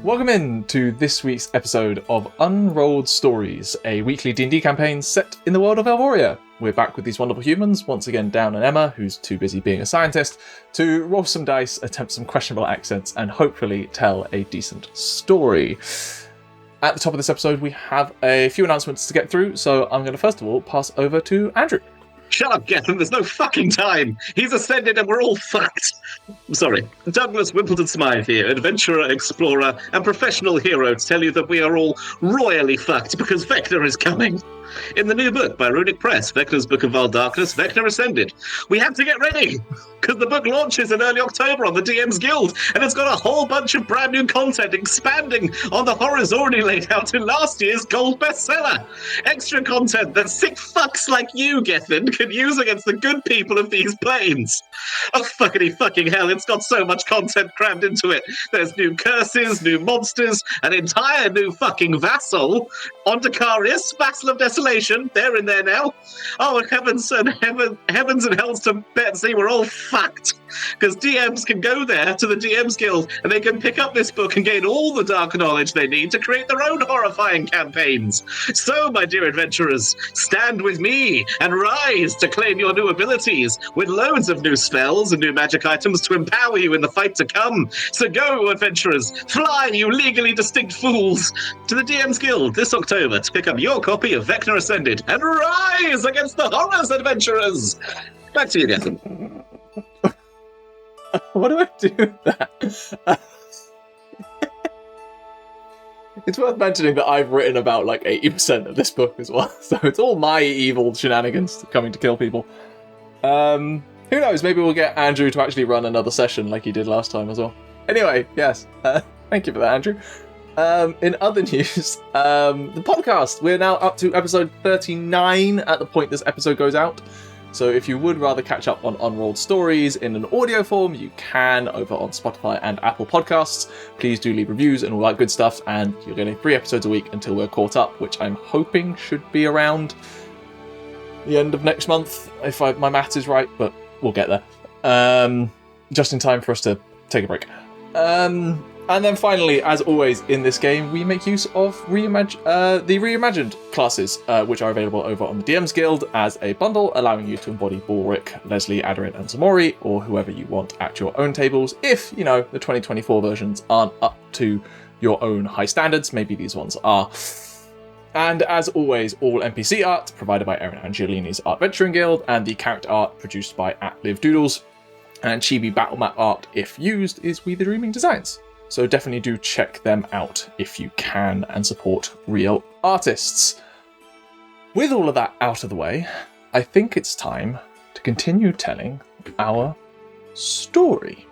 Welcome in to this week's episode of Unrolled Stories, a weekly D&D campaign set in the world of Elvoria. We're back with these wonderful humans, once again Dan and Emma, who's too busy being a scientist, to roll some dice, attempt some questionable accents, and hopefully tell a decent story. At the top of this episode, we have a few announcements to get through, so I'm going to first of all pass over to Andrew. Shut up, Gethin, there's no fucking time! He's ascended and we're all fucked! I'm sorry. Douglas Wimpleton Smythe here, adventurer, explorer, and professional hero, to tell you that we are all royally fucked because Vecna is coming. In the new book by Runic Press, Vecna's Book of Vile Darkness, Vecna Ascended. We have to get ready, because the book launches in early October on the DM's Guild, and it's got a whole bunch of brand new content expanding on the horrors already laid out in last year's gold bestseller. Extra content that sick fucks like you, Gethin, can use against the good people of these planes. Oh, fucking hell, it's got so much content crammed into it. There's new curses, new monsters, an entire new fucking vassal, Ondicarius, Vassal of Desolation, they're in there now. Oh, heavens and hells to Betsy, we're all fucked. Because DMs can go there to the DM's Guild and they can pick up this book and gain all the dark knowledge they need to create their own horrifying campaigns. So, my dear adventurers, stand with me and rise to claim your new abilities with loads of new spells and new magic items to empower you in the fight to come. So go, adventurers, fly, you legally distinct fools, to the DM's Guild this October to pick up your copy of Vecna Ascended and rise against the horrors, adventurers! Back to you, Gethin. What do I do with that? It's worth mentioning that I've written about like 80% of this book as well, so it's all my evil shenanigans coming to kill people. Who knows, maybe we'll get Andrew to actually run another session like he did last time as well. Anyway, yes, thank you for that, Andrew. In other news, the podcast, we're now up to episode 39 at the point this episode goes out. So if you would rather catch up on Unrolled Stories in an audio form, you can over on Spotify and Apple Podcasts. Please do leave reviews and all that good stuff, and you're getting 3 episodes a week until we're caught up, which I'm hoping should be around the end of next month, if my maths is right, but we'll get there. Just in time for us to take a break. And then finally, as always in this game, we make use of the Reimagined Classes, which are available over on the DM's Guild as a bundle, allowing you to embody Balrick, Lesley, Aderyn, and Ximori, or whoever you want at your own tables. If, the 2024 versions aren't up to your own high standards, maybe these ones are. And as always, all NPC art provided by Aderyn Angiolini's Art Venturing Guild, and the character art produced by @LiveDoodles. And Chibi battle map art, if used, is WeTheDreamingDesigns. So definitely do check them out if you can and support real artists. With all of that out of the way, I think it's time to continue telling our story.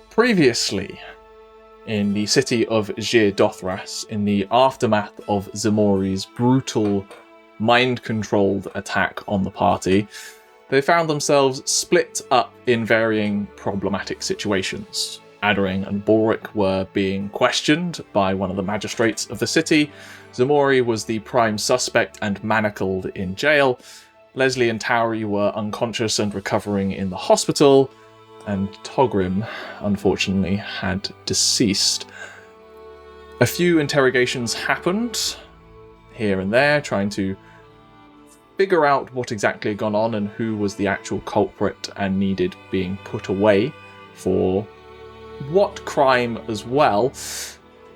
Previously, in the city of Zir Dothras, in the aftermath of Ximori's brutal, mind-controlled attack on the party, they found themselves split up in varying problematic situations. Aderyn and Balrick were being questioned by one of the magistrates of the city. Ximori was the prime suspect and manacled in jail. Lesley and Tauri were unconscious and recovering in the hospital, and Togrim, unfortunately, had deceased. A few interrogations happened here and there, trying to figure out what exactly had gone on and who was the actual culprit and needed being put away for what crime as well.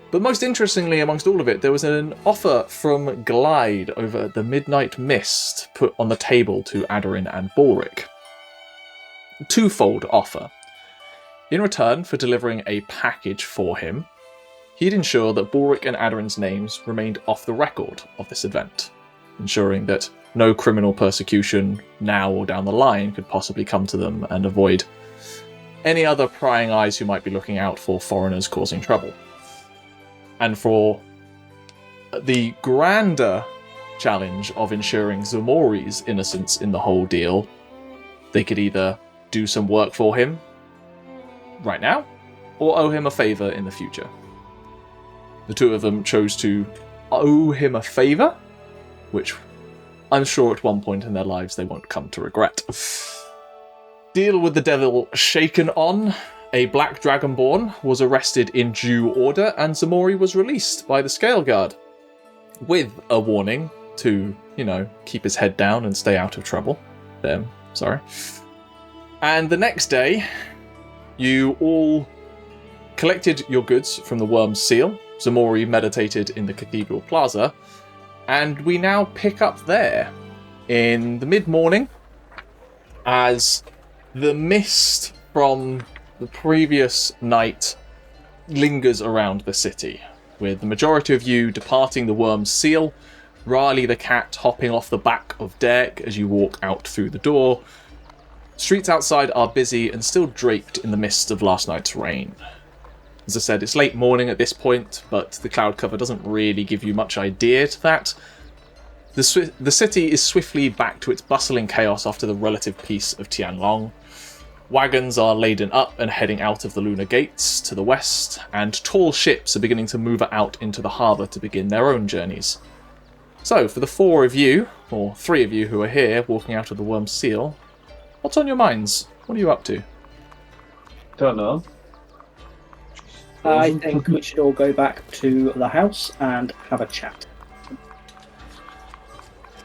But most interestingly amongst all of it, there was an offer from Glide over the Midnight Mist put on the table to Aderyn and Balrick. A twofold offer. In return for delivering a package for him, he'd ensure that Balrick and Aderyn's names remained off the record of this event, ensuring that no criminal persecution now or down the line could possibly come to them and avoid any other prying eyes who might be looking out for foreigners causing trouble. And for the grander challenge of ensuring Ximori's innocence in the whole deal, they could either do some work for him right now, or owe him a favour in the future. The two of them chose to owe him a favour, which I'm sure at one point in their lives they won't come to regret. Deal with the devil shaken on. A black dragonborn was arrested in due order, and Ximori was released by the Scale Guard, with a warning to, keep his head down and stay out of trouble. Sorry. And the next day, you all collected your goods from the Worm's Seal. Ximori meditated in the Cathedral Plaza, and we now pick up there in the mid-morning as the mist from the previous night lingers around the city, with the majority of you departing the Worm's Seal, Riley the cat hopping off the back of Derek as you walk out through the door. Streets outside are busy and still draped in the mist of last night's rain. As I said, it's late morning at this point, but the cloud cover doesn't really give you much idea to that. The city is swiftly back to its bustling chaos after the relative peace of Tianlong. Wagons are laden up and heading out of the Lunar Gates to the west, and tall ships are beginning to move out into the harbour to begin their own journeys. So, for the four of you, or three of you who are here walking out of the Worm's Seal, what's on your minds? What are you up to? Don't know. I think we should all go back to the house and have a chat.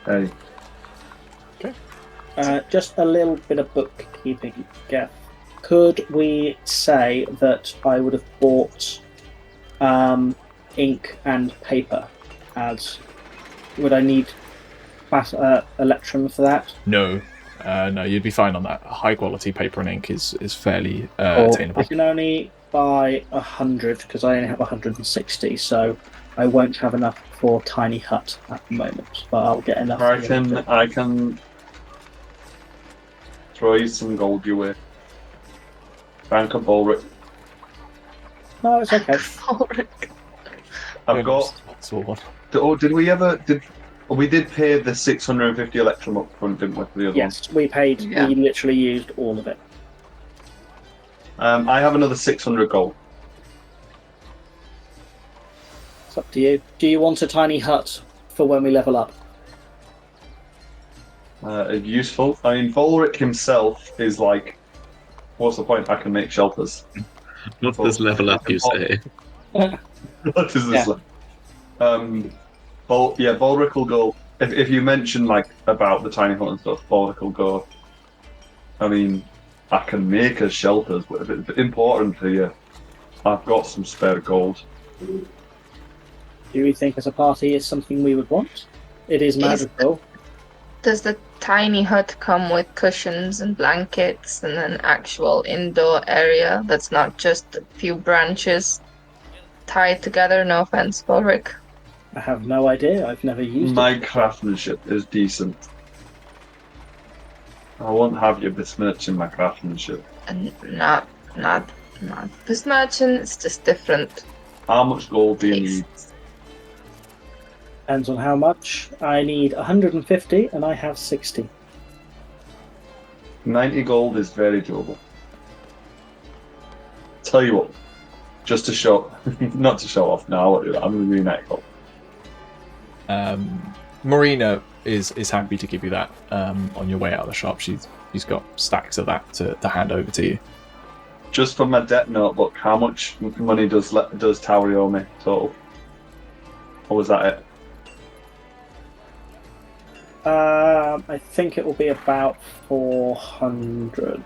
Hey. Just a little bit of bookkeeping, Geff. Could we say that I would have bought ink and paper? Would I need Electrum for that? No, you'd be fine on that. High quality paper and ink is fairly Or attainable. I can only buy 100 because I only have 160, so I won't have enough for Tiny Hut at the moment, but I'll get enough. I can throw you some gold your way. Bank of Balrick. No, it's okay. I've got. Did we did pay the 650 Electrum up front, didn't we? For the other Yes, we paid. Yeah. We literally used all of it. I have another 600 gold. It's up to you. Do you want a tiny hut for when we level up? Useful. I mean, Balrick himself is like, what's the point? I can make shelters. What does level up, you say? What is this? Balrick will go. If you mention about the tiny hut and stuff, Balrick will go. I mean, I can make us shelters, but if it's important to you, I've got some spare gold. Do we think as a party it's something we would want? It is magical. Does the tiny hut come with cushions and blankets and an actual indoor area that's not just a few branches tied together? No offense, Balrick. I have no idea. I've never used My it. craftsmanship is decent. I won't have you besmirching my craftsmanship. And not besmirching, it's just different. How much gold do you need? Depends on how much. I need 150 and I have 60. 90 gold is very doable. Tell you what, just to show, not to show off. No, I won't do that. I'm going to do 90 gold. Marina is happy to give you that on your way out of the shop. She's got stacks of that to hand over to you. Just for my debt notebook, how much money does Tauri owe me total? Or was that it? I think it will be about 400.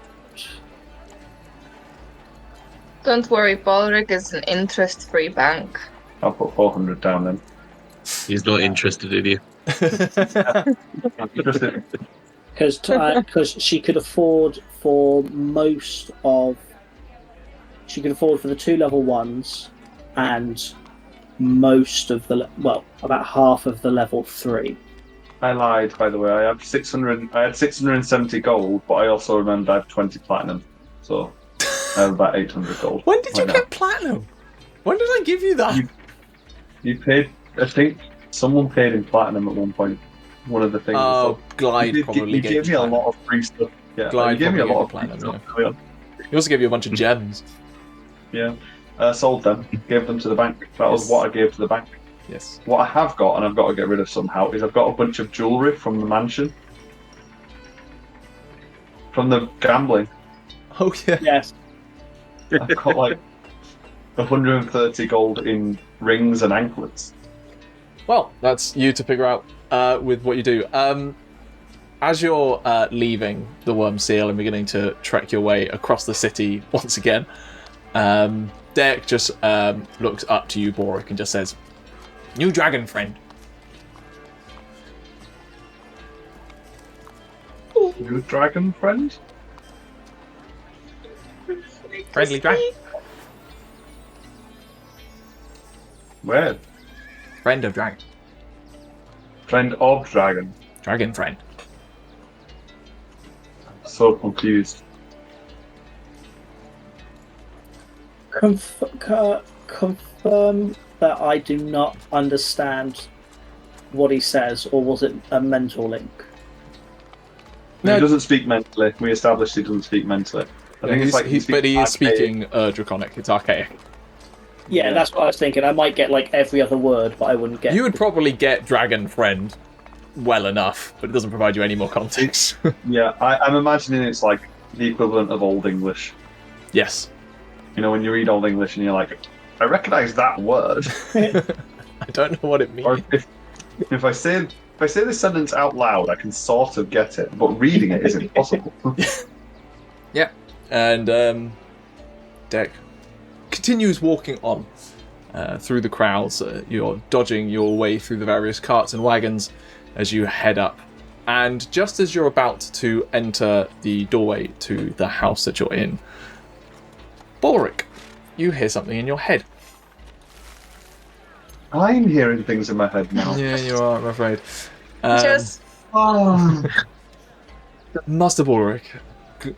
Don't worry, Balrick is an interest-free bank. I'll put 400 down then. He's not interested in you. Interesting. Because she could afford for most of. She could afford for the 2 level 1s and most of the. Well, about half of the level 3. I lied, by the way. I had 670 gold, but I also remembered I have 20 platinum. So I have about 800 gold. When did you right get platinum? When did I give you that? You paid, I think someone paid in platinum at one point. One of the things. Oh, Glide you probably gave me a lot of free stuff. Yeah, Glide you gave me a probably lot of gave you free platinum, stuff. Yeah. He also gave you a bunch of gems. Yeah. Sold them, gave them to the bank. That was Yes. what I gave to the bank. Yes. What I have got, and I've got to get rid of somehow, is I've got a bunch of jewellery from the mansion. From the gambling. Oh, yeah. Yes. I've got like 130 gold in rings and anklets. Well, that's you to figure out with what you do. As you're leaving the Worm Seal and beginning to trek your way across the city once again, Derek just looks up to you, Balrick, and just says, "New dragon friend." New dragon friend? Friendly dragon. Where? Friend of dragon. Friend of dragon. Dragon friend. So confused. Confirm that I do not understand what he says, or was it a mental link? No. He doesn't speak mentally. We established he doesn't speak mentally. I think it's like but he is archaic. speaking Draconic. It's archaic. Yeah, that's what I was thinking. I might get like every other word, but I wouldn't get. You would probably get dragon friend well enough, but it doesn't provide you any more context. Yeah, I'm imagining it's like the equivalent of Old English. Yes. You know, when you read Old English and you're like, I recognise that word. I don't know what it means. Or if I say this sentence out loud, I can sort of get it, but reading it is impossible. Yeah. And Deck continues walking on through the crowds. You're dodging your way through the various carts and wagons as you head up. And just as you're about to enter the doorway to the house that you're in, Balrick, you hear something in your head. I'm hearing things in my head now. Yeah, you are, I'm afraid. Just Master Balrick,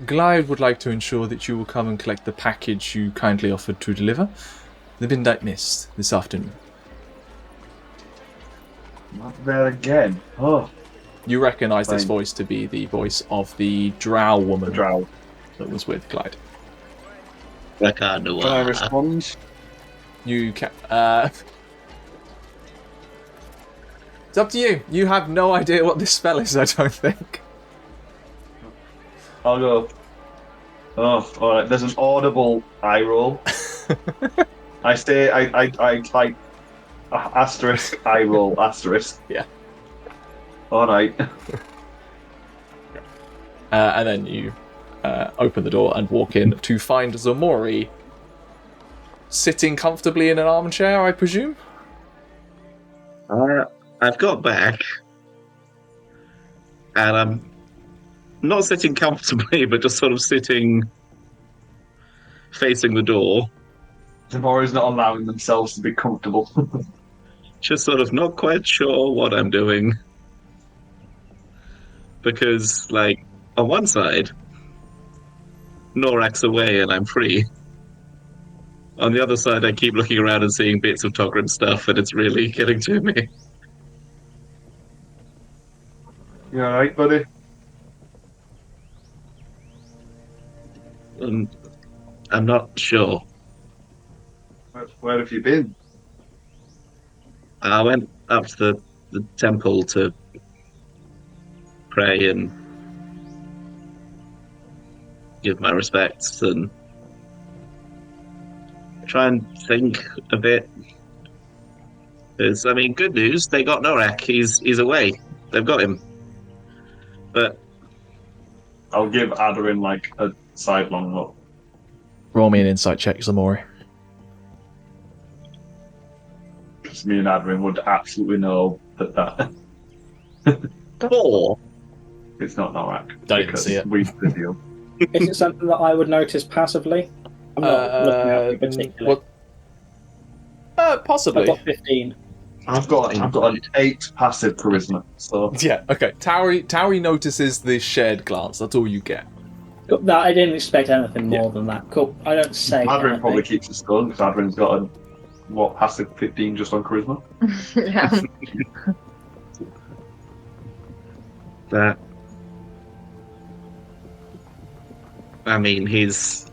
Glide would like to ensure that you will come and collect the package you kindly offered to deliver. The Midnight Mist this afternoon. Not there again. Oh, You recognise this Fine. voice to be the voice of the Drow woman the drow. that was with Glide. Can I respond? You can. It's up to you. You have no idea what this spell is, I don't think. I'll go. Oh, alright. There's an audible eye roll. I say, I type asterisk, eye roll, asterisk. Yeah. Alright. And then you open the door and walk in to find Ximori sitting comfortably in an armchair, I presume? I've got back, and I'm not sitting comfortably, but just sort of sitting facing the door, Ximori's not allowing themselves to be comfortable. just sort of not quite sure what I'm doing. Because, like, on one side, Norak's away and I'm free. On the other side, I keep looking around and seeing bits of Togrin stuff, and it's really getting to me. You alright, buddy? I'm not sure. Where have you been? I went up to the temple to pray and give my respects and try and think a bit. Because, I mean, good news, they got Norak. He's away. They've got him. but I'll give Aderyn like a sidelong look. Roll me an insight check, Ximori. Because me and Aderyn would absolutely know that 4. it's not Norak. Don't even because see it. we the deal. Is it something that I would notice passively? I'm not looking at it particularly. Possibly. I've got 15. I've got an 8 passive charisma, so Yeah, okay. Tauri notices the shared glance. That's all you get. No, I didn't expect anything more than that. Cool. I don't say Aderyn anything. probably keeps us going because Aderyn's got a passive 15 just on charisma. Yeah. That. I mean, the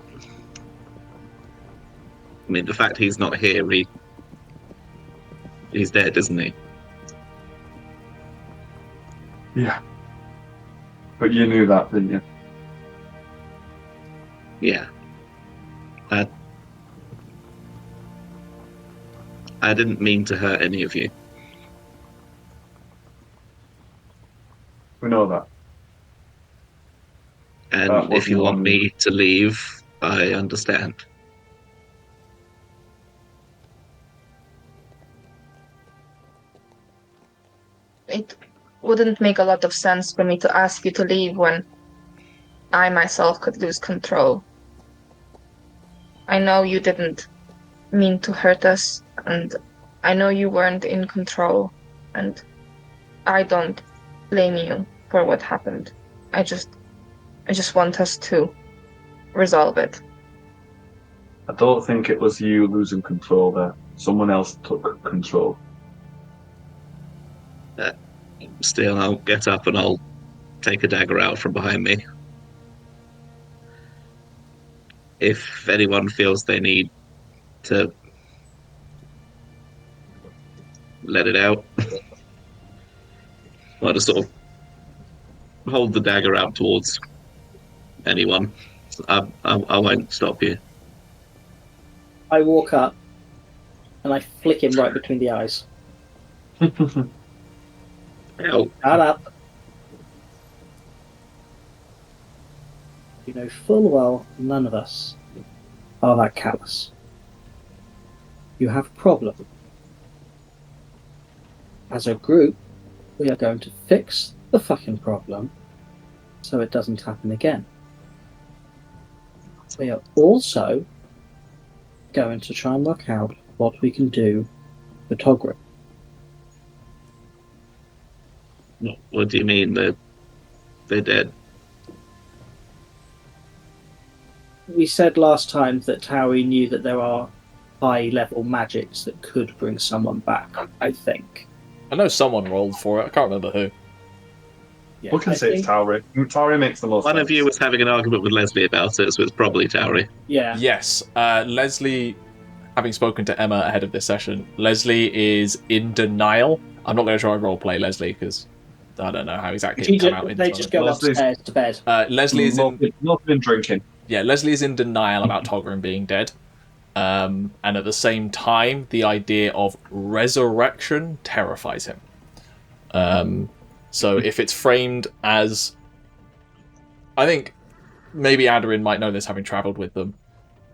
fact he's not here, he's dead, isn't he? Yeah. But you knew that, didn't you? Yeah. I didn't mean to hurt any of you. We know that. And That if you wasn't want on me to leave, I understand. It wouldn't make a lot of sense for me to ask you to leave when I myself could lose control. I know you didn't mean to hurt us, and I know you weren't in control, and I don't blame you for what happened. I just want us to resolve it. I don't think it was you losing control there. Someone else took control. Still, I'll get up and I'll take a dagger out from behind me. If anyone feels they need to let it out, I'll just sort of hold the dagger out towards anyone. I won't stop you. I walk up and I flick him right between the eyes. Ow. Shut up. You know full well none of us are that callous. You have a problem. As a group, we are going to fix the fucking problem so it doesn't happen again. We are also going to try and work out what we can do for Togrim. What do you mean they're dead? We said last time that Tauri knew that there are high-level magics that could bring someone back, I think. I know someone rolled for it. I can't remember who. Yeah, We can I say it's think- Tauri. Tauri makes the most One sense. of you was having an argument with Lesley about it, so it's probably Tauri. Yeah. Yes, Lesley, having spoken to Emma ahead of this session, Lesley is in denial. I'm not going to try and roleplay Lesley because I don't know how exactly it come out. They just go Leslie's- upstairs to bed. Lesley is in. Not been drinking. Yeah, Lesley is in denial about Togrim being dead. And at the same time, the idea of resurrection terrifies him. So if it's framed as... I think maybe Aderyn might know this, having travelled with them.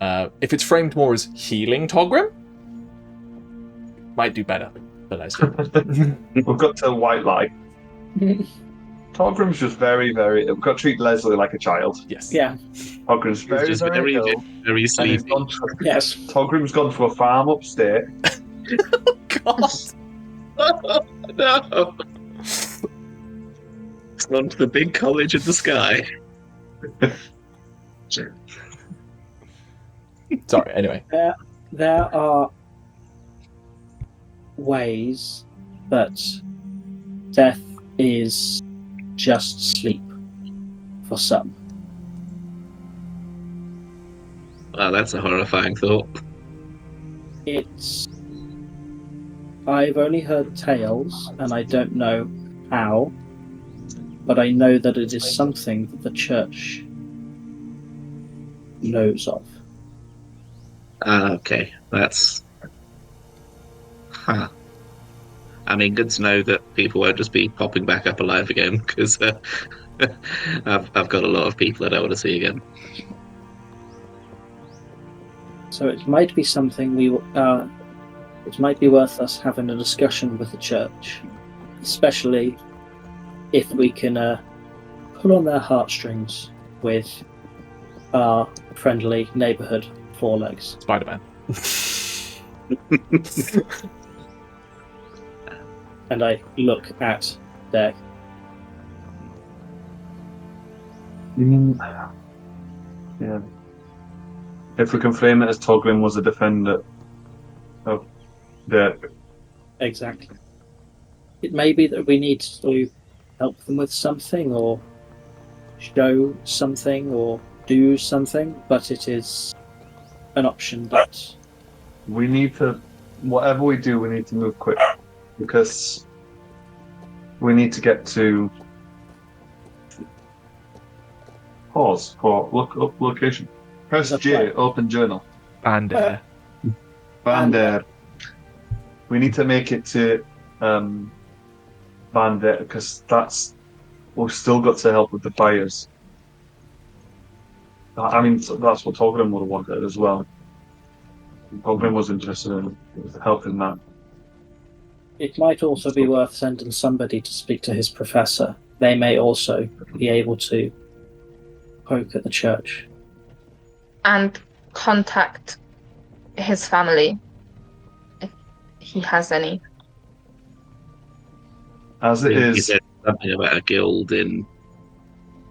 If it's framed more as healing Togrim, might do better for Lesley. We've got to white lie. Togrim's just very, very... We've got to treat Lesley like a child. Yes. Yeah. Togrim's He's very, just very very, ill. very And he's sleepy. gone to, Yes. Togrim's gone to a farm upstate. God. No! It's gone to the big college in the sky. Sorry, anyway. There are ways that death is just sleep for some. Wow, that's a horrifying thought. I've only heard tales, and I don't know how, but I know that it is something that the church knows of. Okay, that's... Huh. I mean, good to know that people won't just be popping back up alive again, because I've got a lot of people that I want to see again. So it might be something it might be worth us having a discussion with the church, especially if we can pull on their heartstrings with our friendly neighborhood four legs. Spider-Man. And I look at their... Yeah. If we can frame it as Toglin was a defender of Dirk. Exactly. It may be that we need to help them with something, or show something, or do something, but it is an option that... We need to, whatever we do, we need to move quick, because we need to get to... Pause for look up location. Press That's J, right. open journal. And Vander. We need to make it to Vander, because we've still got to help with the fires. I mean, that's what Tolkien would have wanted as well. Tolkien was interested in helping that. It might also be worth sending somebody to speak to his professor. They may also be able to poke at the church. And contact his family if he has any. As it He is, said something about a guild in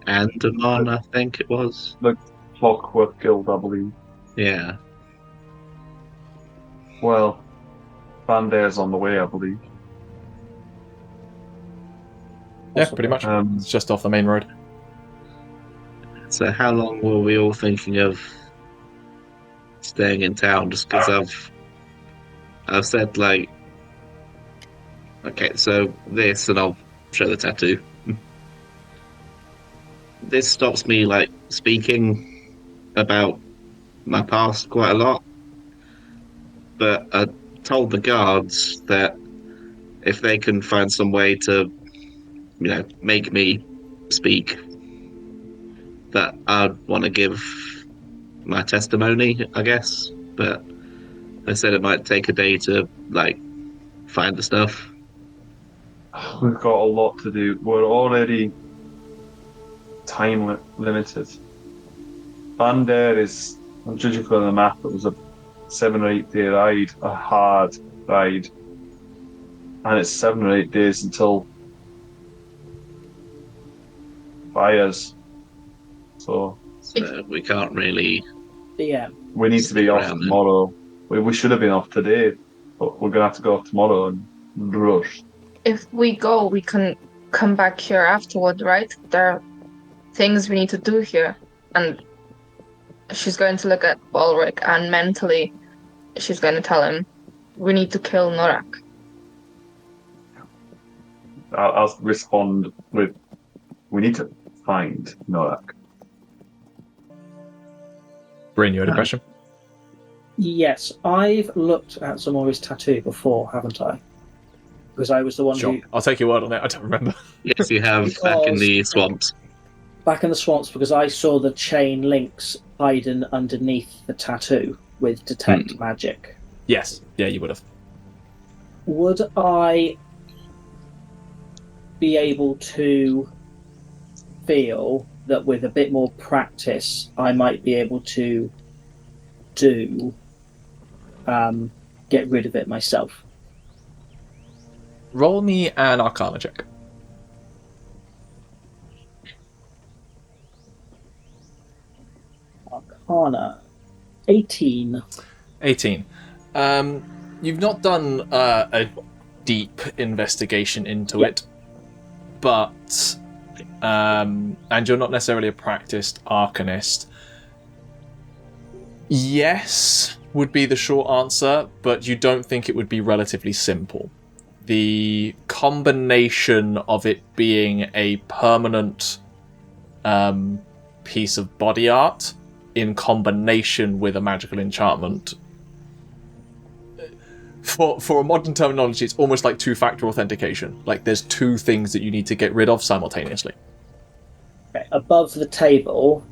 Andaman, I think it was. the Clockwork Guild, I believe. Yeah. Well, Vander's on the way, I believe. yeah, pretty much. It's just off the main road. So how long were we all thinking of staying in town? Just because I've said, like, okay, so this, and I'll show the tattoo. This stops me, like, speaking about my past quite a lot. But I told the guards that if they can find some way to, make me speak, that I'd want to give my testimony, I guess. But they said it might take a day to, like, find the stuff. We've got a lot to do. We're already time limited. Vander is, I'm judging from the map, it was a 7 or 8 day ride, a hard ride. And it's 7 or 8 days until fires. So we can't really... Yeah. We need to be off Around tomorrow. We should have been off today, but we're going to have to go off tomorrow and rush. If we go, we can come back here afterward, right? There are things we need to do here. And she's going to look at Balrick, and mentally she's going to tell him, we need to kill Norak. I'll respond with, we need to find Norak. Bryn, you had a question? Yes, I've looked at Ximori's tattoo before, haven't I? Because I was the one Sure. who... I'll take your word on it. I don't remember. Yes, you have back in the swamps. Back in the swamps, because I saw the chain links hiding underneath the tattoo with detect magic. Yes. Yeah, you would have. Would I be able to feel that with a bit more practice, I might be able to get rid of it myself? Roll me an Arcana check. Arcana. 18. 18. You've not done a deep investigation into it, but and you're not necessarily a practiced arcanist. Yes, would be the short answer, but you don't think it would be relatively simple. The combination of it being a permanent piece of body art in combination with a magical enchantment. For a modern terminology, it's almost like two-factor authentication. Like, there's two things that you need to get rid of simultaneously. above the table,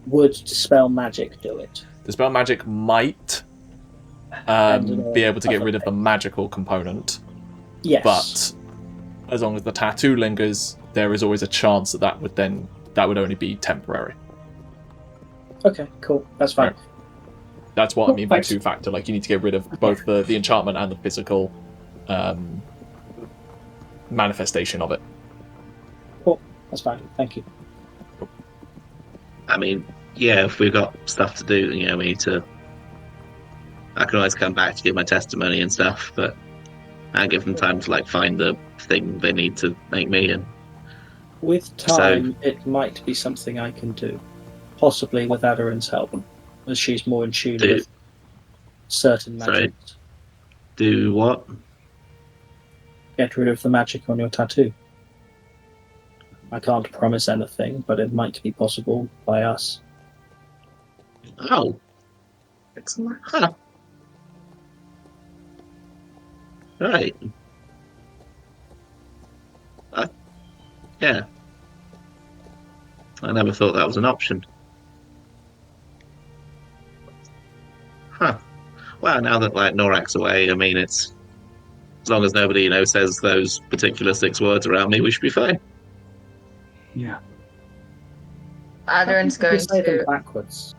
would Dispel Magic do it? Dispel Magic might be able to get rid of the magical component. Yes. But as long as the tattoo lingers, there is always a chance that would only be temporary. Okay, cool. That's fine. Right. That's what I mean by Thanks. two-factor. Like, you need to get rid of both the enchantment and the physical manifestation of it. Cool. That's fine. Thank you. I mean, yeah, if we've got stuff to do, we need to. I can always come back to give my testimony and stuff, but I give them time to find the thing they need to make me. And With time, it might be something I can do, possibly with Aderyn's help, as she's more in tune with certain magic. Do what? Get rid of the magic on your tattoo. I can't promise anything, but it might be possible by us. Oh. Huh. Right. Yeah. I never thought that was an option. Huh. Well, now that Norak's away, I mean, it's as long as nobody says those particular 6 words around me, we should be fine. Yeah. Aderyn's going say them to. backwards.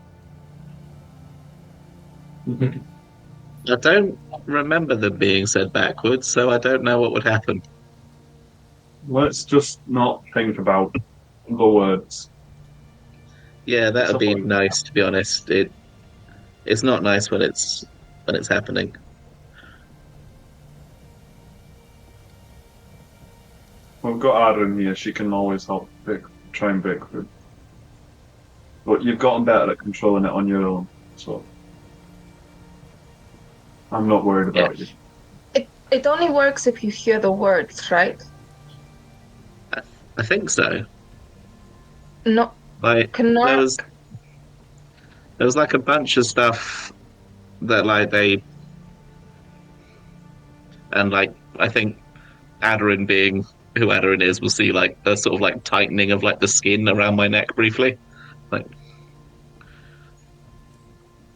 I don't remember them being said backwards, so I don't know what would happen. Let's just not think about the words. Yeah, that would be Something. nice, to be honest. It's not nice when it's happening. We've got Aderyn here. She can always help try and break through. But you've gotten better at controlling it on your own, so I'm not worried about you. It only works if you hear the words, right? I think so. No, Like cannot. there was a bunch of stuff that they and I think Aderyn, being who Aderyn is, will see a sort of tightening of the skin around my neck briefly.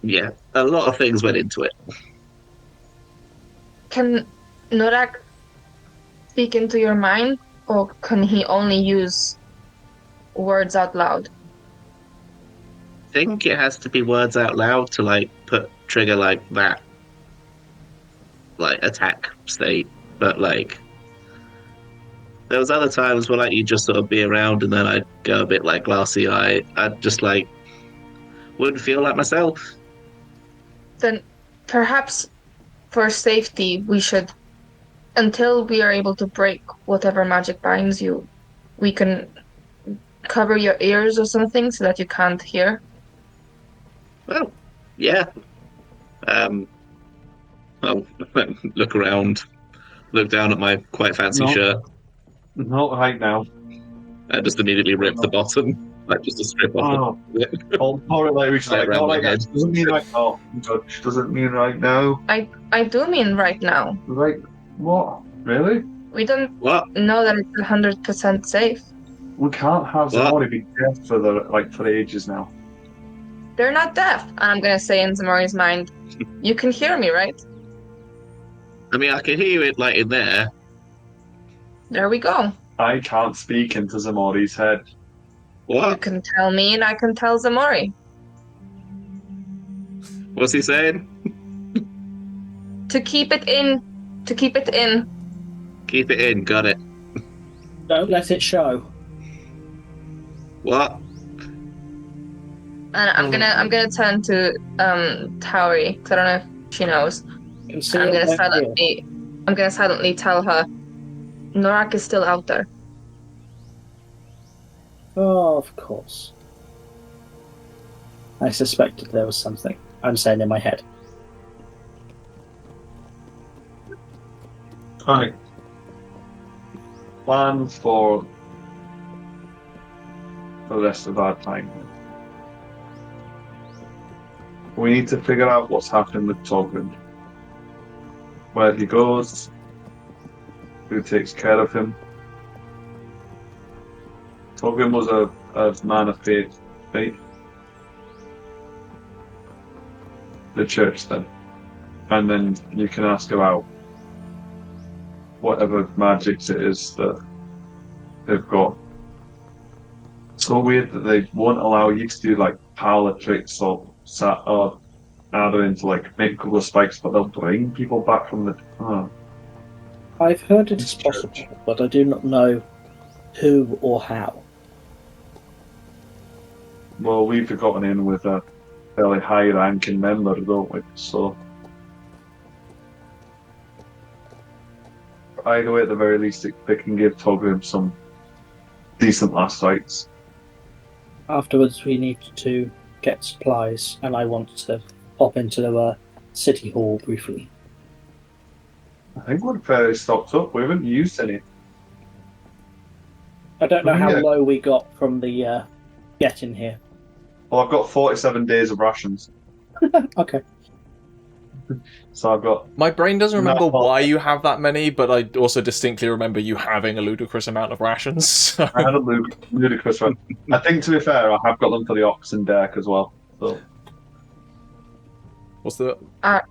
Yeah, a lot of things went into it. Can Norak speak into your mind, or can he only use words out loud? I think it has to be words out loud to trigger that attack state, but there was other times where you just sort of be around and then I'd go a bit glassy eye. I'd just wouldn't feel like myself. Then perhaps for safety we should, until we are able to break whatever magic binds you, we can cover your ears or something so that you can't hear. Well, yeah. I'll look around, look down at my quite fancy shirt. Not right now. I just immediately rip the bottom, just a strip off. I'll pour it later. She's Right not round like my that. She doesn't mean right now. She doesn't mean right now. I do mean right now. Right? What? Really? We don't What? know that it's 100% safe. We can't have What? Ximori be deaf for ages now. They're not deaf. And I'm gonna say in Ximori's mind, you can hear me, right? I mean, I can hear it in there. There we go. I can't speak into Ximori's head. You What? can tell me and I can tell Ximori. What's he saying? To keep it in. To keep it in. Keep it in. Got it. Don't let it show. What? And I'm gonna turn to Tauri, because I don't know if she knows. You can see And it there here. I'm gonna silently tell her Norak is still out there. Oh, of course. I suspected there was something. I'm saying in my head. Right. Plan for the rest of our time. We need to figure out what's happening with Togrin. Where he goes, who takes care of him. Togrin was a of Man of Faith, right? The church then. And then you can ask about whatever magics it is that they've got. So weird that they won't allow you to do like parlor tricks or Aderyn to like make a couple of spikes, but they'll bring people back from the. Oh. I've heard it is possible, but I do not know who or how. Well, we've gotten in with a fairly high-ranking member, don't we? So either way, at the very least, they can give Togrim some decent last rites. Afterwards, we need to get supplies, and I want to pop into the city hall briefly. I think we're fairly stocked up. We haven't used any. I don't know how Yeah. low we got from the get in here. Well, I've got 47 days of rations, Okay. so I've got. My brain doesn't remember No. why you have that many, but I also distinctly remember you having a ludicrous amount of rations. So. I had a ludicrous one. I think, to be fair, I have got them for the Ox and Deck as well. So, What's the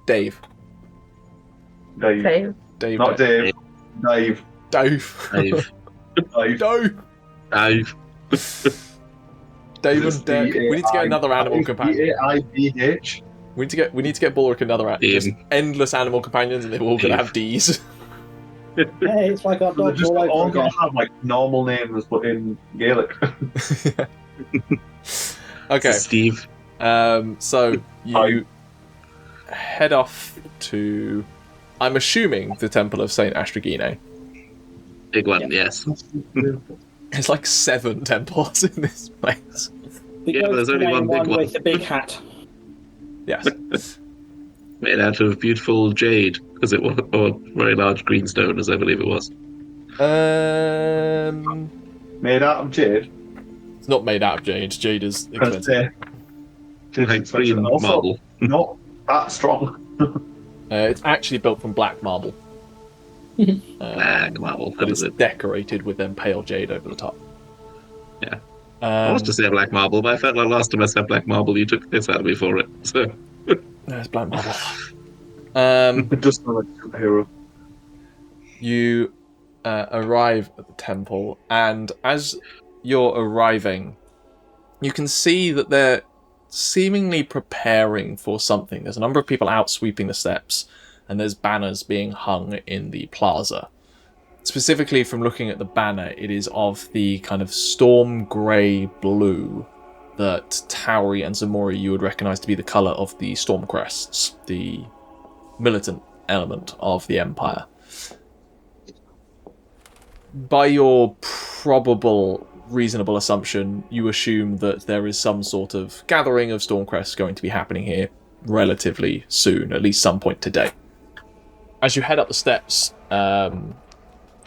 Dave. Dave. Dave. Dave? Not Dave. Dave. Dave. Dave. Dave. Dave. Dave. Dave and Dirk. We need to get another animal companion. D-A-I-B-H. We need to get Balrick another just endless animal companions, and they're all gonna have D's. Hey, it's like our They dogs just all all over got again. to have like normal names, but in Gaelic. Okay. Steve. So you head off to, I'm assuming, the Temple of Saint Astragine. Big one, yes. There's like 7 temples in this place. We Yeah, go there's to only the one main big one. with the big hat. Yes. Made out of beautiful jade, because it was, or very large greenstone, as I believe it was. Made out of jade. It's not made out of jade. Jade is Because expensive. jade's Like expensive. green Also, marble. not that strong. It's actually built from black marble. Black marble, that But was it's it. decorated with then pale jade over the top. Yeah. I was to say black marble, but I felt like last time I said black marble, you took the piss out of me for it. So There's black marble. Just not a superhero. You arrive at the temple, and as you're arriving, you can see that they're seemingly preparing for something. There's a number of people out sweeping the steps, and there's banners being hung in the plaza. Specifically, from looking at the banner, it is of the kind of storm grey blue that Tauri and Ximori you would recognise to be the colour of the storm crests, the militant element of the Empire. By your probable, reasonable assumption, you assume that there is some sort of gathering of Stormcrests going to be happening here relatively soon, at least some point today. As you head up the steps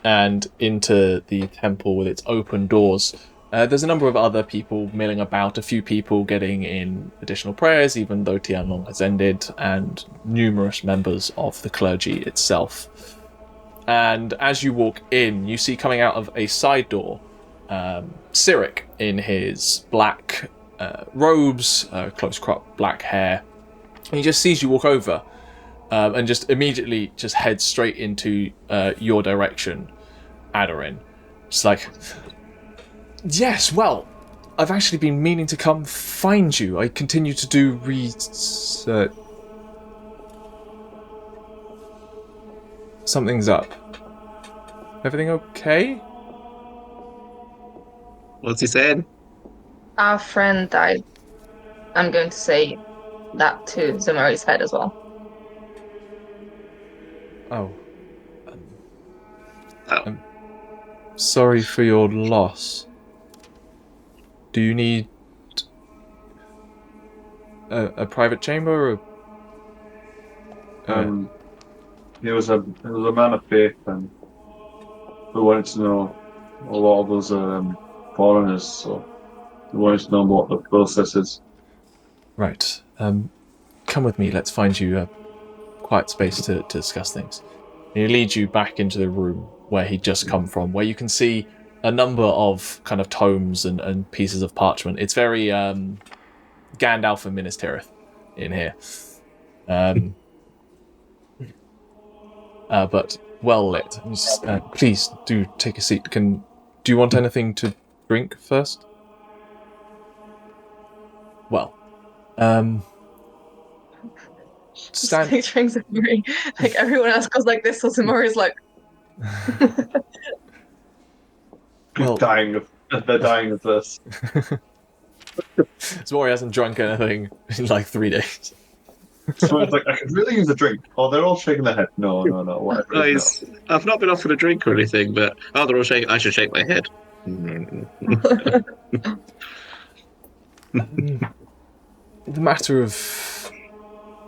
and into the temple with its open doors, there's a number of other people milling about, a few people getting in additional prayers, even though Tianlong has ended, and numerous members of the clergy itself. And as you walk in, you see coming out of a side door, Cyric in his black robes, close-cropped black hair. And he just sees you walk over and just immediately just heads straight into your direction, Aderyn. Just like, yes, well, I've actually been meaning to come find you. I continue to do research. Something's up. Everything okay? what's he saying? Our friend died. I'm going to say that to Ximori's head as well. Oh. Oh. I'm sorry for your loss. Do you need a private chamber or He was a man of faith, and we wanted to know. A lot of us are foreigners, so we wanted to know what the process is. Right. Come with me. Let's find you a quiet space to discuss things. And he leads you back into the room where he'd just come from, where you can see a number of kind of tomes and pieces of parchment. It's very Gandalf and Minas Tirith in here. But well lit. Please do take a seat. Do you want anything to drink first? Well, Just picturing Ximori. Like everyone else goes like this, so Ximori's like. Well, they're dying of this. Ximori hasn't drunk anything in like 3 days. So it's like, I could really use a drink. Oh, they're all shaking their head. No, whatever. Guys, I've not been offered a drink or anything, but they're all shaking. I should shake my head. The matter of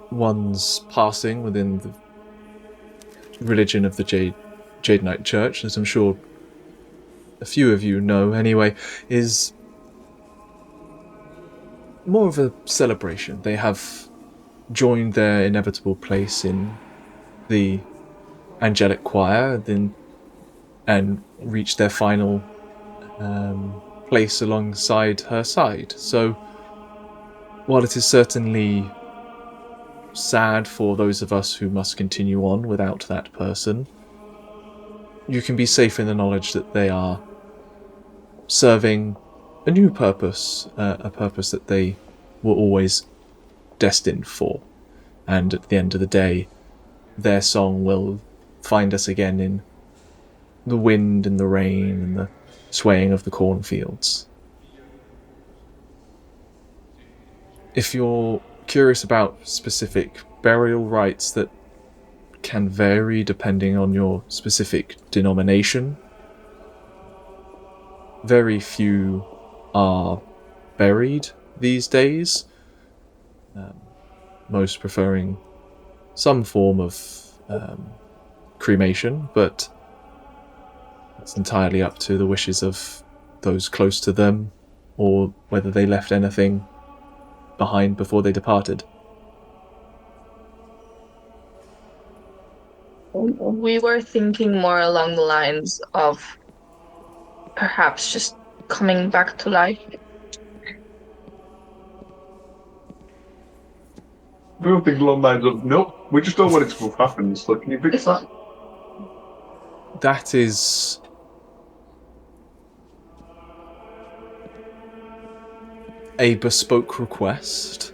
one's passing within the religion of the Jade Knight Church, as I'm sure a few of you know anyway, is more of a celebration. They have joined their inevitable place in the angelic choir and reached their final place alongside her side. So, while it is certainly sad for those of us who must continue on without that person, you can be safe in the knowledge that they are serving a new purpose, a purpose that they were always destined for. And at the end of the day, their song will find us again in the wind and the rain and the swaying of the cornfields. If you're curious about specific burial rites that can vary depending on your specific denomination, very few are buried these days, most preferring some form of cremation, but it's entirely up to the wishes of those close to them, or whether they left anything behind before they departed. We were thinking more along the lines of perhaps just coming back to life. We were thinking along the lines of, nope, we just don't want it to happen, so can you fix that? That is a bespoke request,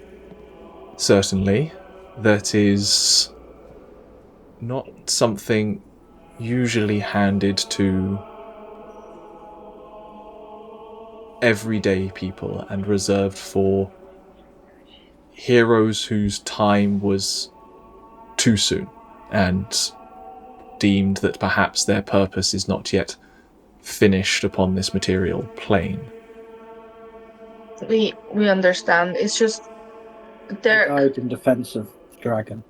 certainly. That is not something usually handed to everyday people and reserved for heroes whose time was too soon and deemed that perhaps their purpose is not yet finished upon this material plane. We understand. It's just there. Died in defense of the dragon.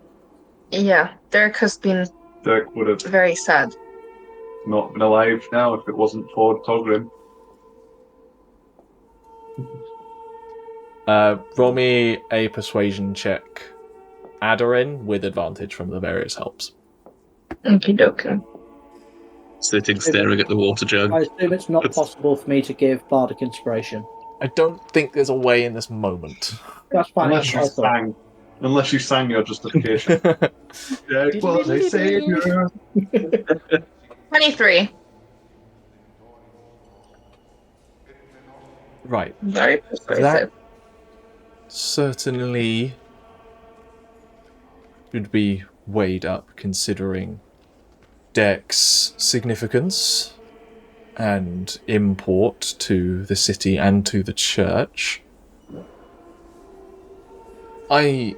Yeah, Derek has been Dirk would have very sad. not been alive now if it wasn't for Togrin. Roll me a persuasion check, Aderyn, with advantage from the various helps. Okie dokie. Sitting staring at the water jug. I assume it's not possible for me to give bardic inspiration. I don't think there's a way in this moment. That's fine. Unless you sang your justification. Dirk was a savior. 23. Right. Very persuasive. That certainly should be weighed up, considering Derek's significance and import to the city and to the church. I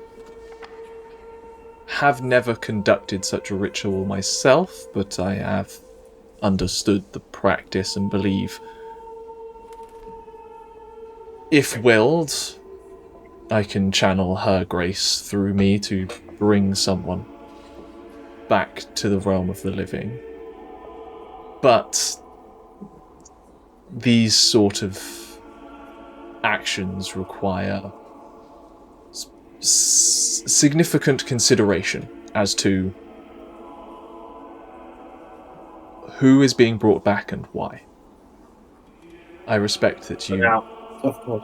have never conducted such a ritual myself, but I have understood the practice and believe, if willed, I can channel her grace through me to bring someone back to the realm of the living. But these sort of actions require significant consideration as to who is being brought back and why. I respect that you Yeah. Of course.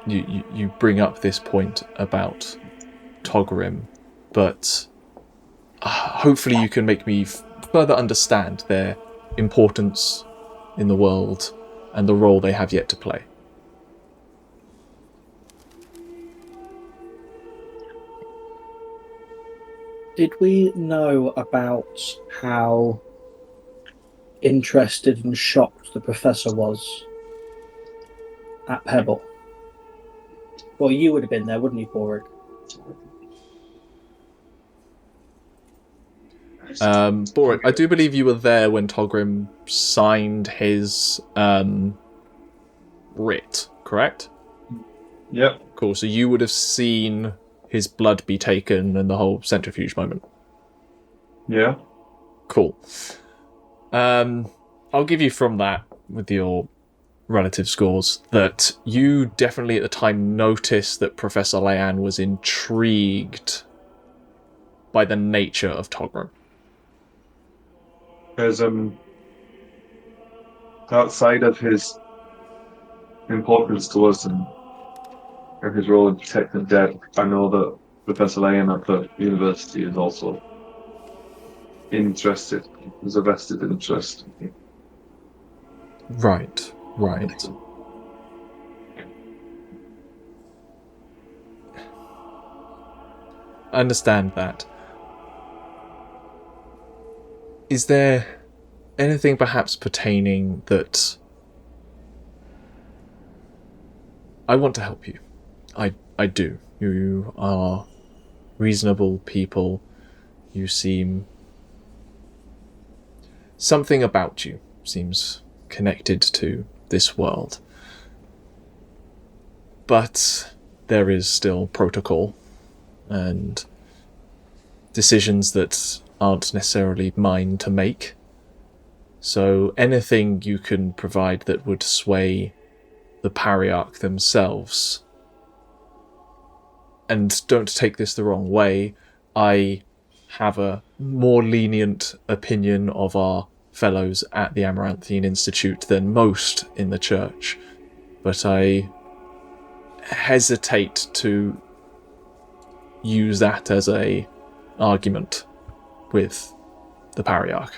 you bring up this point about Togrim, but hopefully you can make me further understand their importance in the world and the role they have yet to play. Did we know about how interested and shocked the professor was at Pebble? Well, you would have been there, wouldn't you, Balrick? Boric, I do believe you were there when Togrim signed his writ, correct? Yep. Cool, so you would have seen his blood be taken and the whole centrifuge moment. Yeah. Cool. I'll give you from that, with your relative scores, that you definitely at the time noticed that Professor Leanne was intrigued by the nature of Togrim. Because outside of his importance to us and his role in protecting the dead, I know that Professor Lane at the university is also interested. There's a vested interest. Right. I understand that. Is there anything perhaps pertaining that... I want to help you. I do. You are reasonable people. You seem... Something about you seems connected to this world. But there is still protocol and decisions that aren't necessarily mine to make. So anything you can provide that would sway the Pariarch themselves. And don't take this the wrong way, I have a more lenient opinion of our fellows at the Amaranthian Institute than most in the church, but I hesitate to use that as a argument with the Pariarch.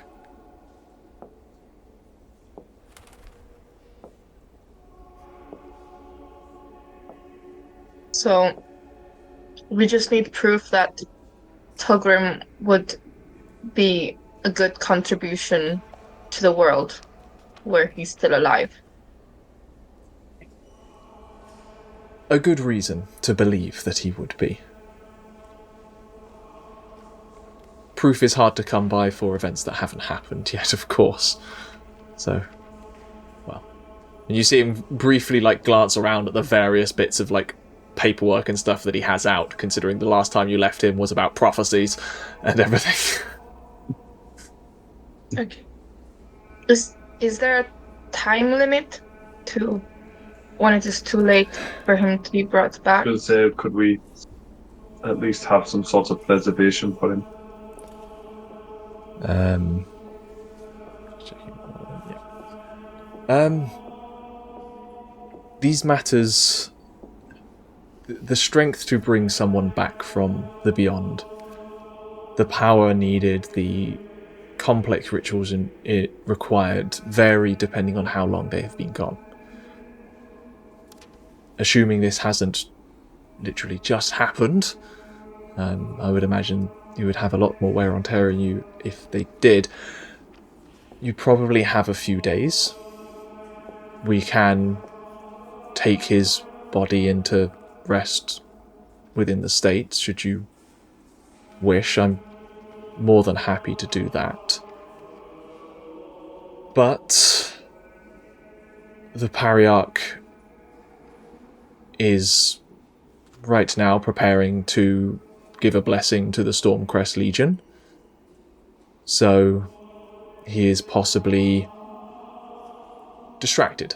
So we just need proof that Togrim would be a good contribution to the world where he's still alive. A good reason to believe that he would be. Proof is hard to come by for events that haven't happened yet, of course. So, well. And you see him briefly, glance around at the various bits of, paperwork and stuff that he has out, considering the last time you left him was about prophecies and everything. Okay. Is there a time limit to when it is too late for him to be brought back? Could we at least have some sort of preservation for him? These matters, the strength to bring someone back from the beyond, the power needed, the complex rituals it required vary depending on how long they have been gone. Assuming this hasn't literally just happened, I would imagine you would have a lot more wear and tear in you if they did. You'd probably have a few days. We can take his body into rest within the States, should you wish. I'm more than happy to do that. But the Pariarch is right now preparing to give a blessing to the Stormcrest Legion. So he is possibly distracted.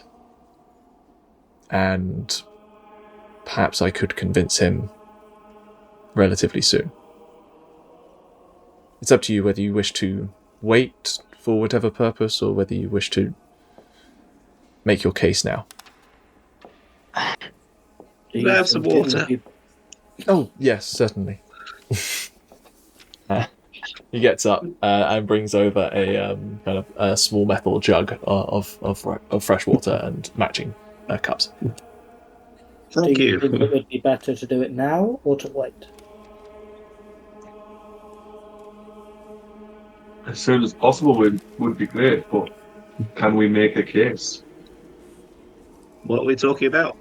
And perhaps I could convince him relatively soon. It's up to you whether you wish to wait for whatever purpose or whether you wish to make your case now. Do I have some water? Oh, yes, certainly. He gets up and brings over a kind of a small metal jug of fresh water and matching cups. Thank Do you you. think it would be better to do it now or to wait? As soon as possible would be great, but can we make a case? What are we talking about?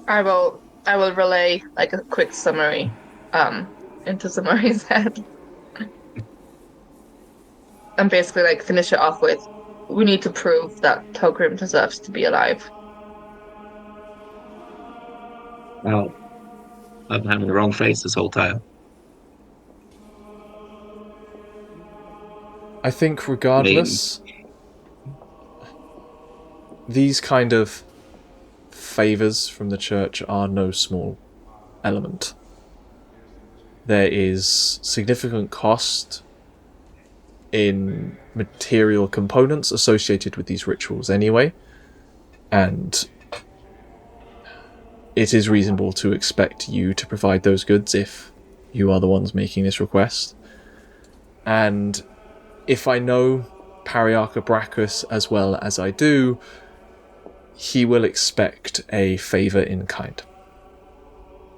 I will relay like a quick summary into Ximori's head. And basically like finish it off with, we need to prove that Togrim deserves to be alive. Oh, I've been having the wrong face this whole time. I think regardless, these kind of favours from the church are no small element. There is significant cost in material components associated with these rituals anyway, and it is reasonable to expect you to provide those goods if you are the ones making this request. And if I know Pariarcha Brachus as well as I do, he will expect a favour in kind.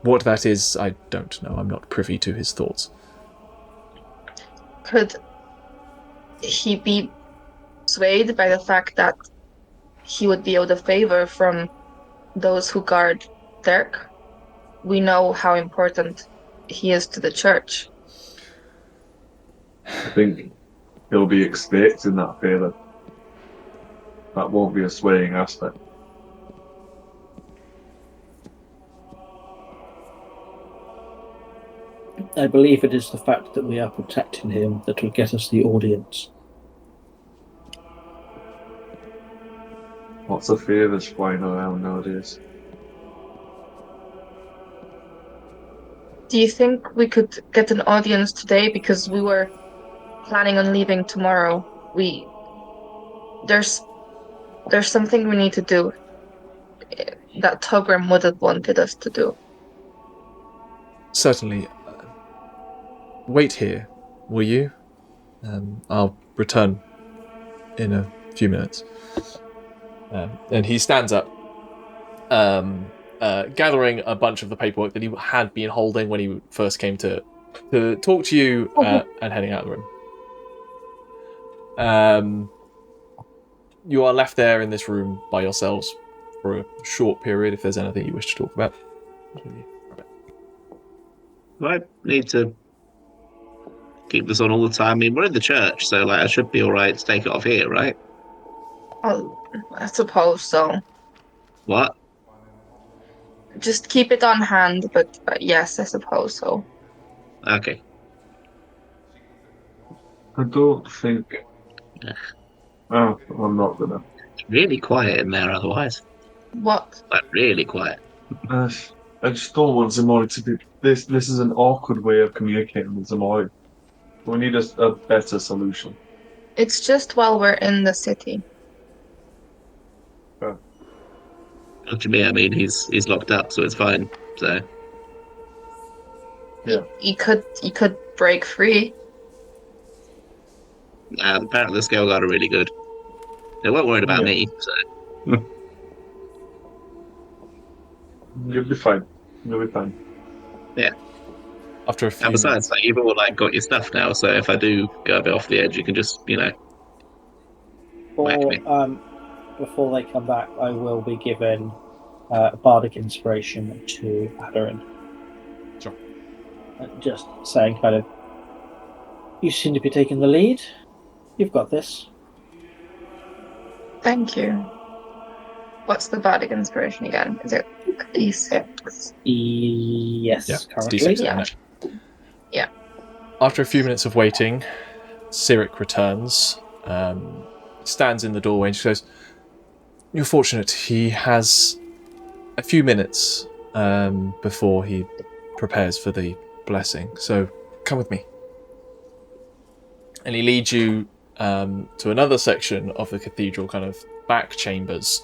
What that is, I don't know. I'm not privy to his thoughts. Could he be swayed by the fact that he would be owed a favor from those who guard Dirk? We know how important he is to the church. I think he'll be expecting that favour. That won't be a swaying aspect. I believe it is the fact that we are protecting him that will get us the audience. Lots of favours flying around nowadays. Do you think we could get an audience today? Because we were planning on leaving tomorrow. There's something we need to do that Togrim would have wanted us to do. Certainly. Wait here, will you? I'll return in a few minutes. And he stands up, gathering a bunch of the paperwork that he had been holding when he first came to talk to you, and heading out of the room. You are left there in this room by yourselves for a short period if there's anything you wish to talk about. I need to keep this on all the time. I mean, we're in the church, so like I should be all right to take it off here, right? Oh, I suppose so. What? Just keep it on hand, but yes, I suppose so. Okay. I don't think... Oh, I'm not gonna. It's really quiet in there otherwise. What? Like, really quiet. I just don't want Ximori to be... This is an awkward way of communicating with Ximori. We need a better solution. It's just while we're in the city. What do you mean? I mean, he's locked up, so it's fine. So Yeah. You could break free. apparently the scale guard are really good. They weren't worried about me, so You'll be fine. You'll be fine. yeah. After a few And besides, like, you've all like got your stuff now, so if I do go a bit off the edge, you can just, whack me. Before they come back, I will be given bardic inspiration to Aderyn. Sure. Just saying, kind of, you seem to be taking the lead. You've got this. Thank you. What's the bardic inspiration again? Is it D6? Yes, Yeah, currently. it's D6, Yeah. isn't it? Yeah. After a few minutes of waiting, Cyric returns, stands in the doorway, and she goes, "You're fortunate. He has a few minutes before he prepares for the blessing, so come with me." And he leads you to another section of the cathedral, kind of back chambers,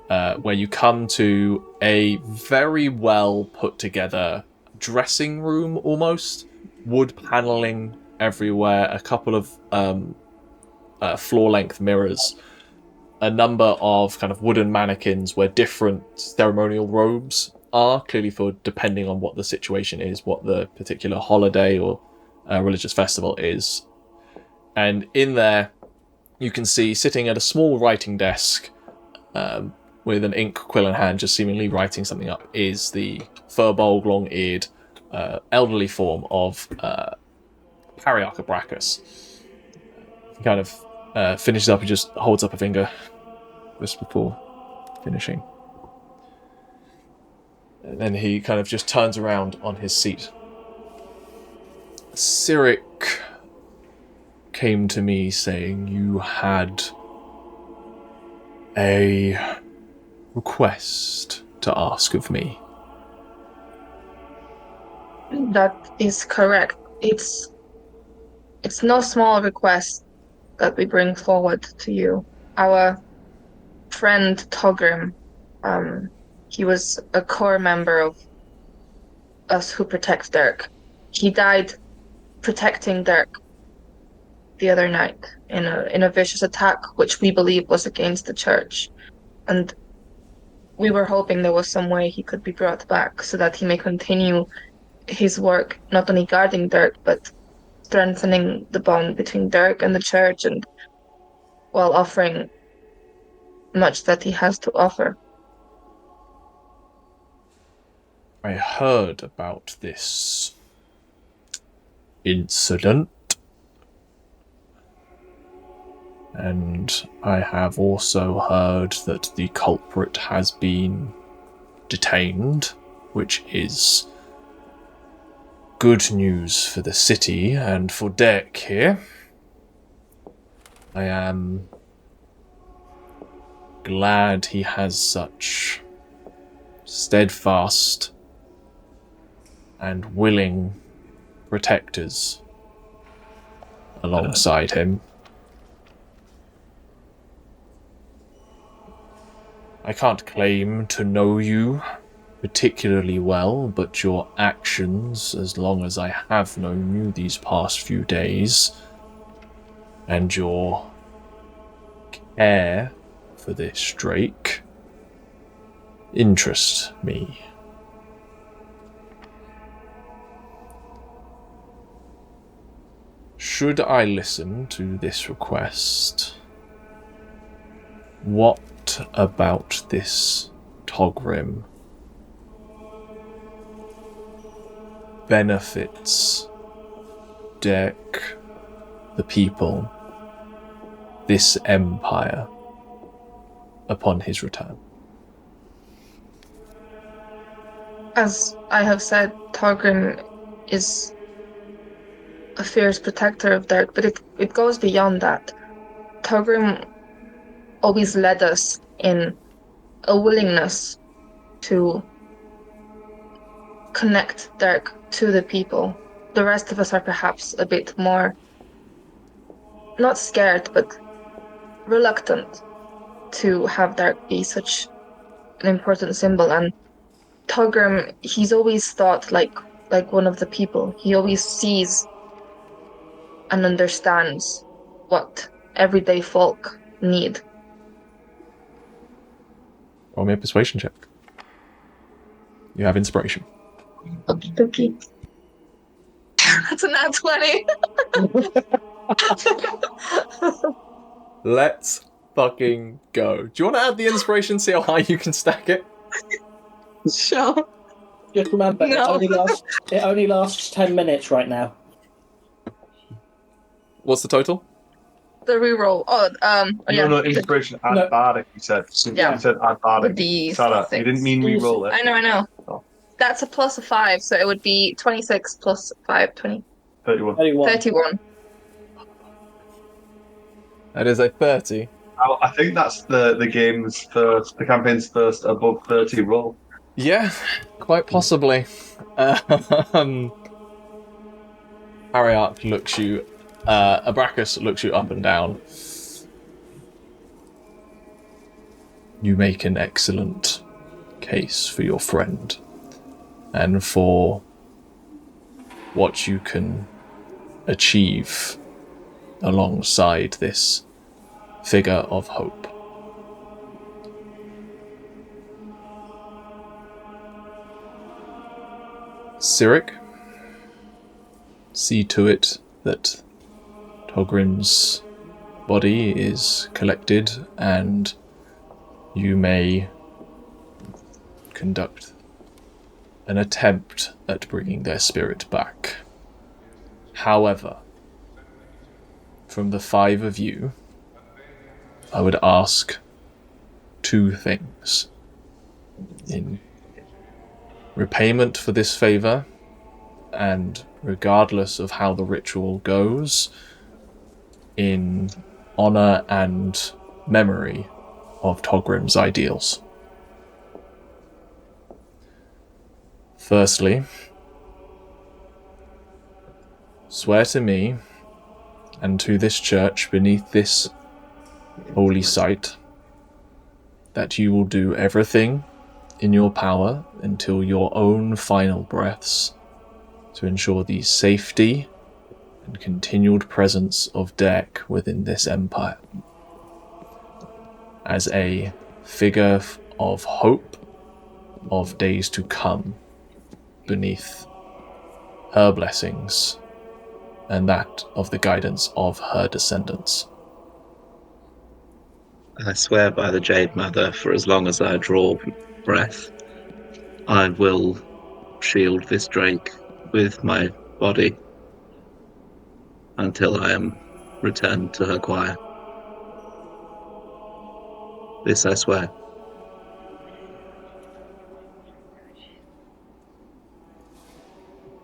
where you come to a very well put together dressing room, almost wood paneling everywhere, a couple of floor length mirrors, a number of kind of wooden mannequins where different ceremonial robes are, clearly for depending on what the situation is, what the particular holiday or religious festival is. And in there, you can see sitting at a small writing desk with an ink quill in hand, just seemingly writing something up, is the furbolg, long-eared, elderly form of Pariarch Brachus. He kind of finishes up and just holds up a finger just before finishing. And then he kind of just turns around on his seat. Cyric came to me saying you had a request to ask of me. That is correct. It's no small request that we bring forward to you. Our friend Togrim, he was a core member of us who protect Dirk. He died protecting Dirk the other night in a vicious attack, which we believe was against the church. And we were hoping there was some way he could be brought back so that he may continue his work, not only guarding Dirk, but strengthening the bond between Dirk and the church, and while offering much that he has to offer. I heard about this incident, and I have also heard that the culprit has been detained, which is good news for the city and for Dirk here. I am glad he has such steadfast and willing protectors alongside him. I can't claim to know you particularly well, but your actions, as long as I have known you these past few days, and your care for this Drake, interest me. Should I listen to this request, what about this Togrim benefits Dirk, the people, this empire, upon his return? As I have said, Togrim is a fierce protector of Dirk, but it goes beyond that. Togrim always led us in a willingness to connect Dirk to the people. The rest of us are perhaps a bit more, not scared, but reluctant to have Dirk be such an important symbol. And Togrim, he's always thought like one of the people. He always sees and understands what everyday folk need. Roll me a persuasion check. You have inspiration. Okay. That's a nat 20. Let's fucking go. Do you want to add the inspiration, see how high you can stack it? Sure. Just remember, No. it only lasts 10 minutes right now. What's the total? The reroll. Yeah. No, inspiration and No. Bardic, you said. Yeah. You said and Bardic. The Sarah, you didn't mean reroll it. I know. Oh. That's a plus of 5, so it would be 26 plus 5, 20. 31. 31. That is a 30. I think that's the campaign's first above 30 roll. Yeah, quite possibly. Ariarch looks you Abracus looks you up and down. You make an excellent case for your friend and for what you can achieve alongside this figure of hope. Cyric, see to it that Togrim's body is collected and you may conduct an attempt at bringing their spirit back. However, from the 5 of you, I would ask 2 things. In repayment for this favor, and regardless of how the ritual goes, in honor and memory of Togrim's ideals. Firstly, swear to me and to this church beneath this holy site that you will do everything in your power until your own final breaths to ensure the safety and continued presence of Dek within this empire. As a figure of hope of days to come beneath her blessings and that of the guidance of her descendants. I swear by the Jade Mother, for as long as I draw breath, I will shield this drake with my body until I am returned to her choir. This I swear.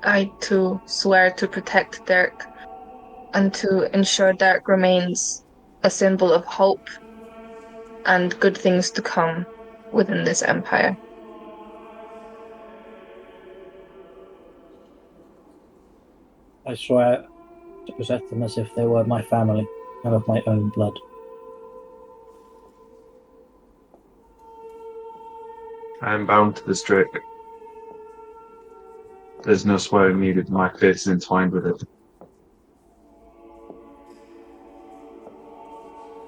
I too swear to protect Derek and to ensure Derek remains a symbol of hope and good things to come within this empire. I swear to protect them as if they were my family and of my own blood. I am bound to this drake. There's no swearing needed. My fate is entwined with it.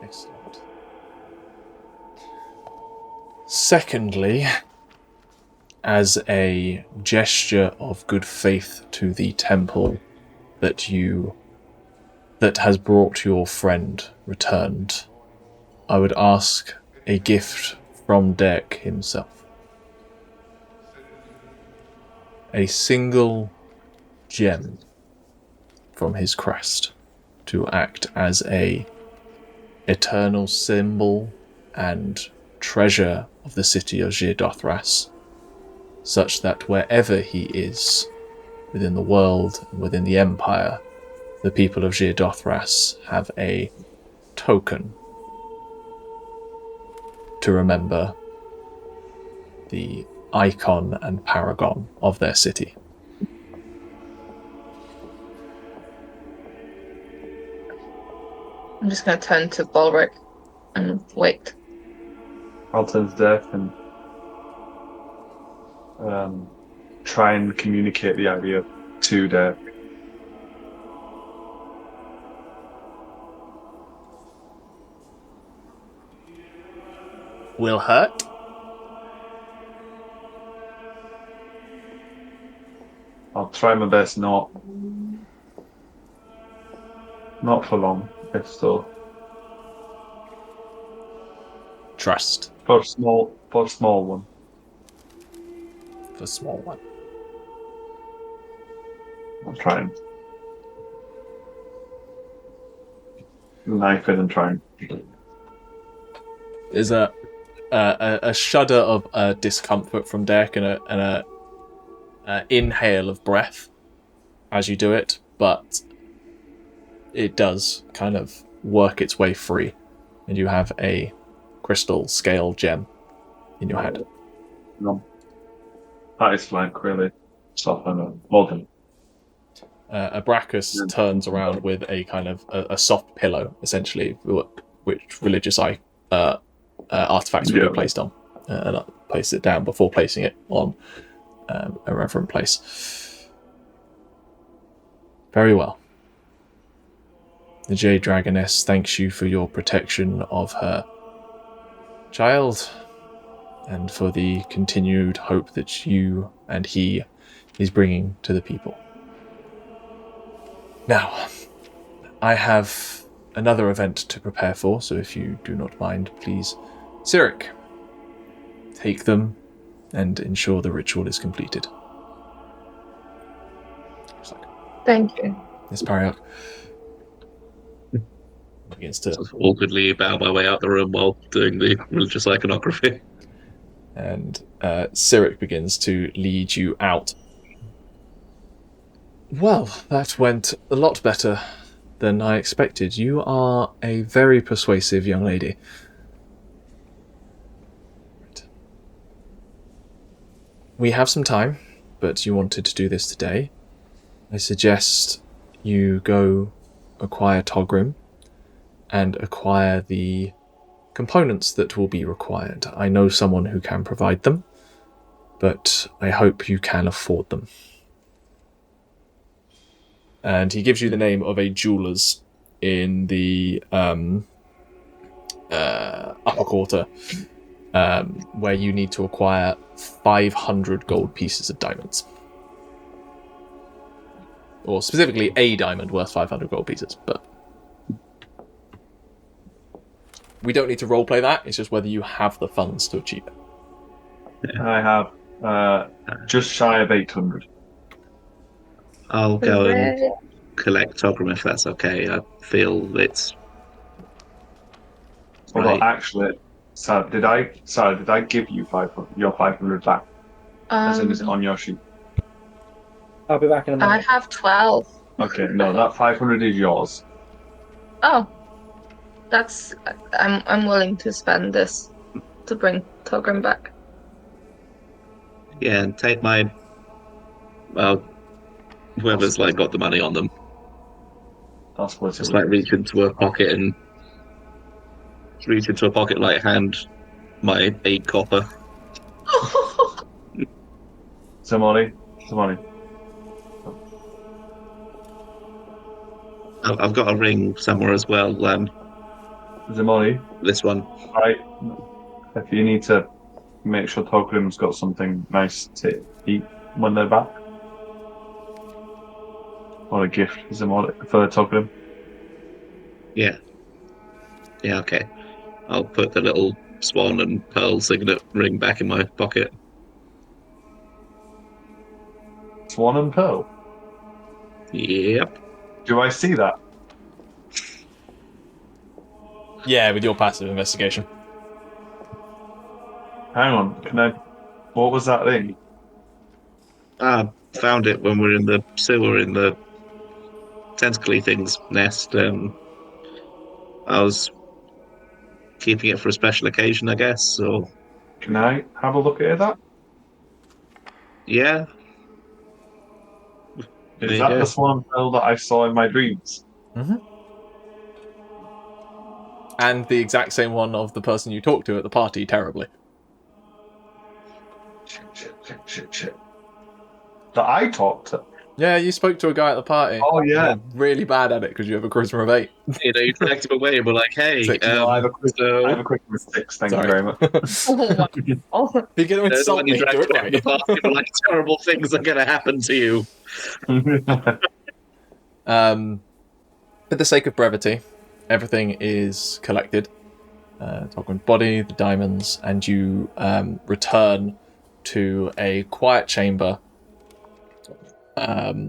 Excellent. Secondly, as a gesture of good faith to the temple that has brought your friend returned, I would ask a gift from Dek himself. A single gem from his crest to act as a eternal symbol and treasure of the city of Xir, such that wherever he is within the world and within the empire, the people of Xir have a token to remember the icon and paragon of their city. I'm just going to turn to Balrick and wait. I'll turn to Dek and try and communicate the idea to Dek. Will hurt? I'll try my best not for long, if so. Trust. For small one. For small one. I'll try and knife in and try and. There's a shudder of discomfort from Dek and a inhale of breath as you do it, but it does kind of work its way free, and you have a crystal scale gem in your hand. No. That is flank, really. Soften and Morgan. Abracus turns around with a kind of a soft pillow, essentially, which religious artifacts would be placed on, and place it down before placing it on a reverent place. Very well. The Jade Dragoness thanks you for your protection of her child, and for the continued hope that you and he is bringing to the people. Now, I have another event to prepare for, so if you do not mind, please, Cyric, take them and ensure the ritual is completed. Thank you. This Pariok begins to awkwardly bow my way out the room while doing the religious iconography. And Cyric begins to lead you out. Well, that went a lot better than I expected. You are a very persuasive young lady. We have some time, but you wanted to do this today. I suggest you go acquire Togrim and acquire the components that will be required. I know someone who can provide them, but I hope you can afford them. And he gives you the name of a jeweler's in the upper quarter, where you need to acquire 500 gold pieces of diamonds. Or specifically a diamond worth 500 gold pieces, but we don't need to roleplay that, it's just whether you have the funds to achieve it. I have just shy of 800. I'll go and collect Togrim if that's okay. I feel it's... Hold on, actually, did I give you 500, your 500 back? As in, is it on your sheet? I'll be back in a minute. I have 12. Okay, no, that 500 is yours. Oh, that's... I'm willing to spend this to bring Togrim back. Yeah, and take my... Well, whoever's got the money on them. That's what Just reach into a pocket and... Reach into a pocket, hand my 8 copper. Ximori. I've got a ring somewhere as well. Ximori. This one. Right. If you need to make sure Togrim's got something nice to eat when they're back. Or a gift for Togrim. Yeah. Yeah, okay. I'll put the little swan and pearl signet ring back in my pocket. Swan and pearl? Yep. Do I see that? Yeah, with your passive investigation. Hang on, what was that thing? I found it when we were in the sewer in the tentacly thing's nest. I was keeping it for a special occasion, I guess. So, can I have a look at that? Yeah. Is that the swan pearl that I saw in my dreams? Mm-hmm. And the exact same one of the person you talked to at the party terribly. Shit. That I talked to? Yeah, you spoke to a guy at the party. Oh, yeah. You're really bad at it because you have a charisma of 8. You dragged him away and we're like, hey, I have a charisma of 6, thank you very much. If you're going to insult me, do it right. Party, terrible things are going to happen to you. For the sake of brevity, everything is collected. Togrim's body, the diamonds, and you return to a quiet chamber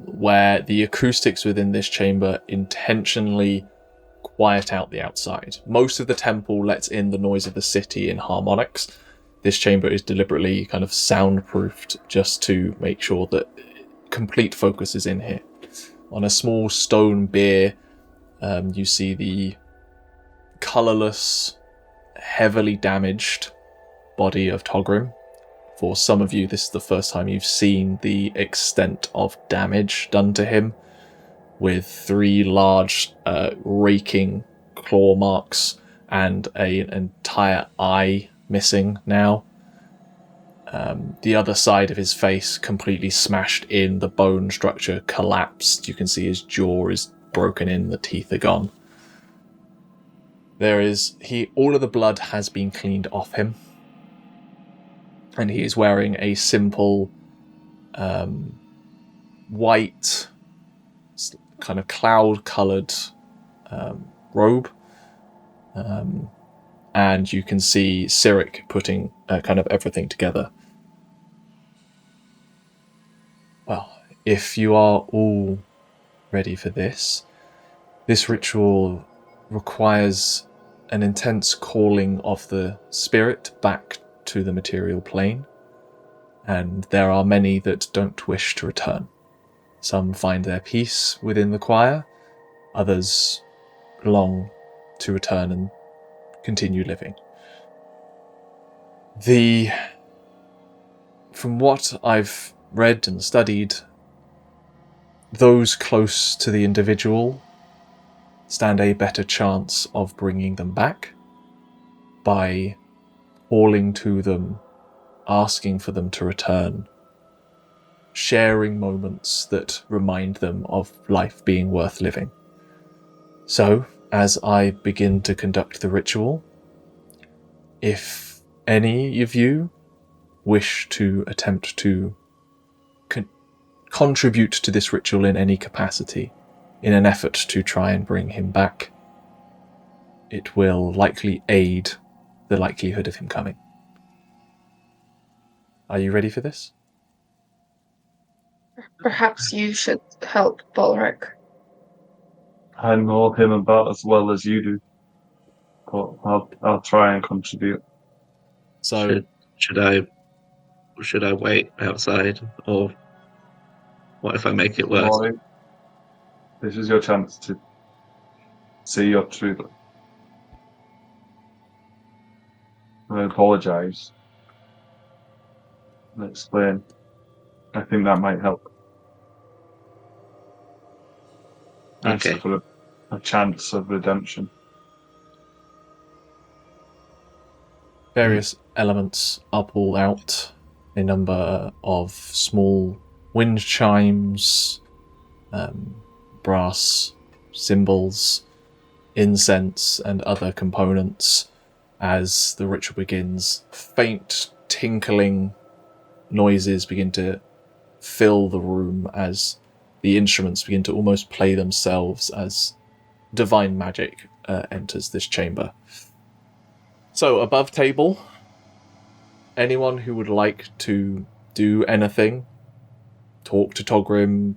where the acoustics within this chamber intentionally quiet out the outside. Most of the temple lets in the noise of the city in harmonics. This chamber is deliberately kind of soundproofed just to make sure that complete focus is in here. On a small stone bier, you see the colourless, heavily damaged body of Togrim. For some of you, this is the first time you've seen the extent of damage done to him. with 3 large raking claw marks and an entire eye missing now. The other side of his face completely smashed in, the bone structure collapsed. You can see his jaw is broken in, the teeth are gone. All of the blood has been cleaned off him, and he is wearing a simple white, kind of cloud-coloured robe. And you can see Cyric putting kind of everything together. Well, if you are all ready for this ritual requires an intense calling of the spirit back to the material plane, and there are many that don't wish to return. Some find their peace within the choir, others long to return and continue living. From what I've read and studied, those close to the individual stand a better chance of bringing them back by calling to them, asking for them to return, sharing moments that remind them of life being worth living. So, as I begin to conduct the ritual, if any of you wish to attempt to contribute to this ritual in any capacity, in an effort to try and bring him back, it will likely aid the likelihood of him coming. Are you ready for this? Perhaps you should help Balrick. I know him about as well as you do, but I'll try and contribute. So, Should I wait outside, or what if I make it worse? Ximori, this is your chance to see your truth. I apologise and explain. I think that might help. Okay. Ask for a chance of redemption. various elements are pulled out, a number of small wind chimes, brass cymbals, incense, and other components. As the ritual begins, faint tinkling noises begin to fill the room as the instruments begin to almost play themselves as divine magic enters this chamber. So, above table, anyone who would like to do anything, talk to Togrim,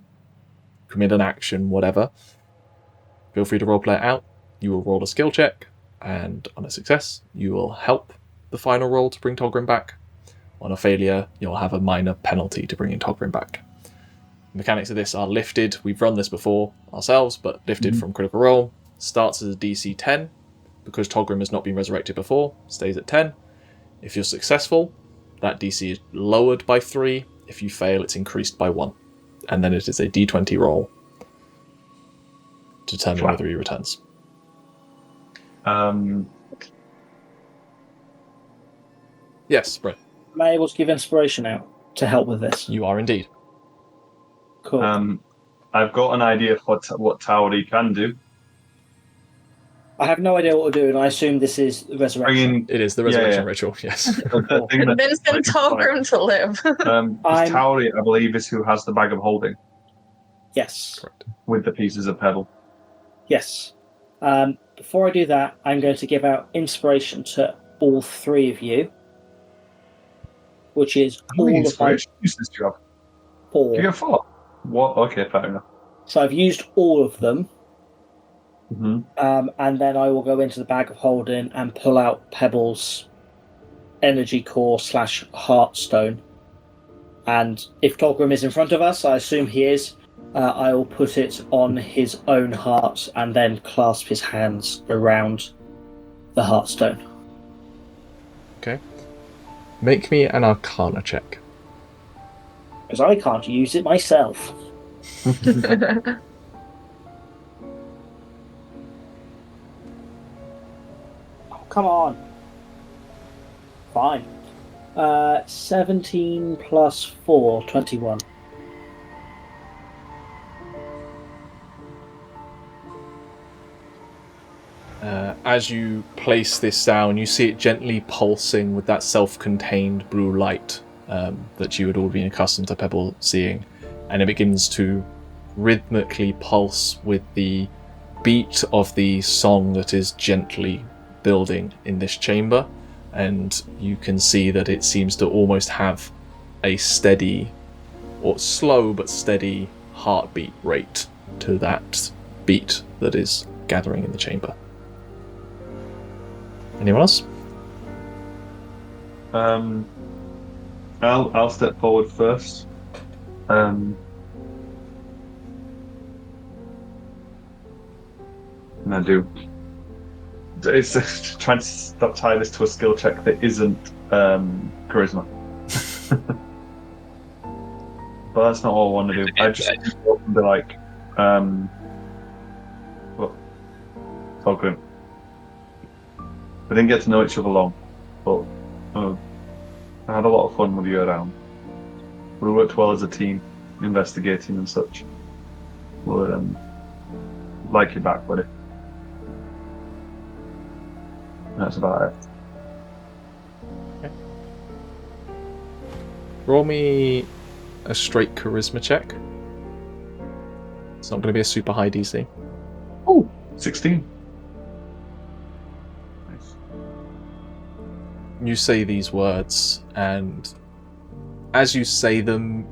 commit an action, whatever, feel free to roleplay it out. You will roll a skill check, and on a success, you will help the final roll to bring Togrim back. On a failure, you'll have a minor penalty to bringing Togrim back. The mechanics of this are lifted. We've run this before ourselves, but lifted from Critical Role. Starts as a DC 10. Because Togrim has not been resurrected before, stays at 10. If you're successful, that DC is lowered by 3. If you fail, it's increased by 1. And then it is a D20 roll to determine whether he returns. Yes, Brett. Am I able to give inspiration out to help with this? You are indeed. Cool. I've got an idea for what Tauri can do. I have no idea what we'll do, and I assume this is the resurrection. It is the resurrection ritual, yes. Vincent Togrim to live. Tauri, I believe, is who has the bag of holding. Yes. Correct. With the pieces of pebble. Yes. Before I do that, I'm going to give out inspiration to all 3 of you, which is How many inspiration uses do you have? 4. You get 4? What? Okay, fair enough. So I've used all of them. Mm-hmm. And then I will go into the bag of holding and pull out Pebble's energy core / heartstone. And if Togrim is in front of us, I assume he is, I will put it on his own heart and then clasp his hands around the heartstone. Okay. Make me an Arcana check. Because I can't use it myself. come on. Fine. 17 plus 4, 21. As you place this down, you see it gently pulsing with that self-contained blue light that you had all been accustomed to Pebble seeing, and it begins to rhythmically pulse with the beat of the song that is gently building in this chamber, and you can see that it seems to almost have a steady, or slow but steady heartbeat rate to that beat that is gathering in the chamber. Anyone else? I'll step forward first. And I do. It's trying to tie this to a skill check that isn't charisma. But that's not all I want to do. I just want to be like, well, Kaldruin. We didn't get to know each other long, but I had a lot of fun with you around. We worked well as a team, investigating and such. We'll like you back, buddy. That's about it. Okay. Roll me a straight charisma check. It's not going to be a super high DC. Oh, 16. You say these words, and as you say them,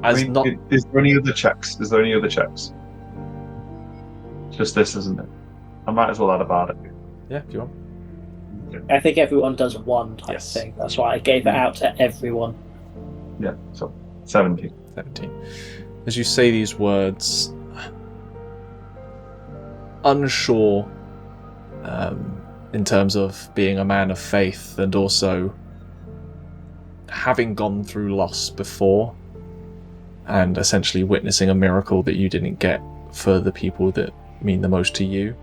is there any other checks? Is there any other checks? Just this, isn't it? I might as well add a bardic. Yeah, if you want. I think everyone does one type Yes. thing. That's why I gave it out to everyone. Yeah, so 17. 17. As you say these words, unsure in terms of being a man of faith and also having gone through loss before and essentially witnessing a miracle that you didn't get for the people that mean the most to you,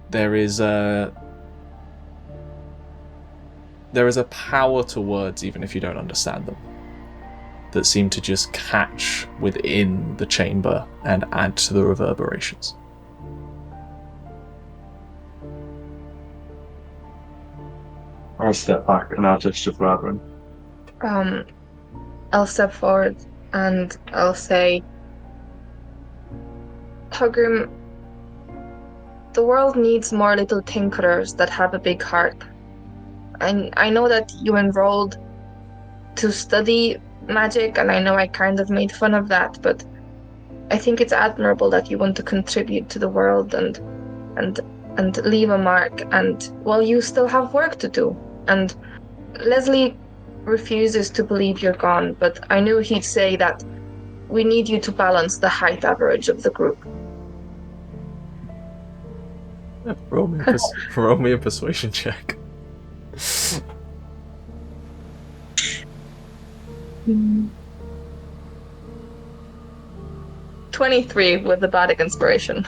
there is a power to words, even if you don't understand them, that seem to just catch within the chamber and add to the reverberations. I'll step back and I'll gesture for Aderyn. I'll step forward and I'll say, Kaldruin, the world needs more little tinkerers that have a big heart. I know that you enrolled to study magic, and I know I kind of made fun of that, but I think it's admirable that you want to contribute to the world and leave a mark, and well, you still have work to do. And Lesley refuses to believe you're gone, but I knew he'd say that we need you to balance the height average of the group. Yeah, roll me a persuasion check. 23 with the bardic inspiration.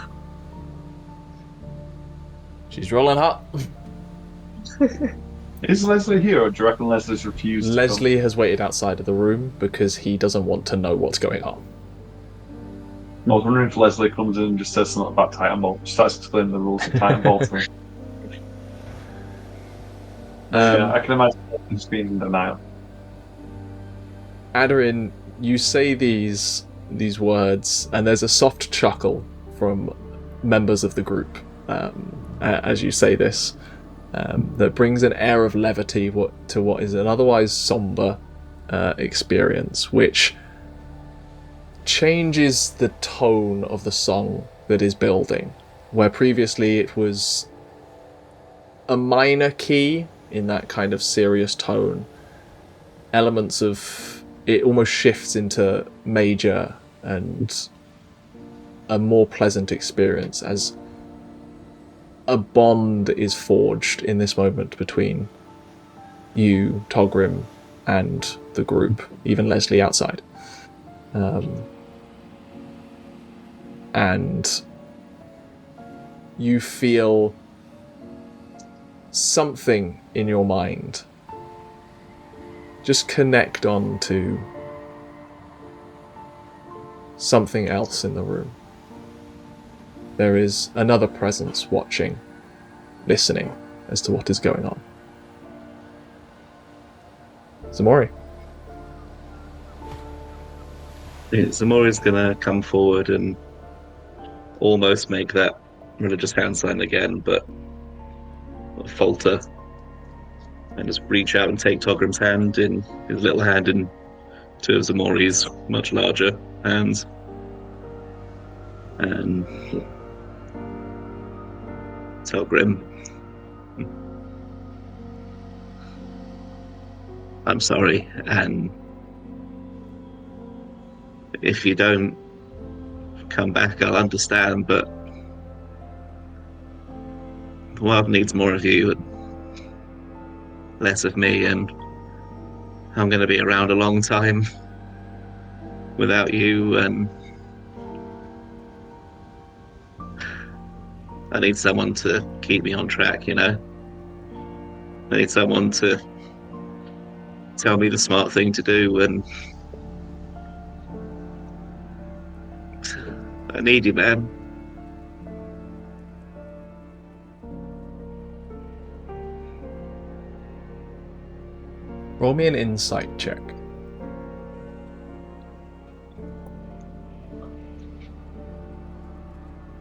She's rolling hot. Is Lesley here, or do you reckon Lesley's refused? Lesley has waited outside of the room because he doesn't want to know what's going on. I was wondering if Lesley comes in and just says something about Titanbolt, starts explaining the rules of Titanbolt to me. Yeah, I can imagine just being in denial. Aderyn, you say these words, and there's a soft chuckle from members of the group as you say this, that brings an air of levity to what is an otherwise somber experience, which changes the tone of the song that is building, where previously it was a minor key in that kind of serious tone. Elements of it almost shifts into major and a more pleasant experience as a bond is forged in this moment between you, Kaldruin, and the group, even Lesley outside. And you feel something in your mind just connect on to something else in the room. There is another presence watching, listening as to what is going on. Ximori. Ximori's gonna come forward and almost make that religious hand sign again, but falter and just reach out and take Togrim's hand in his little hand in two of Ximori's much larger hands. And Togrim, I'm sorry, and if you don't come back, I'll understand, but the world needs more of you and less of me, and I'm going to be around a long time without you, and I need someone to keep me on track, you know? I need someone to tell me the smart thing to do, and I need you, man. Roll me an insight check.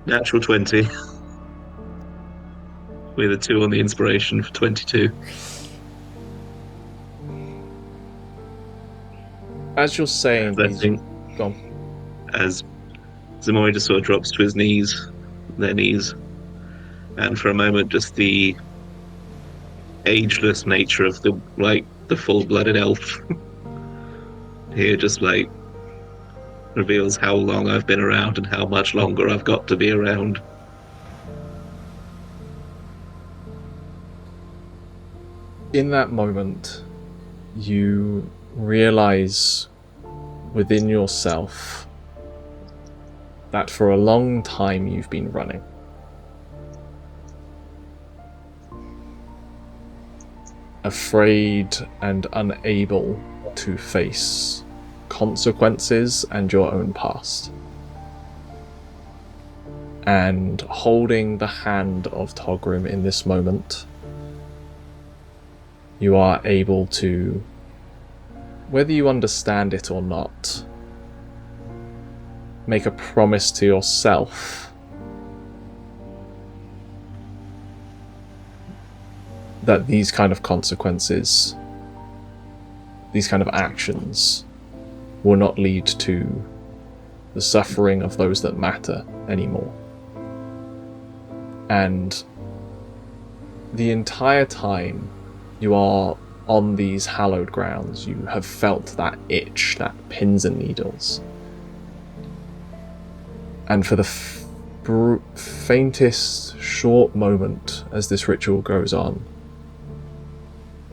Natural 20. With a 2 on the inspiration for 22. As you're saying I these... think Go on. as Ximori just sort of drops to his knees, their knees, and for a moment just the ageless nature of the full-blooded elf here just reveals how long I've been around and how much longer I've got to be around. In that moment, you realize within yourself that for a long time you've been running. Afraid and unable to face consequences and your own past. And holding the hand of Togrim in this moment, you are able to, whether you understand it or not, make a promise to yourself that these kind of consequences, these kind of actions, will not lead to the suffering of those that matter anymore. And the entire time you are on these hallowed grounds, you have felt that itch, that pins and needles. And for the faintest short moment as this ritual goes on,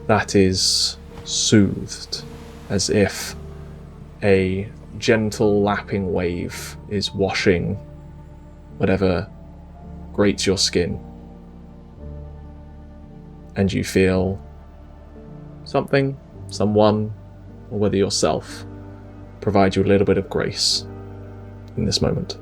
that is soothed, as if a gentle lapping wave is washing whatever grates your skin, and you feel something, someone, or whether yourself, provide you a little bit of grace in this moment.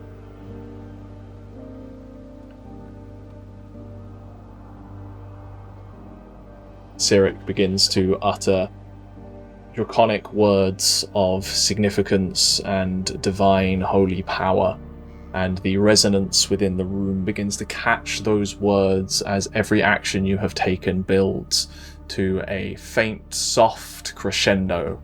Cyric begins to utter draconic words of significance and divine holy power, and the resonance within the room begins to catch those words as every action you have taken builds to a faint, soft crescendo.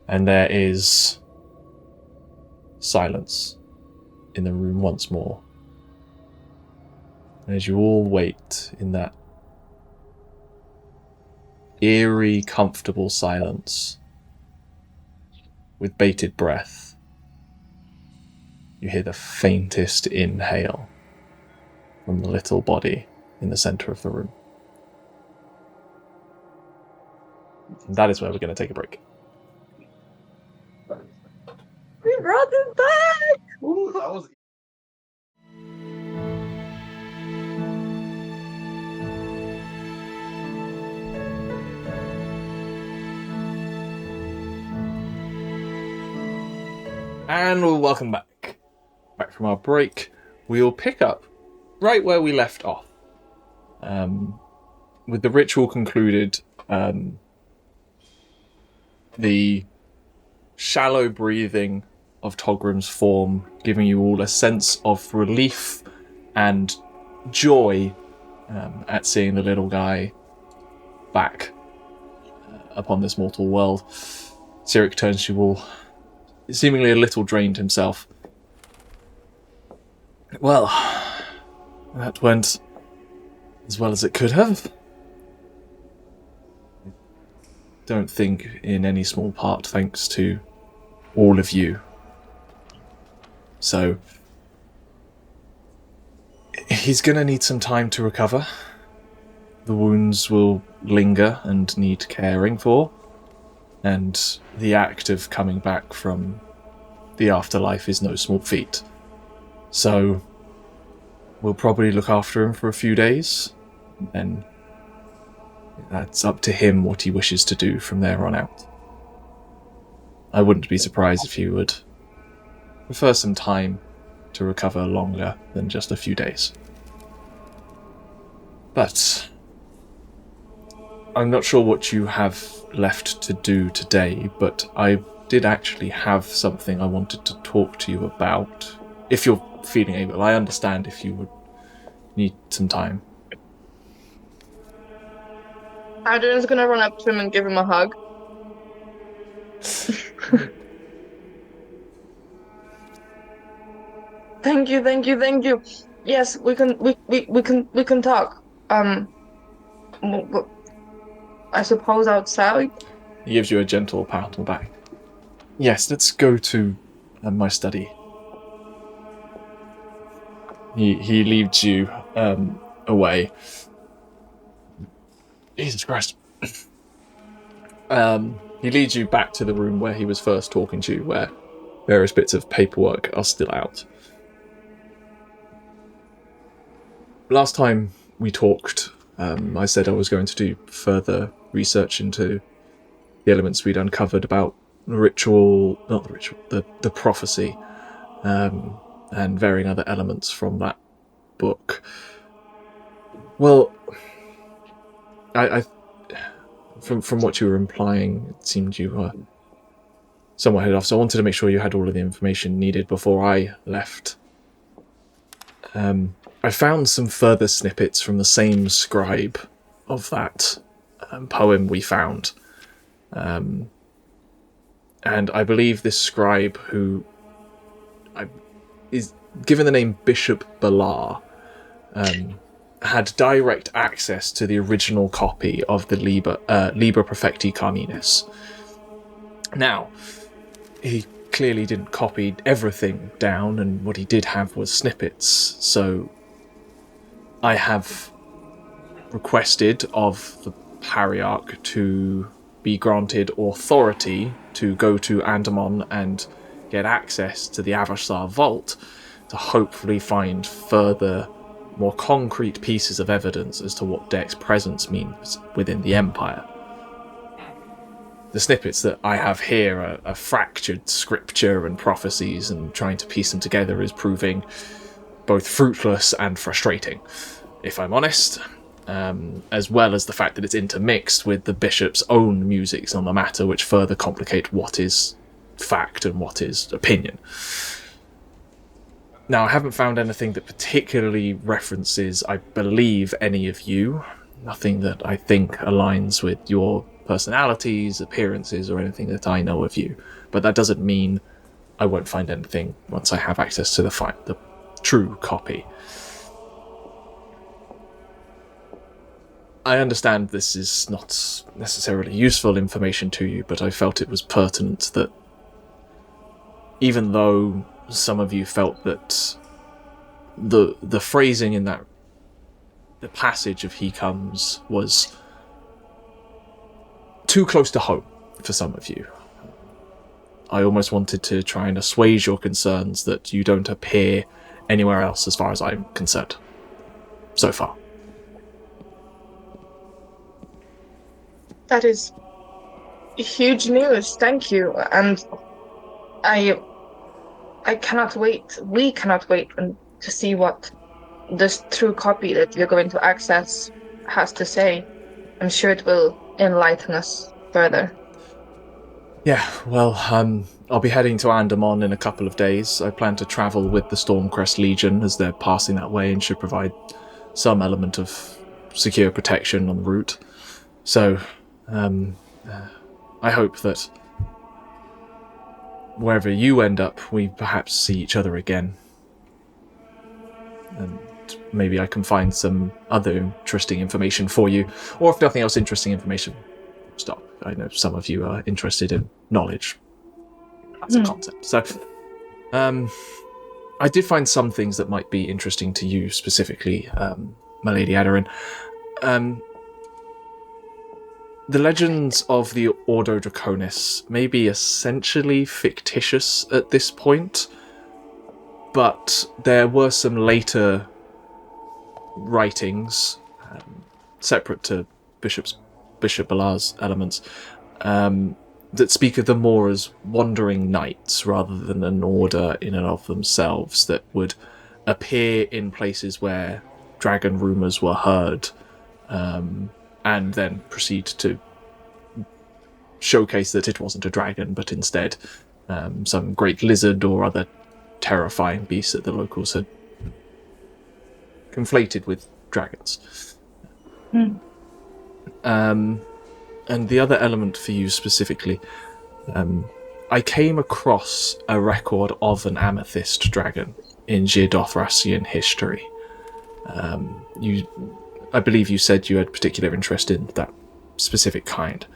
And there is silence in the room once more. And as you all wait in that eerie, comfortable silence, with bated breath, you hear the faintest inhale from the little body in the center of the room. And that is where we're going to take a break. Rerun! brought it back! Ooh, that was And welcome back. Back from our break. We'll pick up right where we left off. With the ritual concluded, the shallow breathing of Togrim's form giving you all a sense of relief and joy at seeing the little guy back upon this mortal world. Cyric turns to you all, seemingly a little drained himself. Well, that went as well as it could have. Don't think in any small part thanks to all of you. So, he's going to need some time to recover. The wounds will linger and need caring for. And the act of coming back from the afterlife is no small feat. So, we'll probably look after him for a few days, and that's up to him what he wishes to do from there on out. I wouldn't be surprised if he would prefer some time to recover longer than just a few days. But I'm not sure what you have left to do today, but I did actually have something I wanted to talk to you about. If you're feeling able, I understand if you would need some time. Aderyn's gonna run up to him and give him a hug. Thank you. Yes, we can talk. I suppose outside. He gives you a gentle pat on the back. Yes, let's go to my study. He leads you away. Jesus Christ. He leads you back to the room where he was first talking to you, where various bits of paperwork are still out. Last time we talked, I said I was going to do further research into the elements we'd uncovered about the prophecy, and varying other elements from that book. Well, I from what you were implying, it seemed you were somewhat headed off, so I wanted to make sure you had all of the information needed before I left. I found some further snippets from the same scribe of that poem we found. And I believe this scribe, who is given the name Bishop Balar, had direct access to the original copy of the Liber Perfecti Carminis. Now, he clearly didn't copy everything down, and what he did have was snippets, so I have requested of the Pariarch to be granted authority to go to Andamon and get access to the Avashar Vault to hopefully find further, more concrete pieces of evidence as to what Deck's presence means within the Empire. The snippets that I have here are fractured scripture and prophecies, and trying to piece them together is proving both fruitless and frustrating, if I'm honest, as well as the fact that it's intermixed with the bishop's own musings on the matter, which further complicate what is fact and what is opinion. Now, I haven't found anything that particularly references, I believe, any of you. Nothing that I think aligns with your personalities, appearances, or anything that I know of you. But that doesn't mean I won't find anything once I have access to the true copy. I understand this is not necessarily useful information to you, but I felt it was pertinent that even though some of you felt that the phrasing in that the passage of He Comes was too close to home for some of you, I almost wanted to try and assuage your concerns that you don't appear anywhere else as far as I'm concerned. So far. That is huge news. Thank you. And I cannot wait. We cannot wait to see what this true copy that you're going to access has to say. I'm sure it will enlighten us further. Yeah, well, I'll be heading to Andamon in a couple of days. I plan to travel with the Stormcrest Legion as they're passing that way and should provide some element of secure protection on the route. So, I hope that wherever you end up, we perhaps see each other again. And maybe I can find some other interesting information for you. Or if nothing else, interesting information. Stop. I know some of you are interested in knowledge as a concept. So, I did find some things that might be interesting to you specifically, my lady Aderyn. The legends of the Ordo Draconis may be essentially fictitious at this point, but there were some later writings, separate to Bishop Ballar's elements, that speak of them more as wandering knights rather than an order in and of themselves that would appear in places where dragon rumours were heard, and then proceed to showcase that it wasn't a dragon, but instead some great lizard or other terrifying beast that the locals had conflated with dragons. And the other element for you specifically, I came across a record of an amethyst dragon in Girdothrasian history. I believe you said you had particular interest in that specific kind.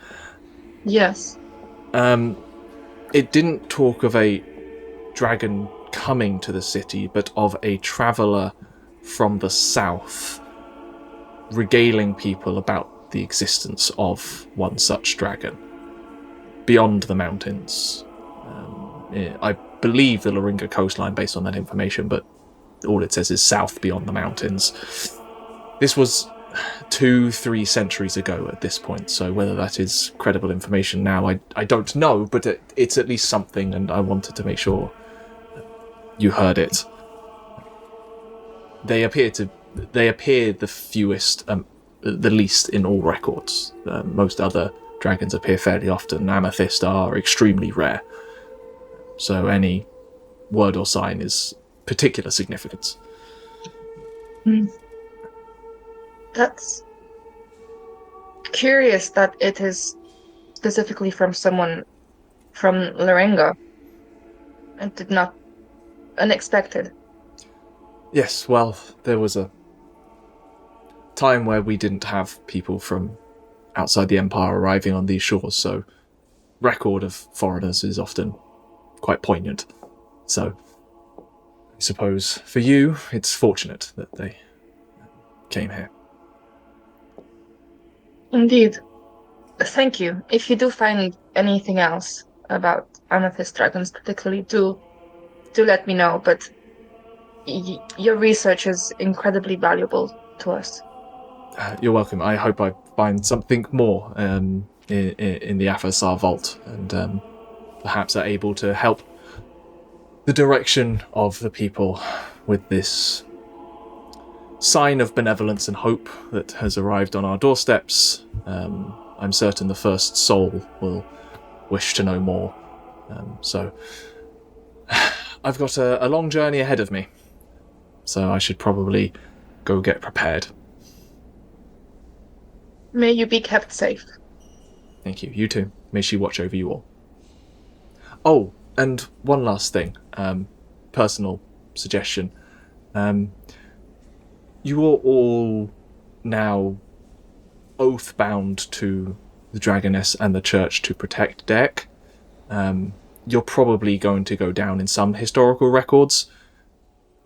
Yes. It didn't talk of a dragon coming to the city, but of a traveller from the south regaling people about the existence of one such dragon beyond the mountains. I believe the Loringa coastline based on that information, but all it says is south beyond the mountains. This was 2-3 centuries ago at this point, so whether that is credible information now, I don't know, but it's at least something, and I wanted to make sure you heard it. They appear the fewest, the least in all records. Most other dragons appear fairly often. Amethyst are extremely rare, so any word or sign is particular significance. That's curious that it is specifically from someone from Loringa. I did not... Unexpected. Yes, well, there was a time where we didn't have people from outside the Empire arriving on these shores, so record of foreigners is often quite poignant. So, I suppose for you, it's fortunate that they came here. Indeed. Thank you. If you do find anything else about amethyst dragons, particularly, do let me know. But your research is incredibly valuable to us. You're welcome. I hope I find something more in the Afasar vault, and perhaps are able to help the direction of the people with this sign of benevolence and hope that has arrived on our doorsteps. I'm certain the first soul will wish to know more. So I've got a long journey ahead of me, so I should probably go get prepared. May you be kept safe. Thank you. You too. May she watch over you all. Oh, and one last thing. Personal suggestion. You are all now oath-bound to the Dragoness and the Church to protect Deck. You're probably going to go down in some historical records.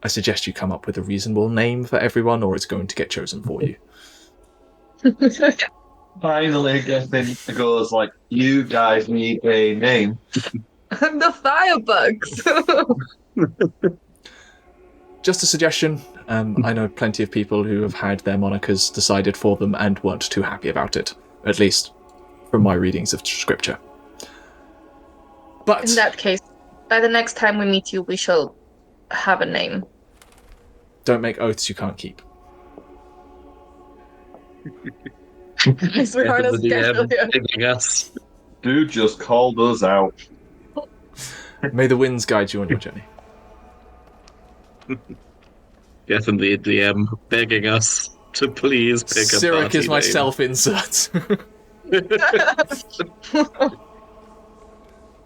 I suggest you come up with a reasonable name for everyone, or it's going to get chosen for you. Finally, Gethin goes like, you guys need a name. The firebugs. Just a suggestion. I know plenty of people who have had their monikers decided for them and weren't too happy about it. At least from my readings of scripture. But In that case, by the next time we meet you, we shall have a name. don't make oaths you can't keep. We are The DM Scanaln. picking us. Dude just called us out. May the winds guide you on your journey. Yes, and the DM begging us to please pick a Cyric party is my name. self-insert.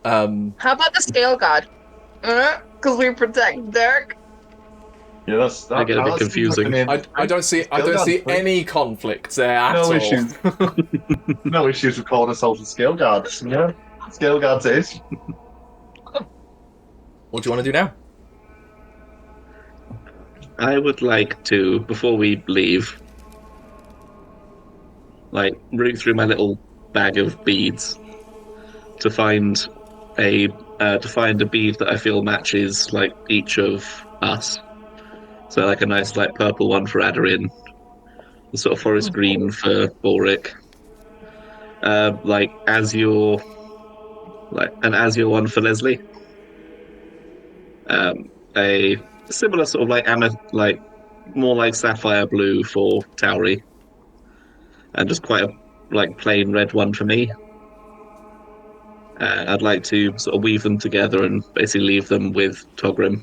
How about the Scale God? Because we protect Dirk. Yeah, that's I get a bit confusing. I don't see any conflict there at all. No issues. No issues with calling ourselves the Scale Guards. Yeah, Scale Guards is. What do you want to do now? I would like to, before we leave, like root through my little bag of beads to find a bead that I feel matches like each of us. So like a nice like purple one for Aderyn, a sort of forest green for Balrick, like azure, like an azure one for Lesley. A similar sort of like more like sapphire blue for Tauri, and just quite a like plain red one for me. I'd like to sort of weave them together and basically leave them with Togrim.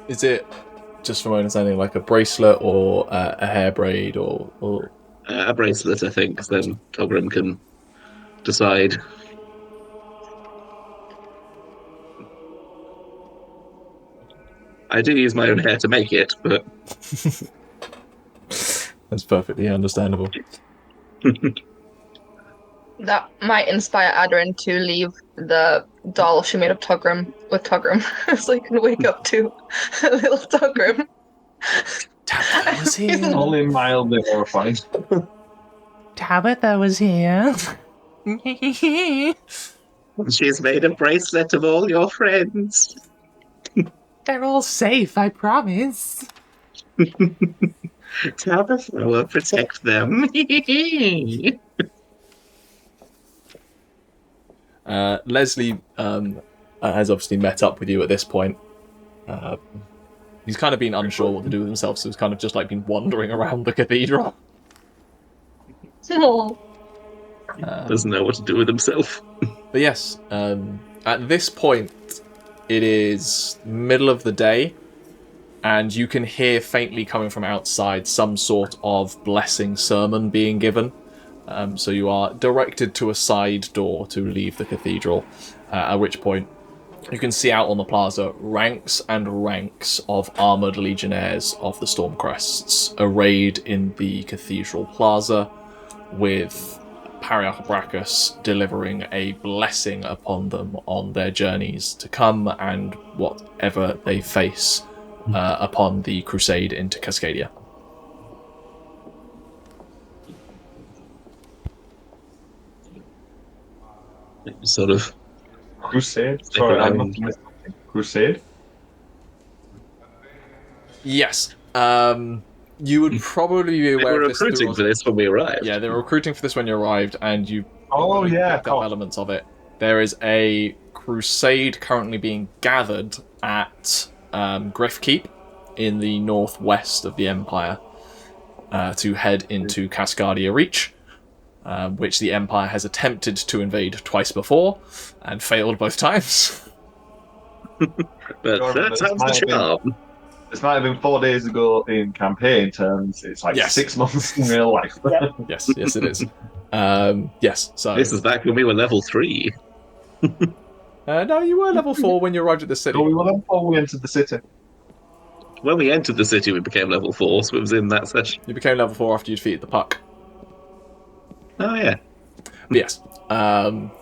Is it, just from my understanding, like a bracelet or a hair braid or... A bracelet, I think, 'cause then Togrim can decide. I do use my own hair to make it, but That's perfectly understandable. That might inspire Aderyn to leave the doll she made of Togrim with Togrim, so you can wake up to a little Togrim. Tabitha was here. Only mildly horrifying. Tabitha was here. she's made a bracelet of all your friends. They're all safe, I promise. Tabitha will protect them. Lesley has obviously met up with you at this point. He's kind of been unsure what to do with himself, so he's kind of just like been wandering around the cathedral. Doesn't know what to do with himself. But yes, at this point, it is middle of the day, and you can hear faintly coming from outside some sort of blessing sermon being given. So you are directed to a side door to leave the cathedral, at which point you can see out on the plaza ranks and ranks of armoured legionnaires of the Stormcrests arrayed in the cathedral plaza, with Pariach Brachus delivering a blessing upon them on their journeys to come and whatever they face upon the crusade into Cascadia. Sort of. Crusade? Sorry, I must have missed something. Crusade? Yes. You would probably be They aware were of this. recruiting for this when we arrived. Yeah, they were recruiting for this when you arrived, and you Oh, yeah, picked up cool. elements of it. There is a crusade currently being gathered at Griff Keep in the northwest of the Empire to head into Cascadia Reach, which the Empire has attempted to invade twice before and failed both times. But Sure, third but time's might the have been- charm. This might have been 4 days ago in campaign terms. It's like Yes. 6 months in real life. Yes, it is. Yes, so... This is back when we were level 3. no, you were level 4 when you arrived at the city. So we were then before we entered the city. When we entered the city, we became level 4, so it was in that session. You became level 4 after you defeated the Puck. Oh, yeah. But yes,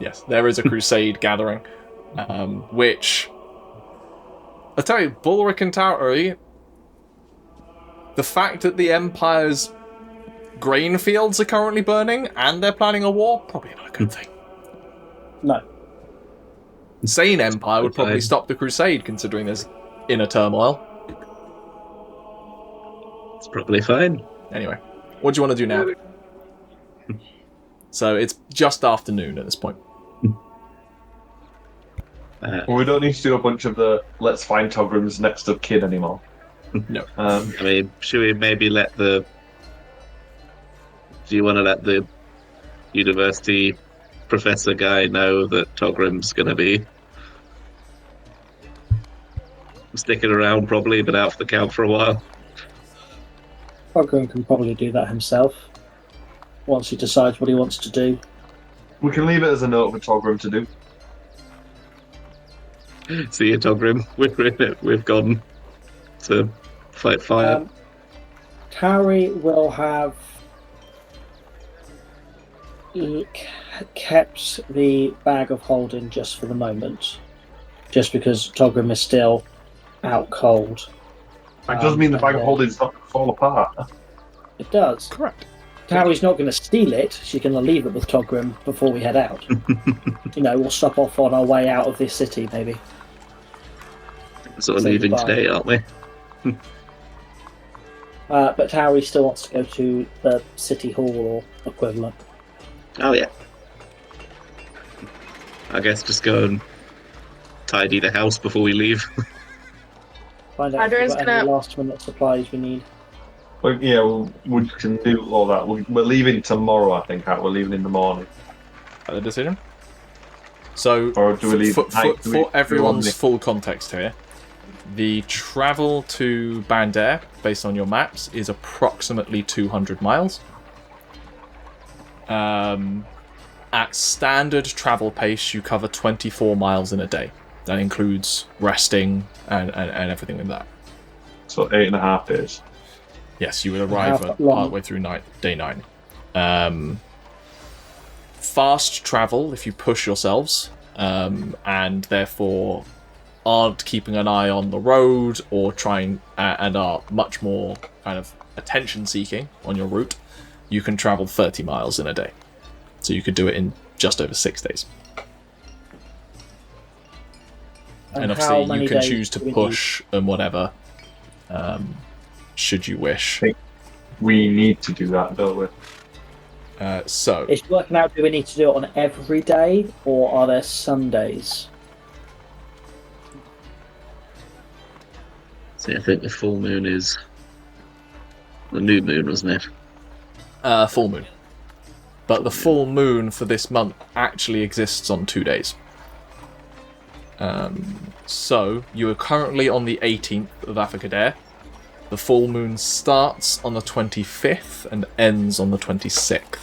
yes, there is a crusade gathering, which I tell you, Balrick and Tauri, the fact that the Empire's grain fields are currently burning and they're planning a war, probably not a good thing. No. Sane Empire would probably Fine. stop the Crusade, considering there's inner turmoil. It's probably fine. Anyway, what do you want to do now? So it's just afternoon at this point. We don't need to do a bunch of the let's find Togrim's next of kin anymore. No. I mean, should we maybe let the... Do you want to let the university professor guy know that Togrim's going to be sticking around probably, but out for the count for a while? Togrim can probably do that himself once he decides what he wants to do. We can leave it as a note for Togrim to do. See you, Togrim. We're in it. We've gone to fight fire. Tauri will have kept the bag of holding just for the moment, just because Togrim is still out cold. That does mean the bag of holding's not going to fall apart. It does. Correct. Tauri's not going to steal it. She's going to leave it with Togrim before we head out. We'll stop off on our way out of this city, maybe. Sort of say leaving goodbye. today, aren't we? But Tauri still wants to go to the city hall or equivalent. Oh, yeah. I guess just go and tidy the house before we leave. Find out if Aderyn's we've got any gonna- last-minute supplies we need. Well, yeah, we can do all that. We're leaving tomorrow, I think. We're leaving in the morning. The decision. So, Or do we leave for, at night? for, Do we- for everyone's do we- full context here, the travel to Bandar, based on your maps, is approximately 200 miles. At standard travel pace, you cover 24 miles in a day. That includes resting and everything like that. So 8.5 days. Yes, you would arrive How at long? partway through day 9. Fast travel, if you push yourselves, and therefore aren't keeping an eye on the road or trying and are much more kind of attention-seeking on your route, you can travel 30 miles in a day. So you could do it in just over 6 days. And how obviously many you can days choose to do we push and whatever, should you wish. We need to do that, don't we? So, need? It's working out, do we need to do it on every day, or are there Sundays? See, I think the full moon is the new moon, wasn't it? full moon. But the full moon for this month actually exists on 2 days. So, you are currently on the 18th of Afakadare. The full moon starts on the 25th and ends on the 26th.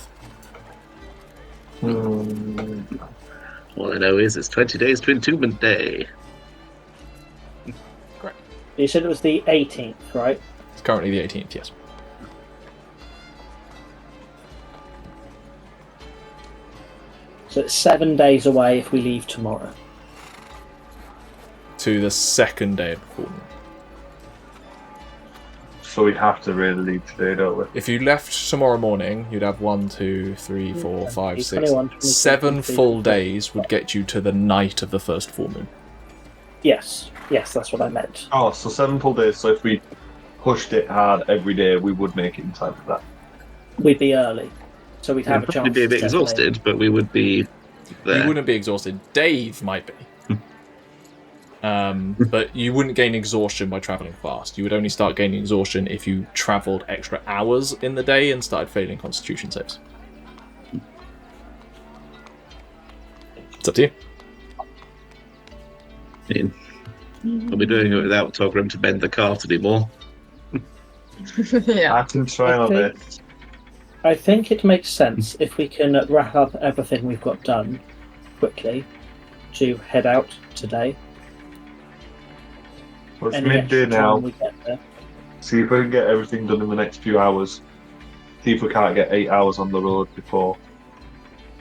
All I know is it's 20 days to Entombment Day. You said it was the 18th, right? It's currently the 18th, yes. So it's 7 days away if we leave tomorrow. To the second day of the full moon. So we have to really leave today, don't we? If you left tomorrow morning, you'd have 1, 2, 3, 4, 5, 6, 21, 22, 7 23, full 24. days would get you to the night of the first full moon. Yes, that's what I meant. Oh, so 7 full days. So if we pushed it hard every day, we would make it in time for that. We'd be early, so we'd have We'd a chance. probably be a bit to definitely- exhausted, but we would be there. You wouldn't be exhausted. Dave might be. But you wouldn't gain exhaustion by travelling fast. You would only start gaining exhaustion if you travelled extra hours in the day and started failing constitution saves. It's up to you. I mean, we'll be doing it without Togrim to bend the cart anymore. Yeah. I can try my Okay. best. I think it makes sense if we can wrap up everything we've got done quickly to head out today. Well, it's Any midday extra time now. we get there. See if we can get everything done in the next few hours. See if we can't get 8 hours on the road before.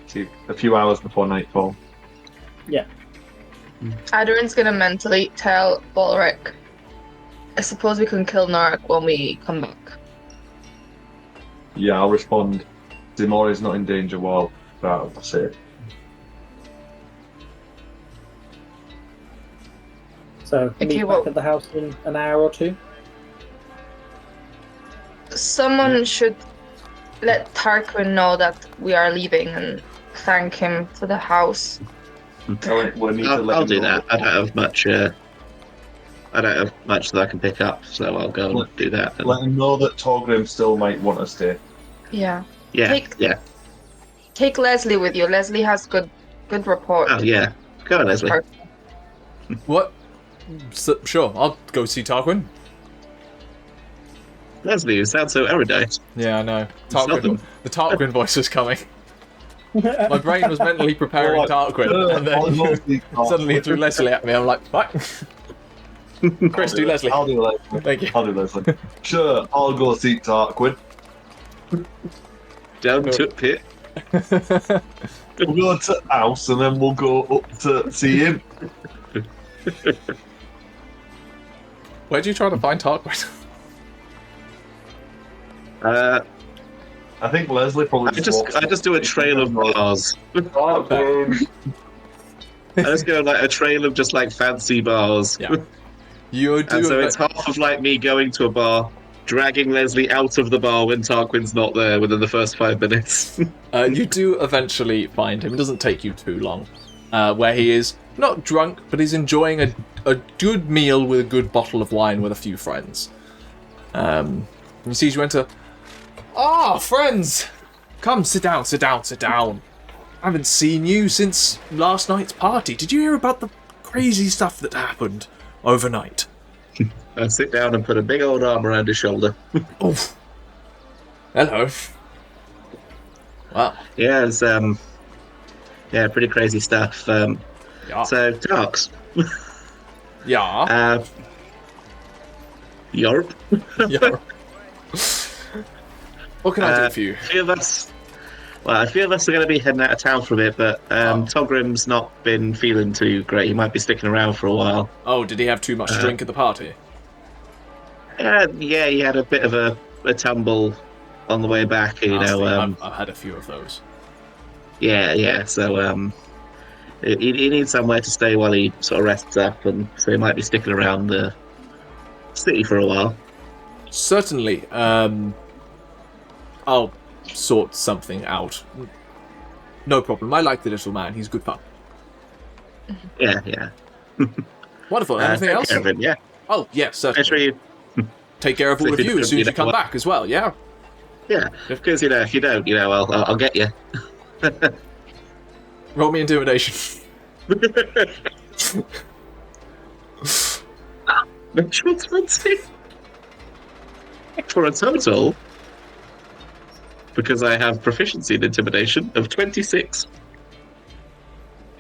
See, a few hours before nightfall. Aderyn's gonna mentally tell Balrick, I suppose we can kill Narek when we come back. Yeah, I'll respond. Ximori's not in danger while that's it. So Okay, meet well- back at the house in an hour or two. Someone should let Tarquin know that we are leaving and thank him for the house. We need to let I'll him do know that. I don't have much. I don't have much that I can pick up, so I'll go and do that. And, Let him know that Torgrim still might want to stay. Yeah. yeah, yeah. Take Lesley with you. Lesley has good report. Oh yeah. Go on, Lesley. What? Sure, I'll go see Tarquin. Lesley, you sound so erudite. Yeah, I know. Seldom. The Tarquin voice was coming. My brain was mentally preparing Tarquin, and then suddenly threw Lesley at me. I'm like, what? Chris, do Lesley. I'll do Lesley. Thank you. I'll do Lesley. Sure, I'll go see Tarquin. Down to pit. We'll go to the house and then we'll go up to see him. Where do you try to find Tarquin? I think Lesley probably I just do a trail of bars. Tarquin. I just go like a trail of just like fancy bars. Yeah. You do. And so it's half of like me going to a bar, dragging Lesley out of the bar when Tarquin's not there within the first 5 minutes. You do eventually find him. It doesn't take you too long. Where he is not drunk, but he's enjoying a good meal with a good bottle of wine with a few friends. He sees you enter. Ah, friends! Come, sit down, sit down, sit down. I haven't seen you since last night's party. Did you hear about the crazy stuff that happened overnight? I sit down and put a big old arm around his shoulder. Oh. Hello. Wow. Yeah, it's pretty crazy stuff. Yeah. So Tarks. Yeah. Yorp. Yeah. What can I do for you? I feel us are going to be heading out of town for a bit, but Togrim's not been feeling too great. He might be sticking around for a while. Oh, did he have too much to drink at the party? Yeah, he had a bit of a tumble on the way back. You know, I've had a few of those. Yeah. So he needs somewhere to stay while he sort of rests up, and so he might be sticking around the city for a while. Certainly. I'll sort something out. No problem. I like the little man. He's good fun. Yeah. Wonderful. Anything take else? care of him, yeah. Oh, yes, certainly. Make sure you. Take care of all of you as soon as you come back as well, yeah? Yeah, because if you don't, I'll get you. Roll me intimidation. Natural 20 for a total, because I have proficiency in intimidation of 26.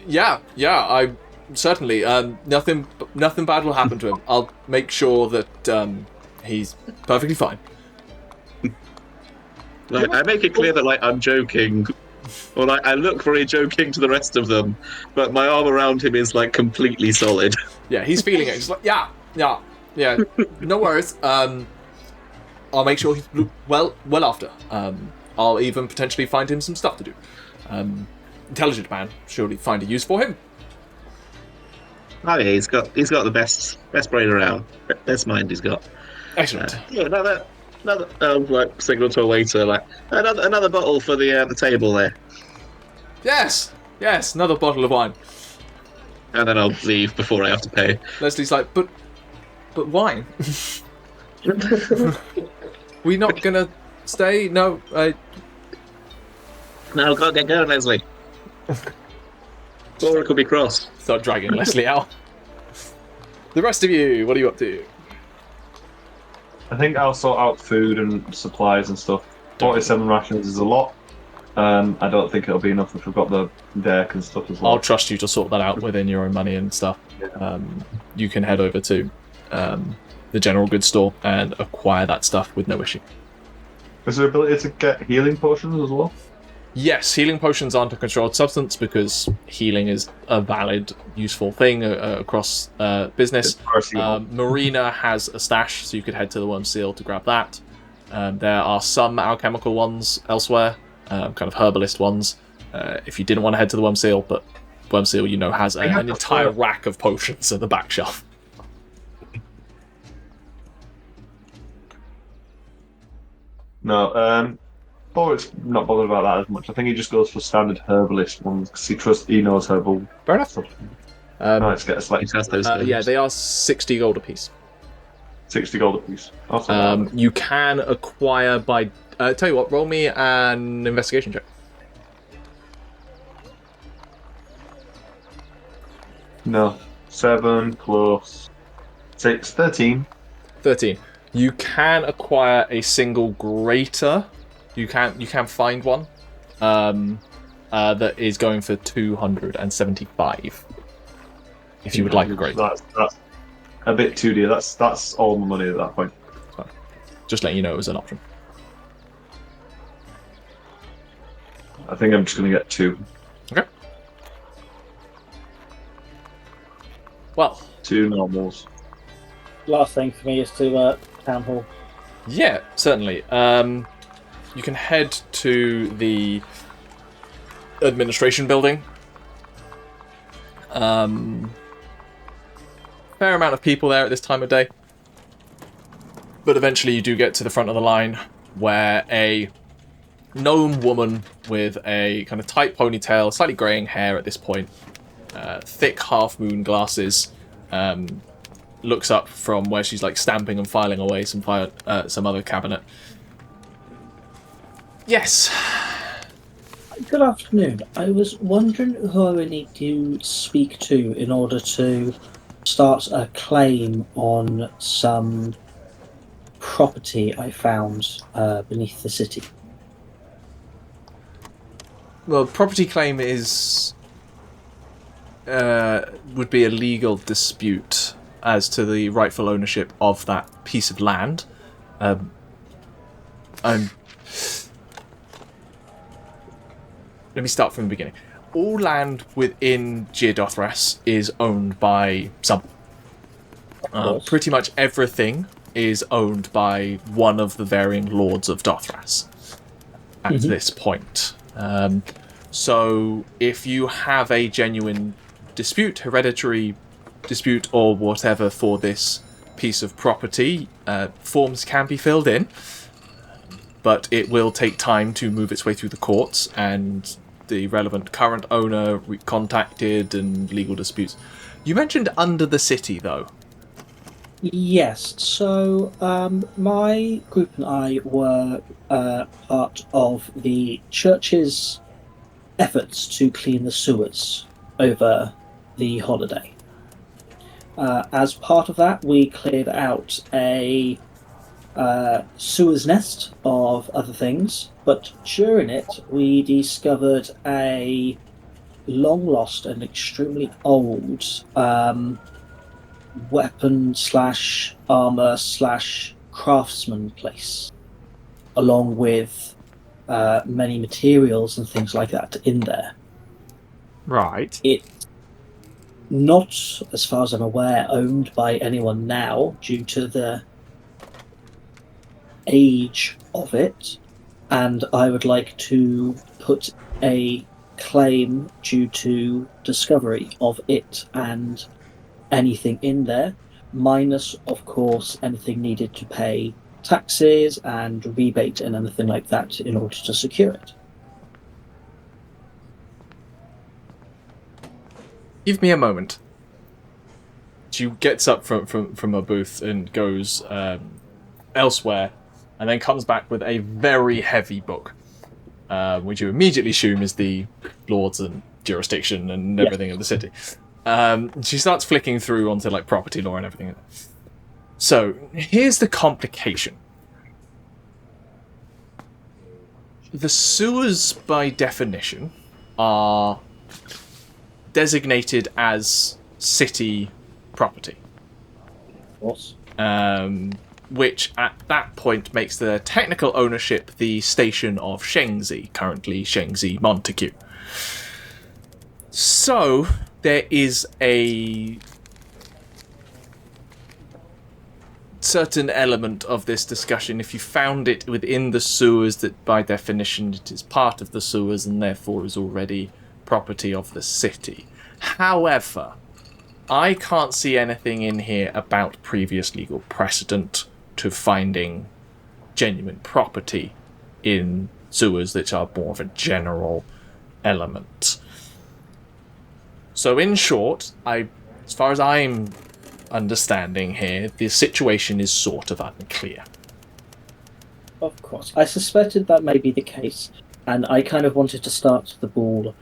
Yeah, I certainly. Nothing bad will happen to him. I'll make sure that he's perfectly fine. Like, I make it clear that I'm joking, or I look very joking to the rest of them, but my arm around him is completely solid. Yeah, he's feeling it. He's like, yeah. No worries. I'll make sure he's well after. I'll even potentially find him some stuff to do. Intelligent man, surely find a use for him. Oh yeah, he's got the best brain around, best mind he's got. Excellent. Another signal to a waiter, another bottle for the table there. Yes, another bottle of wine. And then I'll leave before I have to pay. Leslie's like, but wine. We not gonna stay? No, No, gotta get going, Lesley. Or it could be cross. Start dragging Lesley out. The rest of you, what are you up to? I think I'll sort out food and supplies and stuff. 47 rations is a lot. I don't think it'll be enough if we've got the deck and stuff as well. I'll trust you to sort that out within your own money and stuff. You can head over to the general goods store and acquire that stuff with no issue. Is there ability to get healing potions as well? Yes, healing potions aren't a controlled substance because healing is a valid, useful thing across business. Marina has a stash, so you could head to the Worm Seal to grab that. There are some alchemical ones elsewhere, kind of herbalist ones, if you didn't want to head to the Worm Seal, but Worm Seal, has an entire rack of potions at the back shelf. No. Balrick's not bothered about that as much. I think he just goes for standard herbalist ones because he knows herbal Fair enough. stuff. Let's get a slightly. He has those Yeah, things. they are 60 gold apiece. 60 gold apiece. Awesome. You can acquire by... tell you what, roll me an investigation check. No. 7 plus 6, 13. 13. You can acquire a single greater. You can find one that is going for 275. If you would like a greater. That's a bit too dear. That's all my money at that point. Just letting you know it was an option. I think I'm just going to get 2. Okay. Well, 2 normals. Last thing for me is to town hall. yeah, certainly. You can head to the administration building. Fair amount of people there at this time of day. But eventually you do get to the front of the line where a gnome woman with a kind of tight ponytail, slightly greying hair at this point, thick half-moon glasses, looks up from where she's like stamping and filing away some other cabinet. Yes. Good afternoon. I was wondering who I would need to speak to in order to start a claim on some property I found beneath the city. Well, property claim is would be a legal dispute as to the rightful ownership of that piece of land. Let me start from the beginning. All land within Geodothras is owned by someone. Pretty much everything is owned by one of the varying lords of Dothras at this point. So if you have a genuine dispute, hereditary dispute or whatever for this piece of property, forms can be filled in, but it will take time to move its way through the courts and the relevant current owner contacted and legal disputes. You mentioned under the city, though. Yes, so my group and I were part of the church's efforts to clean the sewers over the holiday. As part of that, we cleared out a sewer's nest of other things, but during it we discovered a long lost and extremely old weapon / armor / craftsman place, along with many materials and things like that in there. Right. It's not, as far as I'm aware, owned by anyone now due to the age of it, and I would like to put a claim due to discovery of it and anything in there, minus, of course, anything needed to pay taxes and rebate and anything like that in order to secure it. Give me a moment. She gets up from her booth and goes elsewhere, and then comes back with a very heavy book, which you immediately assume is the lords and jurisdiction and everything of the city. She starts flicking through onto like property law and everything. So here's the complication. The sewers, by definition, are designated as city property. Of course. Which at that point makes the technical ownership the station of Shengzi, currently Shengzi Montague. So there is a certain element of this discussion. If you found it within the sewers, that by definition it is part of the sewers and therefore is already property of the city. However, I can't see anything in here about previous legal precedent to finding genuine property in sewers that are more of a general element. So in short, as far as I'm understanding here, the situation is sort of unclear. Of course. I suspected that may be the case, and I kind of wanted to start the ball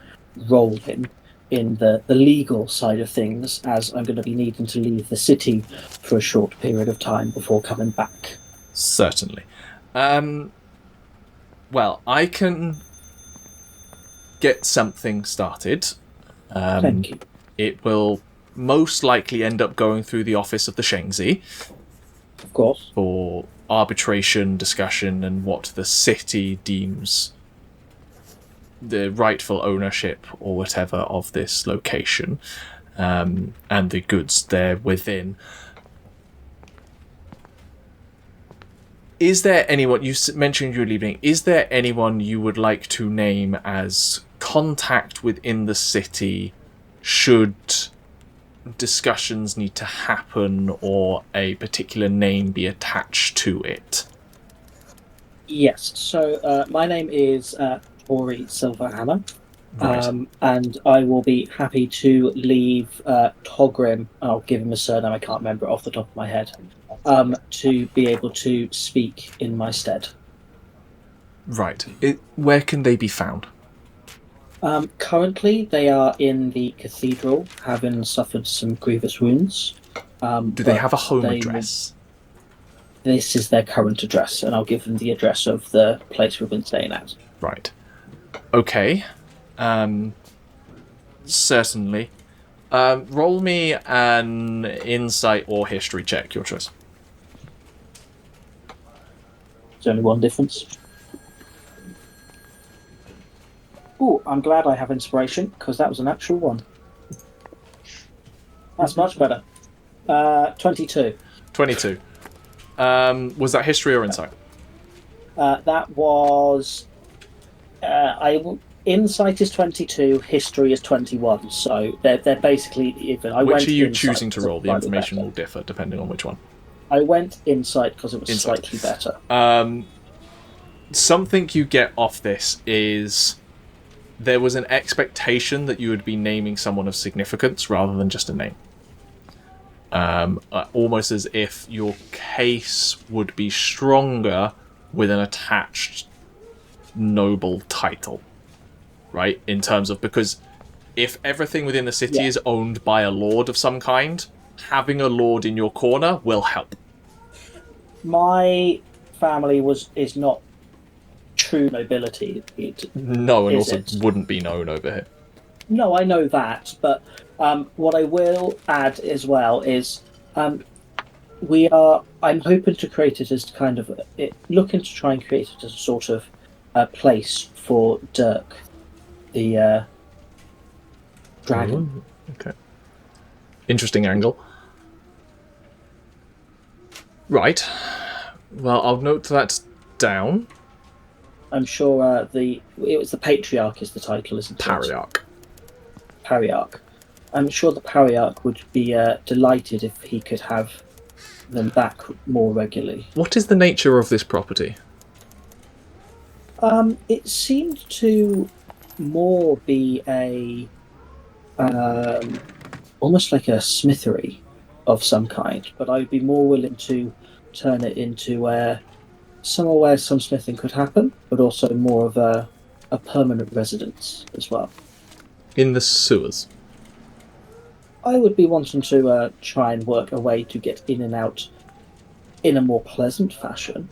rolling in the legal side of things, as I'm going to be needing to leave the city for a short period of time before coming back. Certainly. Well, I can get something started. Thank you. It will most likely end up going through the office of the Shengzi Of course. for arbitration, discussion, and what the city deems the rightful ownership or whatever of this location, and the goods there within. Is there anyone, you mentioned you're leaving, is there anyone you would like to name as contact within the city should discussions need to happen or a particular name be attached to it? Yes, so my name is Tauri Silverhammer, Right. and I will be happy to leave Togrim, I'll give him a surname, I can't remember it off the top of my head, to be able to speak in my stead. Right. Where can they be found? Currently, they are in the cathedral, having suffered some grievous wounds. Do they have a home address? This is their current address, and I'll give them the address of the place we've been staying at. Right. Okay. Certainly. Roll me an insight or history check, your choice. There's only one difference. Oh, I'm glad I have inspiration, because that was an actual one. That's much better. 22. 22. Was that history or insight? That was... Insight is 22, history is 21, so they're basically even. Which are you choosing to roll? The information will differ depending on which one. I went insight because it was Insight. slightly better. Something you get off this is there was an expectation that you would be naming someone of significance rather than just a name. Almost as if your case would be stronger with an attached noble title, right? In terms of, because if everything within the city is owned by a lord of some kind, having a lord in your corner will help. My family is not true nobility. No, and also wouldn't be known over here. No, I know that, but what I will add as well is I'm hoping to create it as kind of looking to try and create it as a sort of a place for Dirk, the dragon. Ooh, okay. Interesting angle. Right. Well, I'll note that down. I'm sure it was the Patriarch is the title, isn't it? Pariarch. I'm sure the Pariarch would be delighted if he could have them back more regularly. What is the nature of this property? It seemed to more be a almost like a smithery of some kind, but I'd be more willing to turn it into somewhere where some smithing could happen, but also more of a permanent residence as well. In the sewers? I would be wanting to try and work a way to get in and out in a more pleasant fashion.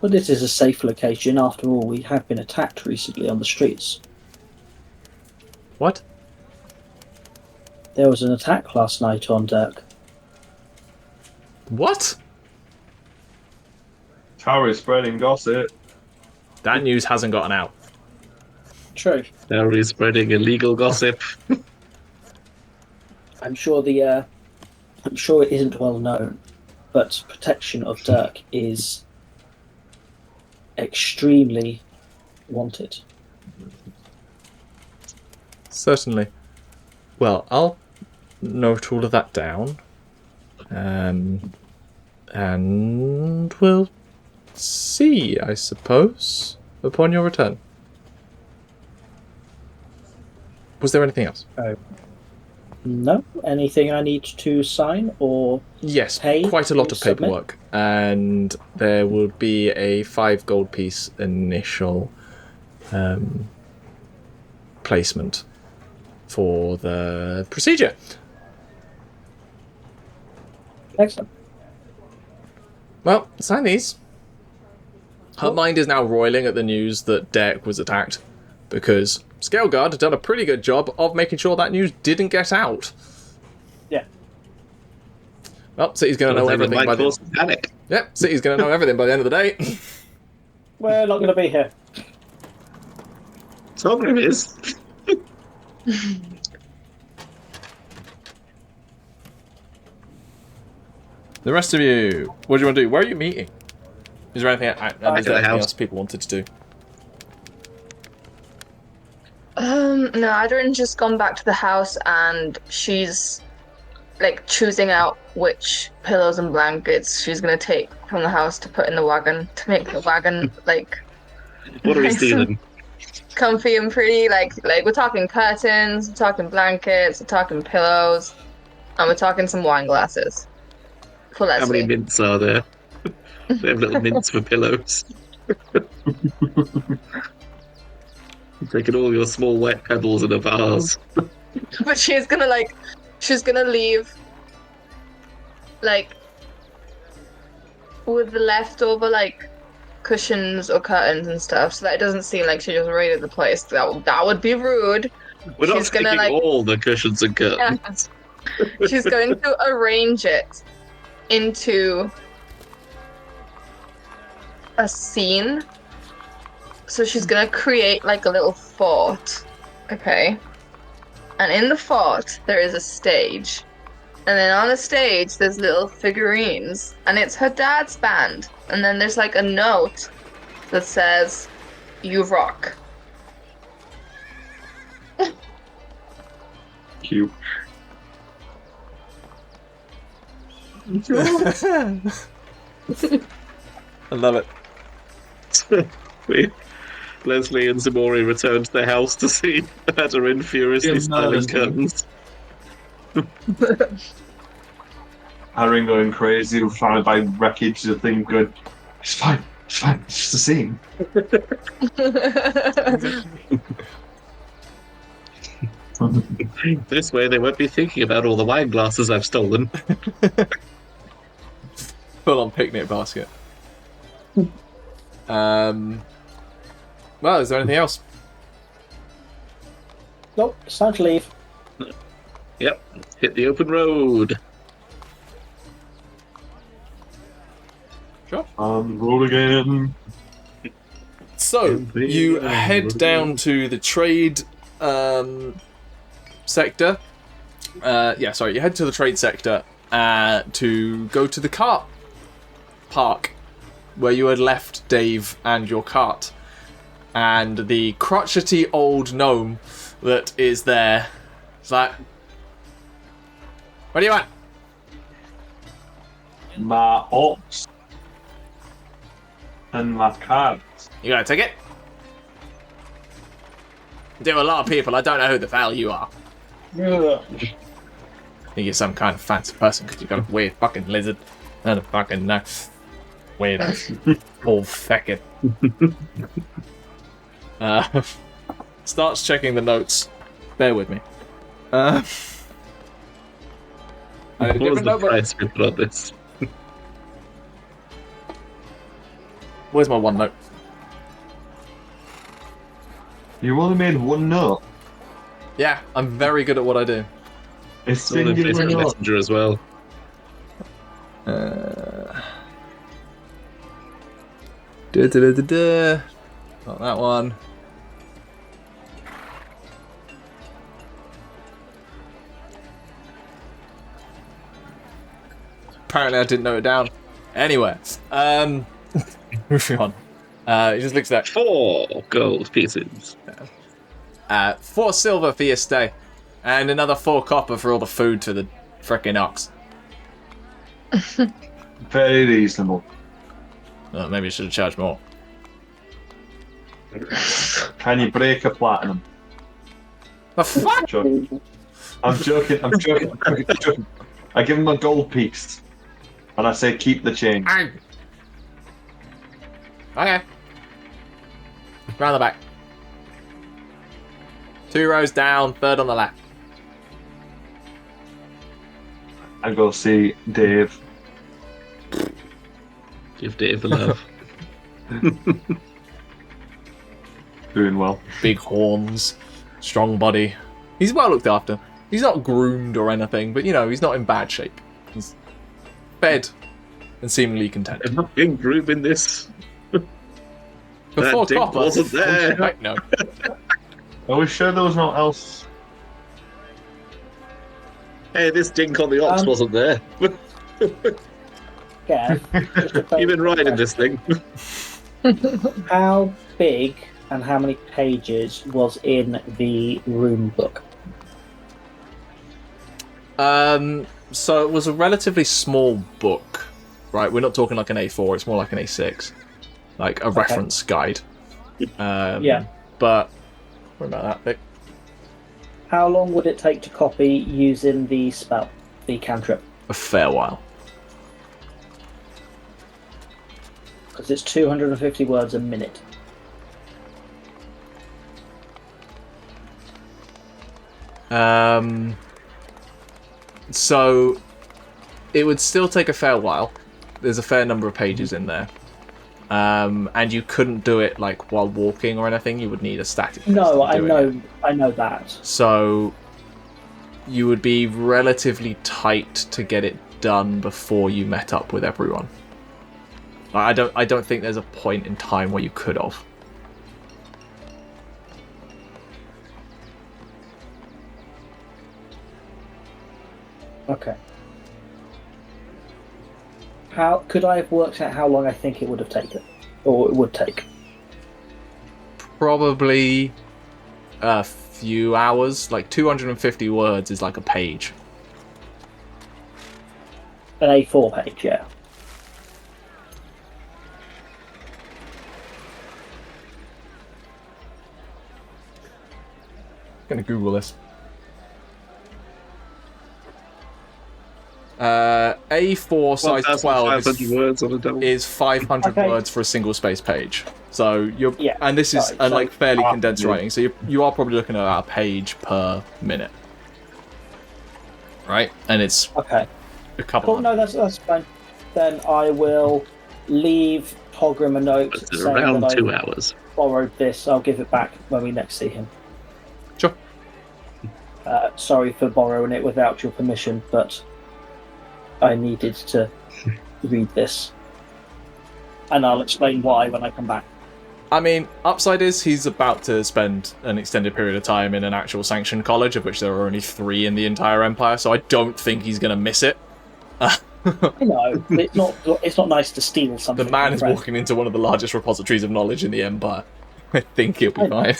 But it is a safe location. After all, we have been attacked recently on the streets. What? There was an attack last night on Dirk. What? Tauri spreading gossip. That news hasn't gotten out. True. Tauri spreading illegal gossip. I'm sure it isn't well known, but protection of Dirk is extremely wanted. Certainly. Well, I'll note all of that down. And we'll see, I suppose, upon your return. Was there anything else? No? Anything I need to sign or Yes, pay quite a lot to of paperwork. And there will be a 5 gold piece initial placement for the procedure. Excellent. Well, sign these. Her mind is now roiling at the news that Derek was attacked, because Scaleguard had done a pretty good job of making sure that news didn't get out. Yeah. Well, City's going to know everything by the panic. Yep, City's going to know everything by the end of the day. We're not going to be here. Problem is, The rest of you, what do you want to do? Where are you meeting? Is there anything, else people wanted to do? No, Aderyn's just gone back to the house and she's like choosing out which pillows and blankets she's gonna take from the house to put in the wagon to make the wagon like what are we nice stealing? and comfy and pretty. Like we're talking curtains, we're talking blankets, we're talking pillows, and we're talking some wine glasses for Lesley. How many mints are there? They have little mints for pillows. Taking all your small wet pebbles in a vase. But she's gonna leave like with the leftover like cushions or curtains and stuff, so that it doesn't seem like she just raided the place. That would be rude. We're not She's taking gonna, like- all the cushions and curtains. She's going to arrange it into a scene. So she's gonna create like a little fort, okay? And in the fort there is a stage, and then on the stage there's little figurines, and it's her dad's band. And then there's like a note that says, "You rock." Cute. I love it. Lesley and Ximori return to their house to see Aderyn furiously styling curtains. Aderyn going crazy, trying to buy wreckage, the thing going, it's fine, it's just a scene. This way they won't be thinking about all the wine glasses I've stolen. Full on picnic basket. Well, is there anything else? Nope, it's time to leave. Yep, hit the open road. Sure. Roll again. So, you head down to the trade sector. You head to the trade sector to go to the cart park where you had left Dave and your cart. And the crotchety old gnome that is there is like, what do you want? My ox and my cards. You got a ticket? Do a lot of people, I don't know who the hell you are. Ugh. I think you're some kind of fancy person because you've got a weird fucking lizard and a fucking weird old feckett. Starts checking the notes. Bear with me. What was the price we put on this? Where's my one note? You only made one note. Yeah, I'm very good at what I do. It's All in singular Facebook note. Messenger as well. Not that one. Apparently I didn't note it down. Anyway, moving on. He just looks at 4 gold pieces. 4 silver for your stay, and another 4 copper for all the food to the frickin' ox. Very reasonable. Maybe you should have charged more. Can you break a platinum? The fuck? I'm joking. I give him a gold piece, and I say keep the change. Okay. Round the back. 2 rows down, 3rd on the left. I go see Dave. Give Dave a love. Doing well. Big horns, strong body. He's well looked after. He's not groomed or anything, but he's not in bad shape. He's fed and seemingly content. I'm not being groomed in this. Before that Copper wasn't there. Right, no. Are we sure there was no else? Hey, this dink on the ox wasn't there. Yeah. You've been riding this thing. How big and how many pages was in the rune book? So it was a relatively small book, right? We're not talking like an A4, it's more like an A6. Like a reference guide. Yeah. But, what about that bit? How long would it take to copy using the spell, the cantrip? A fair while. Because it's 250 words a minute. So it would still take a fair while. There's a fair number of pages in there. And you couldn't do it like while walking or anything. You would need a static. No, I know that. So you would be relatively tight to get it done before you met up with everyone. I don't think there's a point in time where you could have. Okay. How could I have worked out how long I think it would have taken, or it would take? Probably a few hours. Like 250 words is like a page. An A4 page, yeah. I'm gonna Google this. A4 size 12 words on a double. is 500 Okay. words for a single space page. So you're, Yeah, and this is right, so- like fairly condensed writing. So you are probably looking at about a page per minute, right? And it's Okay. a couple. Cool. No, that's fine. Then I will leave Pogrim a note It's saying around that 2 I hours. borrowed this. I'll give it back when we next see him. Sure. Sorry for borrowing it without your permission, but I needed to read this. And I'll explain why when I come back. I mean, upside is he's about to spend an extended period of time in an actual sanctioned college, of which there are only 3 in the entire Empire, so I don't think he's going to miss it. I know, it's not nice to steal something. The man from a is friend. walking into one of the largest repositories of knowledge in the Empire. I think he'll be fine.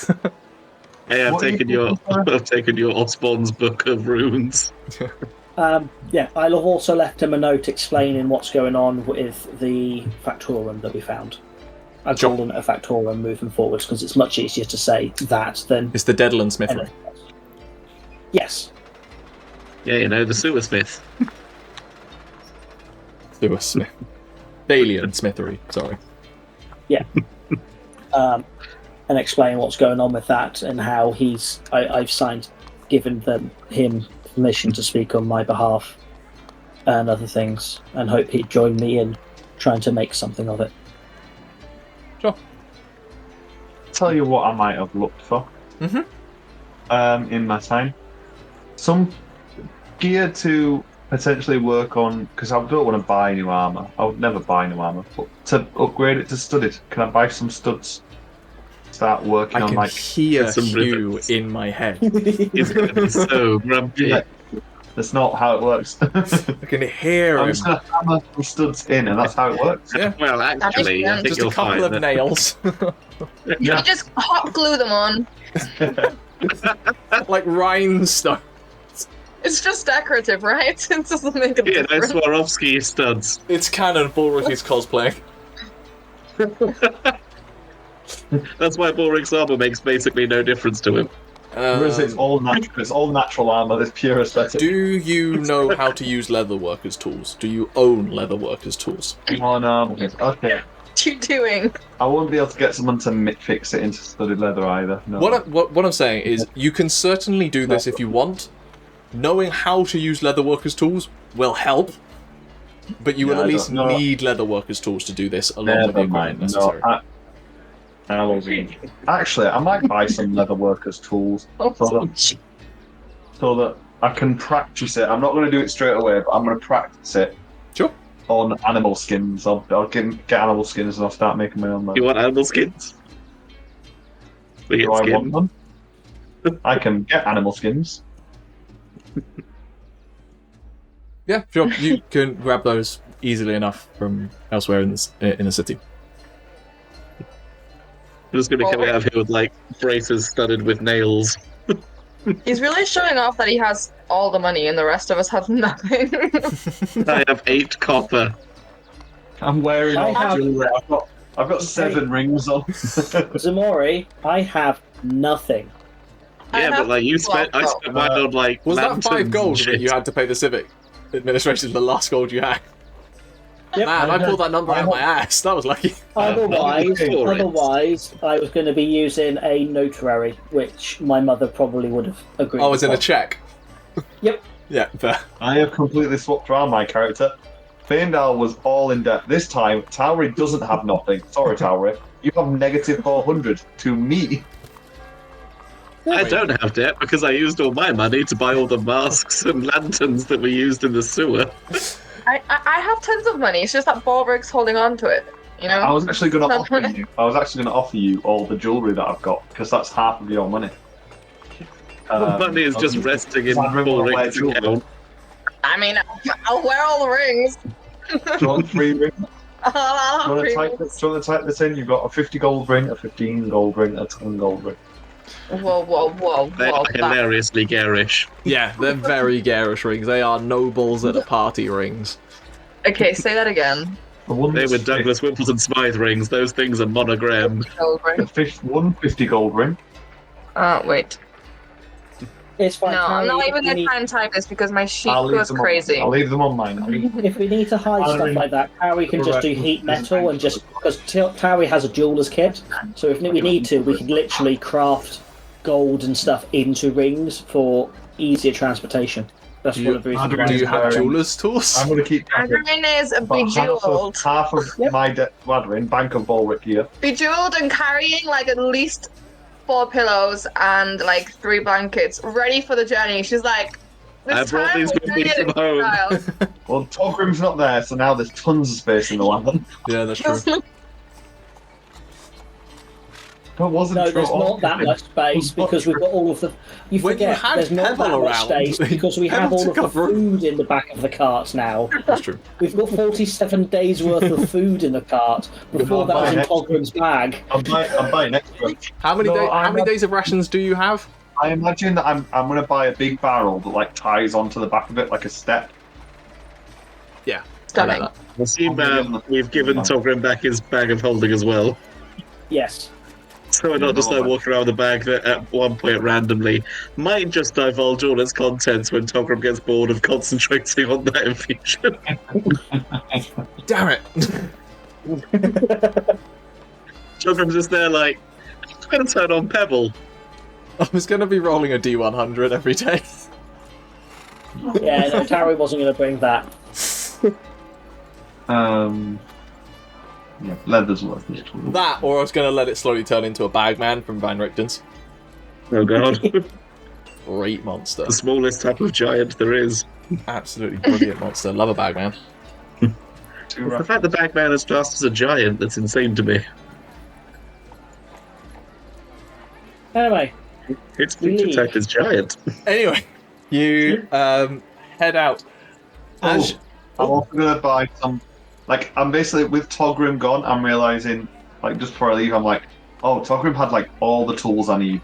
Hey, I've What are you taken your looking for? I've taken your Osborne's book of runes. Yeah, I'll have also left him a note explaining what's going on with the Factorum that we found. I'm Sure. calling it a Factorum moving forwards because it's much easier to say that than It's the Deadland Smithery. anything else. Yes. Yeah, the sewer smith. Sewer Smith. Dalian Smithery, sorry. And explain what's going on with that and how I've given him permission to speak on my behalf and other things, and hope he'd join me in trying to make something of it. Sure. Tell you what I might have looked for. In my time. Some gear to potentially work on, because I don't want to buy new armour. I would never buy new armour, but to upgrade it to studded, can I buy some studs? Start working I on can like hear some you rivets. in my head. He's going to be so grumpy. Yeah. That's not how it works. I can hear I'm him. just gonna hammer some studs in, and that's how it works. Yeah. Well, actually, I think Just you'll a couple find of that nails. You just hot glue them on. Like rhinestone. It's just decorative, right? It doesn't make a no difference. Swarovski studs. It's canon Balrick is cosplaying. That's why Balrick's armor makes basically no difference to him. Whereas it's all natural armor. It's pure aesthetic. Do you know how to use leatherworkers' tools? Do you own leatherworkers' tools? Okay. What are you doing? I won't be able to get someone to fix it into studded leather either. No. What I'm saying is, you can certainly do this if you want. Knowing how to use leatherworkers' tools will help, but you will at least need leatherworkers' tools to do this along with the equipment necessary. Actually, I might buy some leatherworkers' tools so that I can practice it. I'm not going to do it straight away, but I'm going to practice it. Sure. On animal skins. I'll get animal skins and I'll start making my own leather. You want animal skins? Do I want them? I can get animal skins. Yeah, sure. You can grab those easily enough from elsewhere in the city. I'm just going to come out of here with, like, braces studded with nails. He's really showing off that he has all the money and the rest of us have nothing. I have 8 copper. I'm wearing all jewelry. I've got 7 rings on. Ximori, I have nothing. Yeah, but like I spent mine on like. Was that 5 gold shit. that you had to pay the civic administration? The last gold you had. Yep, Man, I pulled that number out of my ass. That was lucky. Otherwise, I was going to be using a notary, which my mother probably would have agreed. Oh, it's in a check. Yep. Yeah, fair. I have completely swapped around my character. Feindal was all in debt. This time, Tauri doesn't have nothing. Sorry, Tauri. You have negative 400 to me. I don't have debt because I used all my money to buy all the masks and lanterns that we used in the sewer. I have tons of money. It's just that Balrick's holding on to it. You know. I was actually going to offer you all the jewelry that I've got because that's half of your money. Money is just resting in Balrick's account. I mean, I'll wear all the rings. Do you want 3 rings? Do you want to type this in? You've got a 50 gold ring, a 15 gold ring, a 10 gold ring. Whoa. They are hilariously garish. Yeah, they're very garish rings. They are nobles at a party rings. Okay, say that again. They were Douglas Wimbledon Smythe rings. Those things are monogrammed. Gold ring. 50 gold ring. Wait. It's fine. No, I'm not even going to try and type this because my sheet goes crazy. I'll leave them on mine. If we need to hide stuff like that, Tauri can just do heat metal and just... Because Tauri has a jeweler's kit, so if we need to, we can literally craft gold and stuff into rings for easier transportation. That's one of the reasons why. Do you have jeweler's tools? I'm going to keep... Aderyn is bejeweled. Half of my debt, Aderyn, Bank of Balrick here. Bejeweled and carrying like at least 4 pillows and like 3 blankets, ready for the journey. She's like, I brought these with me from home. Well, Togrim's not there, so now there's tons of space in the land. Yeah, that's true. No, there's not that much space because we've got all of the... You forget, there's not that much space because we have all of the food in the back of the cart now. That's true. We've got 47 days worth of food in the cart before that was in Togrim's bag. I'm buying extra. How many days of rations do you have? I imagine that I'm going to buy a big barrel that like ties onto the back of it like a step. Yeah. Stunning. I assume we've given Togrim back his bag of holding as well. Yes. So we're not just like walking around with a bag that at one point randomly might just divulge all its contents when Togrim gets bored of concentrating on that infusion. Damn it! Togrim's just there like, I'm going to turn on Pebble. I was going to be rolling a D100 every day. Yeah, no, Tauri wasn't going to bring that. Yeah, leather's worth it. That, or I was going to let it slowly turn into a bagman from Van Richten's. Oh god. Great monster. The smallest type of giant there is. Absolutely brilliant monster. Love a bagman. It's the fact the bagman is classed as a giant that's insane to me. Anyway. Its feature type is giant. Anyway, you head out. I'm also going to buy some... Like, I'm basically, with Togrim gone, I'm realising, like, just before I leave, I'm like, oh, Togrim had, like, all the tools I need.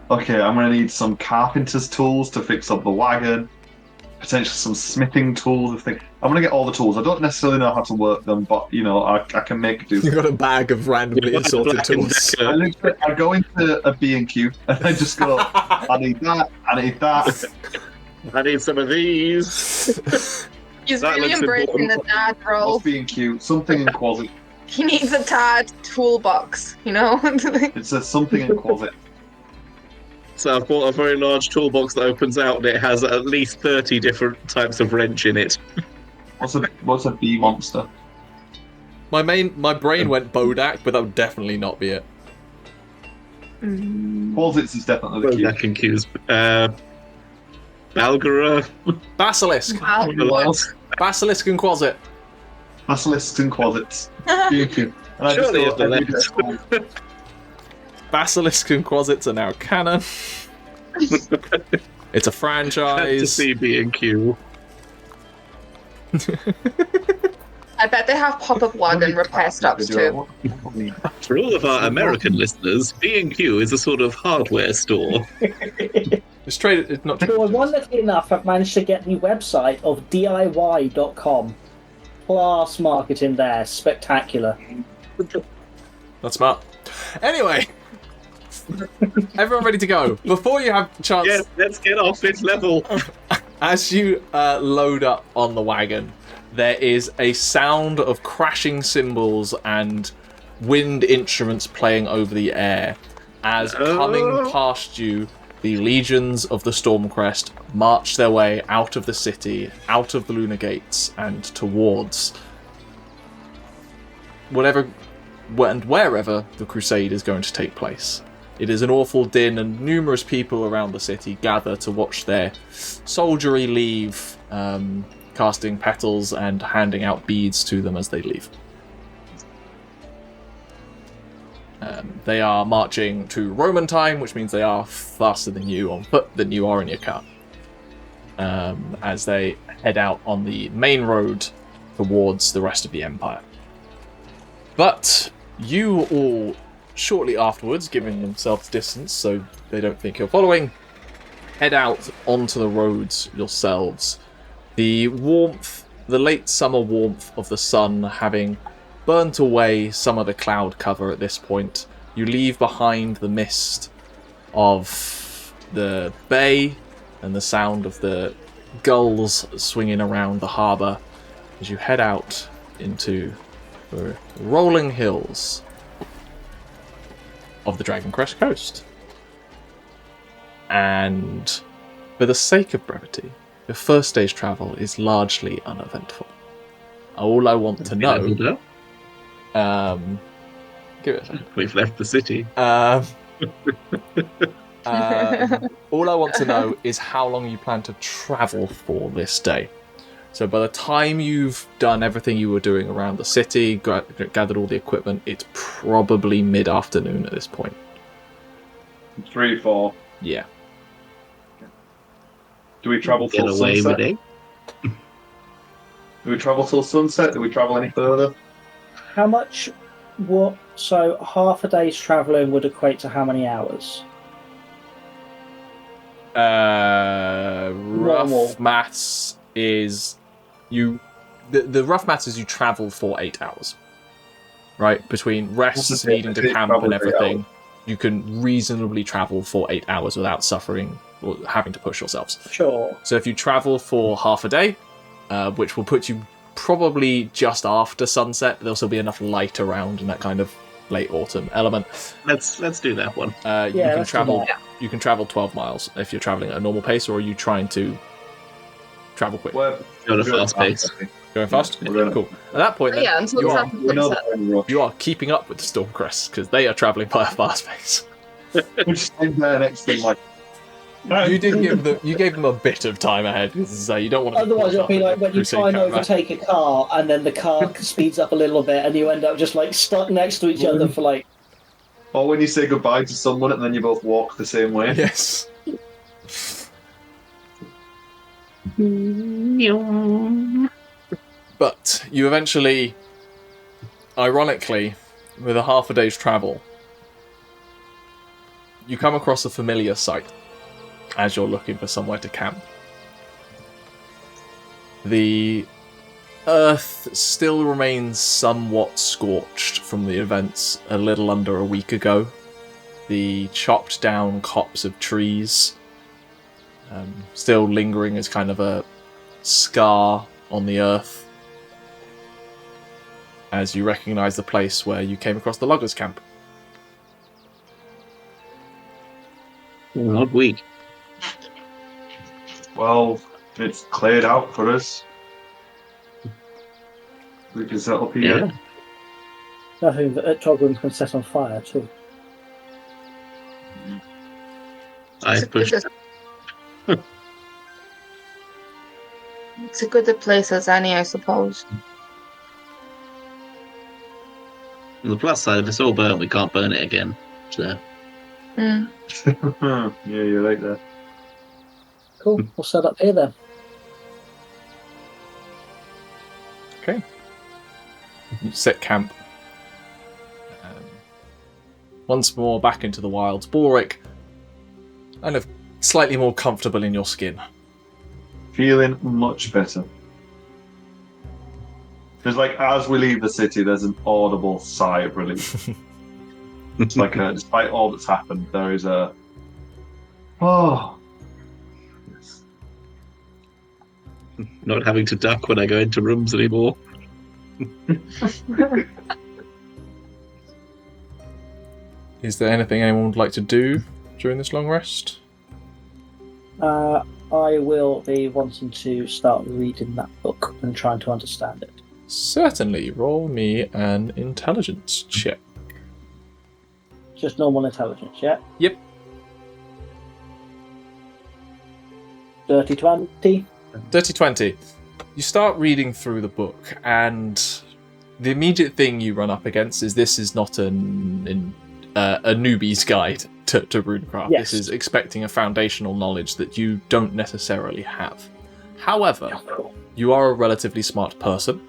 Okay, I'm going to need some carpenter's tools to fix up the wagon, potentially some smithing tools. I'm gonna get all the tools. I don't necessarily know how to work them, but I can make do. You've got a bag of randomly assorted tools. I go into a B&Q and I just go, I need that, I need that. I need some of these. He's That really looks embracing the important. dad role. What's B&Q? Something in closet. He needs a dad toolbox, you know? It says something in closet. So I've bought a very large toolbox that opens out and it has at least 30 different types of wrench in it. What's a bee monster? My brain went Bodak, but that would definitely not be it. Closets is definitely the key. Back in queues. Balgara. Basilisk. Basilisk and Quasit. Basilisks in closets. B&Q. And I just Surely go, it's the every left. day, Basilisk and Quasits are now canon. It's a To franchise. see B&Q. I bet they have pop-up wagon repair stops too. For all of our American listeners, B&Q is a sort of hardware store. It's traded. It's not. So wonderfully enough, I've managed to get the website of DIY.com. Class marketing there, spectacular. Not smart. Anyway, everyone ready to go? Before you have a chance, Yes, let's get off this level. as you load up on the wagon, there is a sound of crashing cymbals and wind instruments playing over the air as coming past you, the legions of the Stormcrest march their way out of the city, out of the Lunar Gates, and towards whatever and wherever the crusade is going to take place. It is an awful din, and numerous people around the city gather to watch their soldiery leave, casting petals and handing out beads to them as they leave. They are marching to Roman time, which means they are faster than you on foot than you are in your car. As they head out on the main road towards the rest of the Empire. But you all, shortly afterwards, giving themselves distance so they don't think you're following, head out onto the roads yourselves. The warmth, the late summer warmth of the sun having burnt away some of the cloud cover at this point, you leave behind the mist of the bay and the sound of the gulls swinging around the harbour as you head out into the rolling hills of the Dragon Crest coast. And for the sake of brevity, your first day's travel is largely uneventful. All I want to know... give it a second. We've left the city. All I want to know is how long you plan to travel for this day. So by the time you've done everything you were doing around the city, gathered all the equipment, it's probably mid-afternoon at this point. 3, 4. Yeah. Do we travel Get till away sunset? with it. Do we travel till sunset? Do we travel any further? How much? What? So half a day's travelling would equate to how many hours? Rough maths is the rough maths is you travel for 8 hours, right? Between rests, needing to camp, and everything, you can reasonably travel for 8 hours without suffering or having to push yourselves. Sure. So if you travel for half a day, which will put you probably just after sunset, there'll still be enough light around in that kind of late autumn element. Let's do that one. You can travel 12 miles if you're traveling at a normal pace, or are you trying to travel quick? We're Go at a fast pace. Going fast? Yeah. Cool. At that point, then, Yeah, until you, it's are, after we know sunset. that we're you are keeping up with the Stormcrests because they are traveling by a fast pace. We're just standing there next to them like. You gave them a bit of time ahead because you don't want to. Otherwise, it'll be like when you try and overtake a car, and then the car speeds up a little bit, and you end up just like stuck next to each other for like. Or when you say goodbye to someone and then you both walk the same way. Yes. But you eventually, ironically, with a half a day's travel, you come across a familiar sight as you're looking for somewhere to camp. The earth still remains somewhat scorched from the events a little under a week ago. The chopped down copse of trees still lingering as kind of a scar on the earth as you recognise the place where you came across the loggers' camp. Odd week. Well, it's cleared out for us. We can set up here. Yeah. I think that Togrim can set on fire too. I pushed. It's a good place as any, I suppose. On the plus side, if it's all burnt, we can't burn it again. So. Mm. Yeah, you're right there. Cool. We'll set up here then. Okay. You set camp. Once more back into the wilds. Balrick, kind of slightly more comfortable in your skin. Feeling much better. Because, like, as we leave the city, there's an audible sigh of relief. It's like, despite all that's happened, there is a... Oh. Yes. Not having to duck when I go into rooms anymore. Is there anything anyone would like to do during this long rest? I will be wanting to start reading that book and trying to understand it. Certainly. Roll me an intelligence check. Just normal intelligence, yeah? Yep. Dirty 20. Dirty 20. You start reading through the book, and the immediate thing you run up against is this is not a newbie's guide to runecraft. Yes. This is expecting a foundational knowledge that you don't necessarily have. However, you are a relatively smart person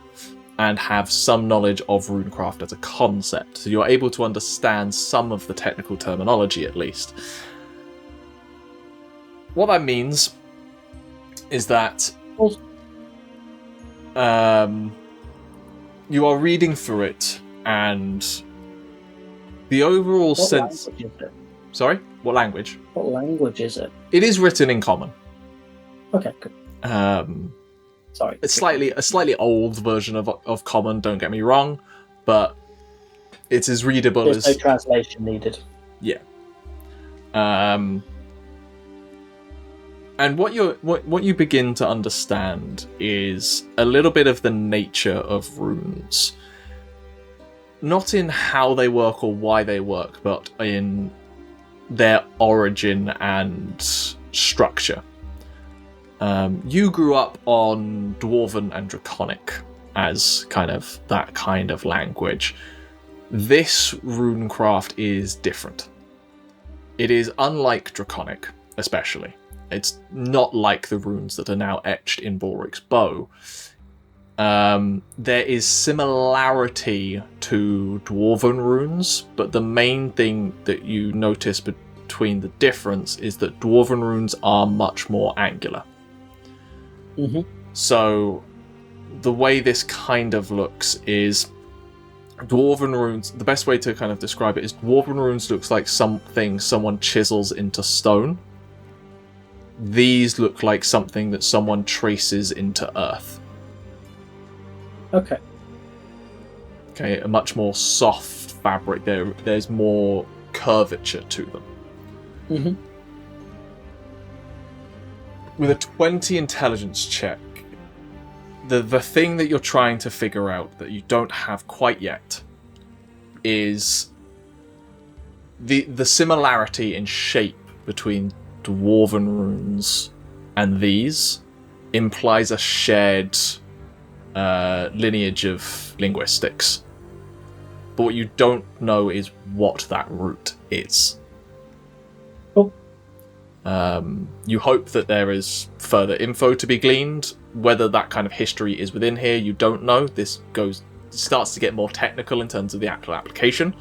and have some knowledge of runecraft as a concept, so you're able to understand some of the technical terminology at least. What that means is that you are reading through it, and the overall sense... Language is it? Sorry? What language? What language is it? It is written in Common. Okay, good. Sorry. It's a slightly old version of Common, don't get me wrong, but it's as readable There's as... no translation needed. Yeah. And what you begin to understand is a little bit of the nature of runes. Not in how they work or why they work, but in their origin and structure. You grew up on Dwarven and Draconic as kind of that kind of language. This runecraft is different. It is unlike Draconic, especially. It's not like the runes that are now etched in Balrick's bow. There is similarity to Dwarven runes, but the main thing that you notice between the difference is that Dwarven runes are much more angular. Mm-hmm. So the way this kind of looks is Dwarven runes, the best way to kind of describe it is Dwarven runes looks like something someone chisels into stone. These look like something that someone traces into earth. Okay. Okay, a much more soft fabric. There's more curvature to them. Mm-hmm. With a 20 intelligence check, the thing that you're trying to figure out that you don't have quite yet is the similarity in shape between Dwarven runes and these implies a shared lineage of linguistics. But what you don't know is what that root is. Cool. You hope that there is further info to be gleaned. Whether that kind of history is within here, you don't know. This starts to get more technical in terms of the actual application.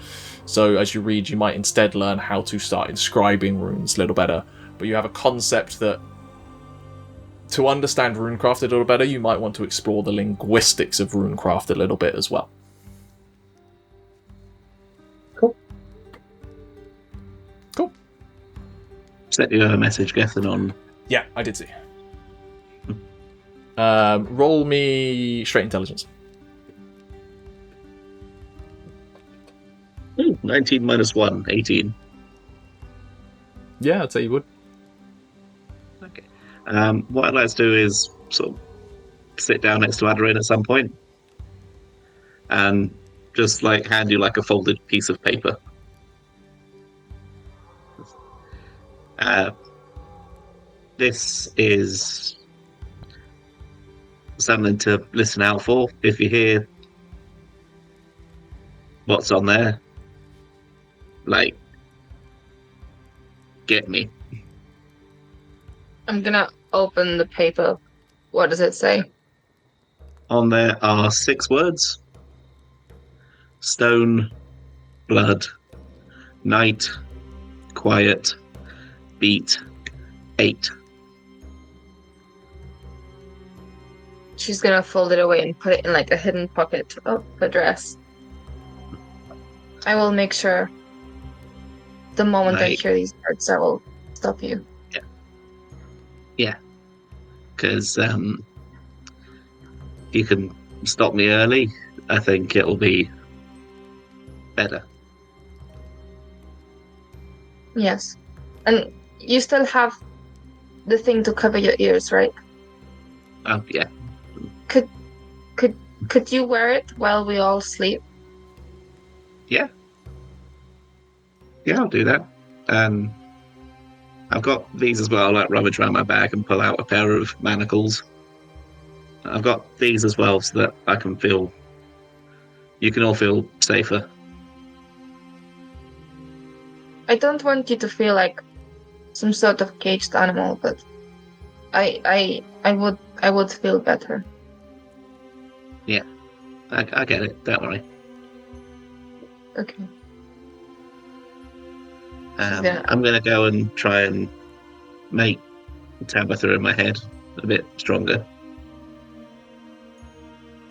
So as you read, you might instead learn how to start inscribing runes a little better. But you have a concept that to understand runecraft a little better, you might want to explore the linguistics of runecraft a little bit as well. Cool. Sent you a message, Gethin, on. Yeah, I did see. Roll me straight intelligence. 19 minus 1, 18. Yeah, I'd say you would. Okay. What I'd like to do is sort of sit down next to Aderyn at some point and just like hand you like a folded piece of paper. This is something to listen out for. If you hear what's on there, like, get me. I'm gonna open the paper. What does it say? On there are 6 words: stone, blood, night, quiet, beat, 8. She's gonna fold it away and put it in like a hidden pocket of the dress. I will make sure the moment I hear these words, I will stop you. Yeah. Because you can stop me early, I think it'll be better. Yes. And you still have the thing to cover your ears, right? Oh, yeah. Could you wear it while we all sleep? Yeah. Yeah, I'll do that. I've got these as well, like rummage around my bag and pull out a pair of manacles. I've got these as well so that I can feel... You can all feel safer. I don't want you to feel like some sort of caged animal, but I would feel better. Yeah. I get it, don't worry. Okay. I'm going to go and try and make Tabitha in my head a bit stronger.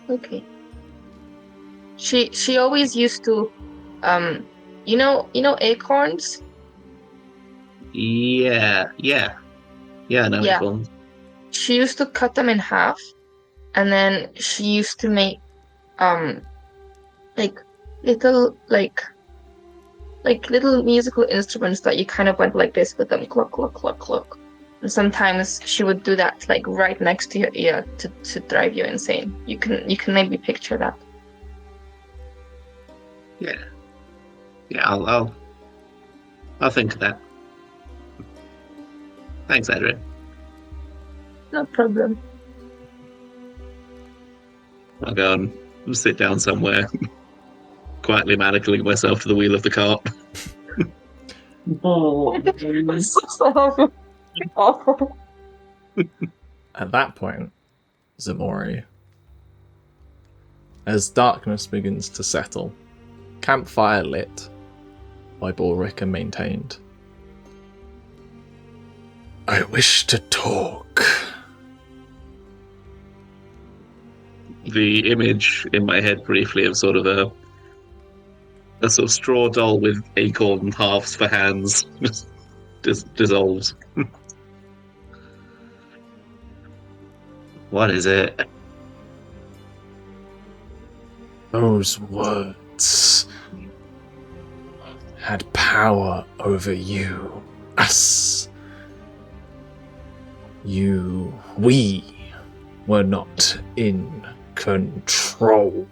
Okay. She always used to, you know acorns? Yeah, I know Yeah. acorns. She used to cut them in half, and then she used to make, like little musical instruments that you kind of went like this with them, cluck, cluck, cluck, cluck. And sometimes she would do that like right next to your ear to drive you insane. You can maybe picture that. Yeah, I'll think of that. Thanks, Aderyn. No problem. I'll go and sit down somewhere, quietly manacling myself to the wheel of the cart. Awful. At that point, Ximori, as darkness begins to settle, campfire lit by Balrick and maintained. I wish to talk. The image in my head briefly of sort of a sort of straw doll with acorn halves for hands just dissolves. What is it? Those words had power over you, us. We were not in control.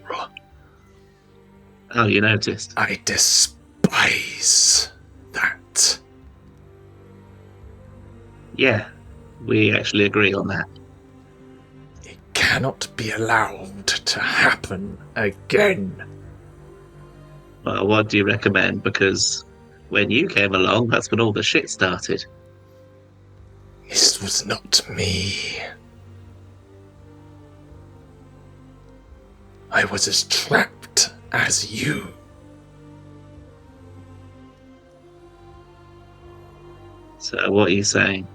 Oh, you noticed? I despise that. Yeah, we actually agree on that. It cannot be allowed to happen again. Well, what do you recommend? Because when you came along, that's when all the shit started. This was not me. I was as trapped as you. So what are you saying?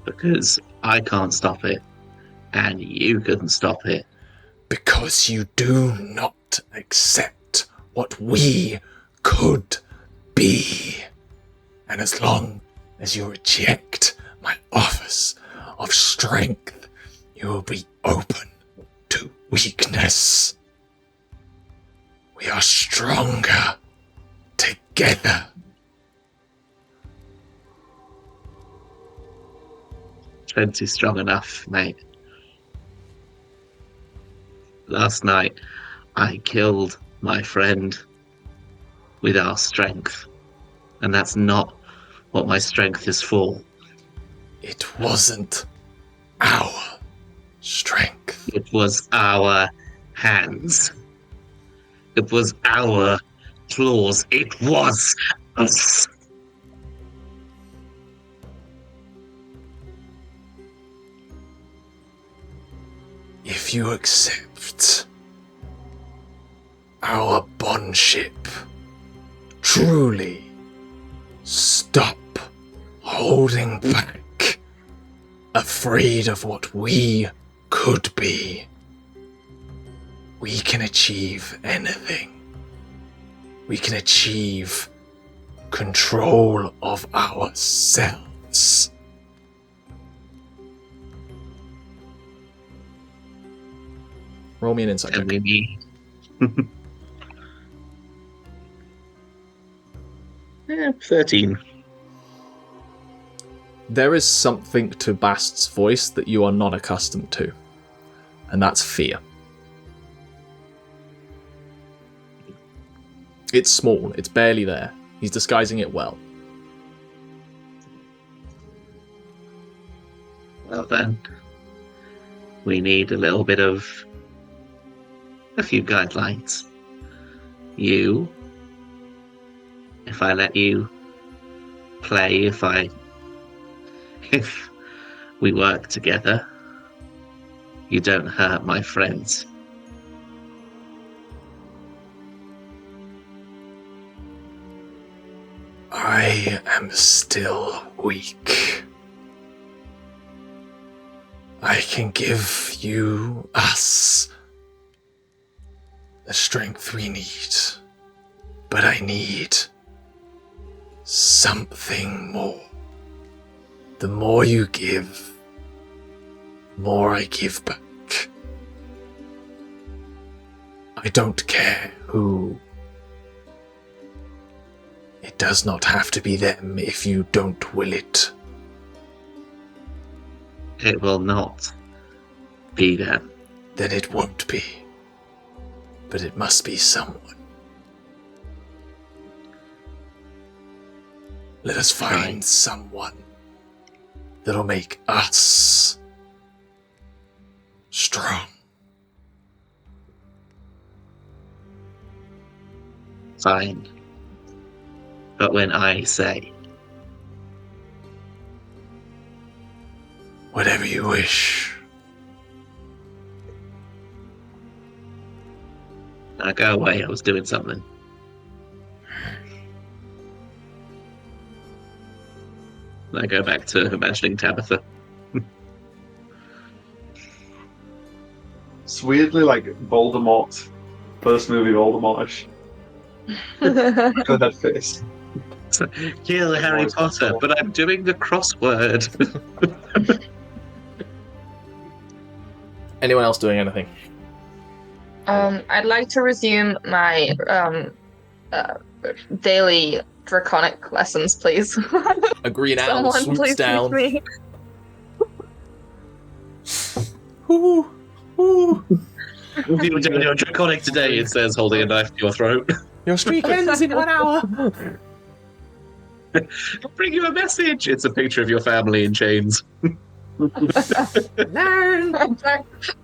Because I can't stop it, and you couldn't stop it. Because you do not accept what we could be. And as long as you reject my offers of strength, you will be open to weakness. We are stronger together. Plenty strong enough, mate. Last night, I killed my friend with our strength. And that's not what my strength is for. It wasn't our strength. It was our hands. It was our claws. It was us. If you accept our bondship, truly stop holding back, afraid of what we could be, we can achieve anything. We can achieve control of ourselves. Roll me an insight check. And we need 13. There is something to Bast's voice that you are not accustomed to, and that's fear. It's small, it's barely there. He's disguising it well. Well then, we need a little bit of a few guidelines. You, if I let you play, if we work together, you don't hurt my friends. I am still weak. I can give you, us, the strength we need. But I need something more. The more you give, the more I give back. I don't care who. It does not have to be them if you don't will it. It will not be them. Then it won't be. But it must be someone. Let us find someone that'll make us strong. Fine. But when I say, Whatever you wish. now go away, I was doing something. And I go back to imagining Tabitha. It's weirdly like Voldemort, first movie Voldemort-ish. Go ahead, face. Kill Harry Potter, but I'm doing the crossword. Anyone else doing anything? I'd like to resume my daily draconic lessons, please. A green owl Someone swoops please down. teach me. Ooh, ooh. If you were doing your draconic today, it says holding a knife to your throat. Your streak ends in 1 hour. Bring you a message. It's a picture of your family in chains. Learn.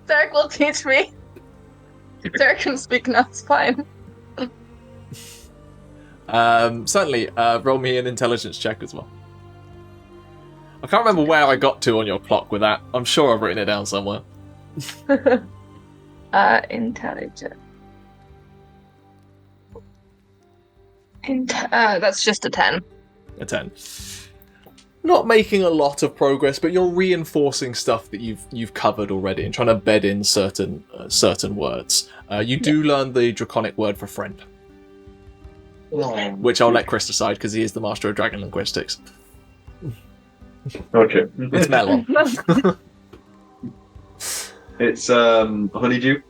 Derek will teach me. Derek can speak now, it's fine. Certainly, roll me an intelligence check as well. I can't remember where I got to on your clock with that. I'm sure I've written it down somewhere. Intelligent. That's just a 10. A 10. not making a lot of progress, but you're reinforcing stuff that you've covered already and trying to bed in certain words. You do learn the draconic word for friend, which I'll let Chris decide because he is the master of dragon linguistics. Okay. It's melon. It's honeydew.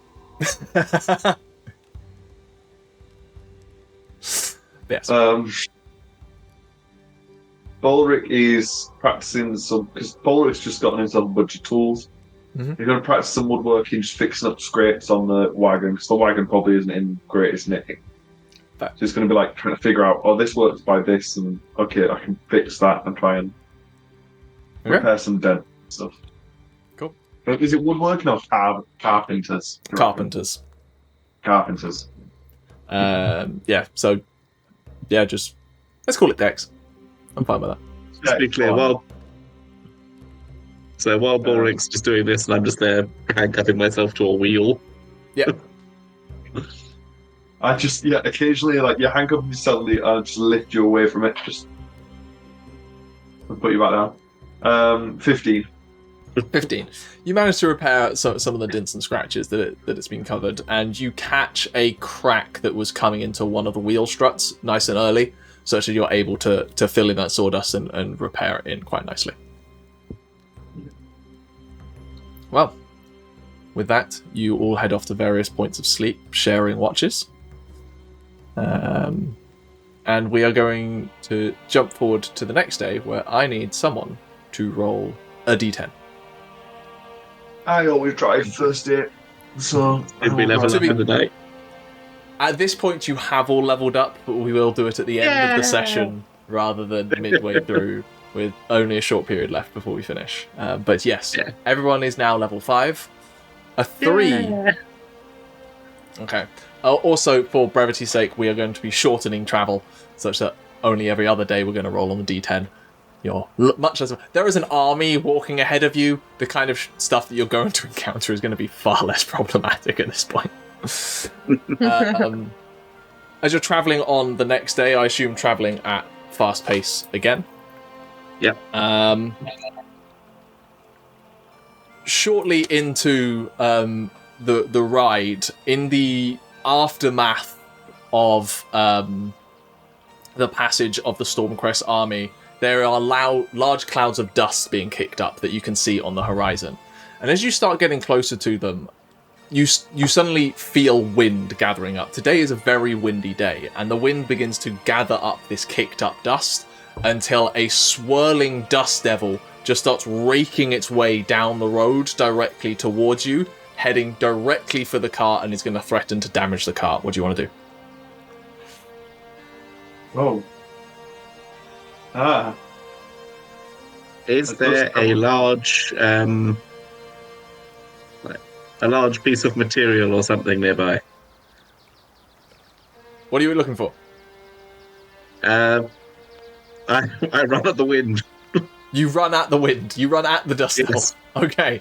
Yes. Balrick is practicing because Balrick's just gotten himself a bunch of tools. Mm-hmm. He's going to practice some woodworking, just fixing up scrapes on the wagon, because the wagon probably isn't in greatest nick. So he's going to be like trying to figure out, this works by this, and okay, I can fix that and try and repair some dent stuff. Cool. Is it woodworking or carpenters? Carpenters. Carpenters. Yeah. So, yeah, just let's call it Dex. I'm fine with that. Just to be clear, while Balrick's just doing this and I'm just there handcuffing myself to a wheel. Yeah. I just, occasionally, like, you handcuff me suddenly, I'll just lift you away from it, just put you back down. 15. 15. You manage to repair some of the dents and scratches that it's been covered, and you catch a crack that was coming into one of the wheel struts nice and early, such that you're able to fill in that sawdust and repair it in quite nicely. Well, with that, you all head off to various points of sleep, sharing watches. And we are going to jump forward to the next day, where I need someone to roll a d10. I always drive first day, so... It'd be level up in the day. At this point, you have all leveled up, but we will do it at the end of the session rather than midway through, with only a short period left before we finish. But yes, everyone is now level 5. A 3. Yeah. Okay. Also, for brevity's sake, we are going to be shortening travel, such that only every other day we're going to roll on the d10. You're much less. There is an army walking ahead of you. The kind of stuff that you're going to encounter is going to be far less problematic at this point. As you're traveling on the next day, I assume traveling at fast pace again. Yep. Shortly into the ride, in the aftermath of the passage of the Stormcrest army, there are large clouds of dust being kicked up that you can see on the horizon. And as you start getting closer to them, you suddenly feel wind gathering up. Today is a very windy day, and the wind begins to gather up this kicked up dust until a swirling dust devil just starts raking its way down the road directly towards you, heading directly for the car, and is going to threaten to damage the car. What do you want to do? Oh. Is there a large piece of material or something nearby? What are you looking for? I run at the wind. You run at the wind. You run at the dust devil. Yes. Okay.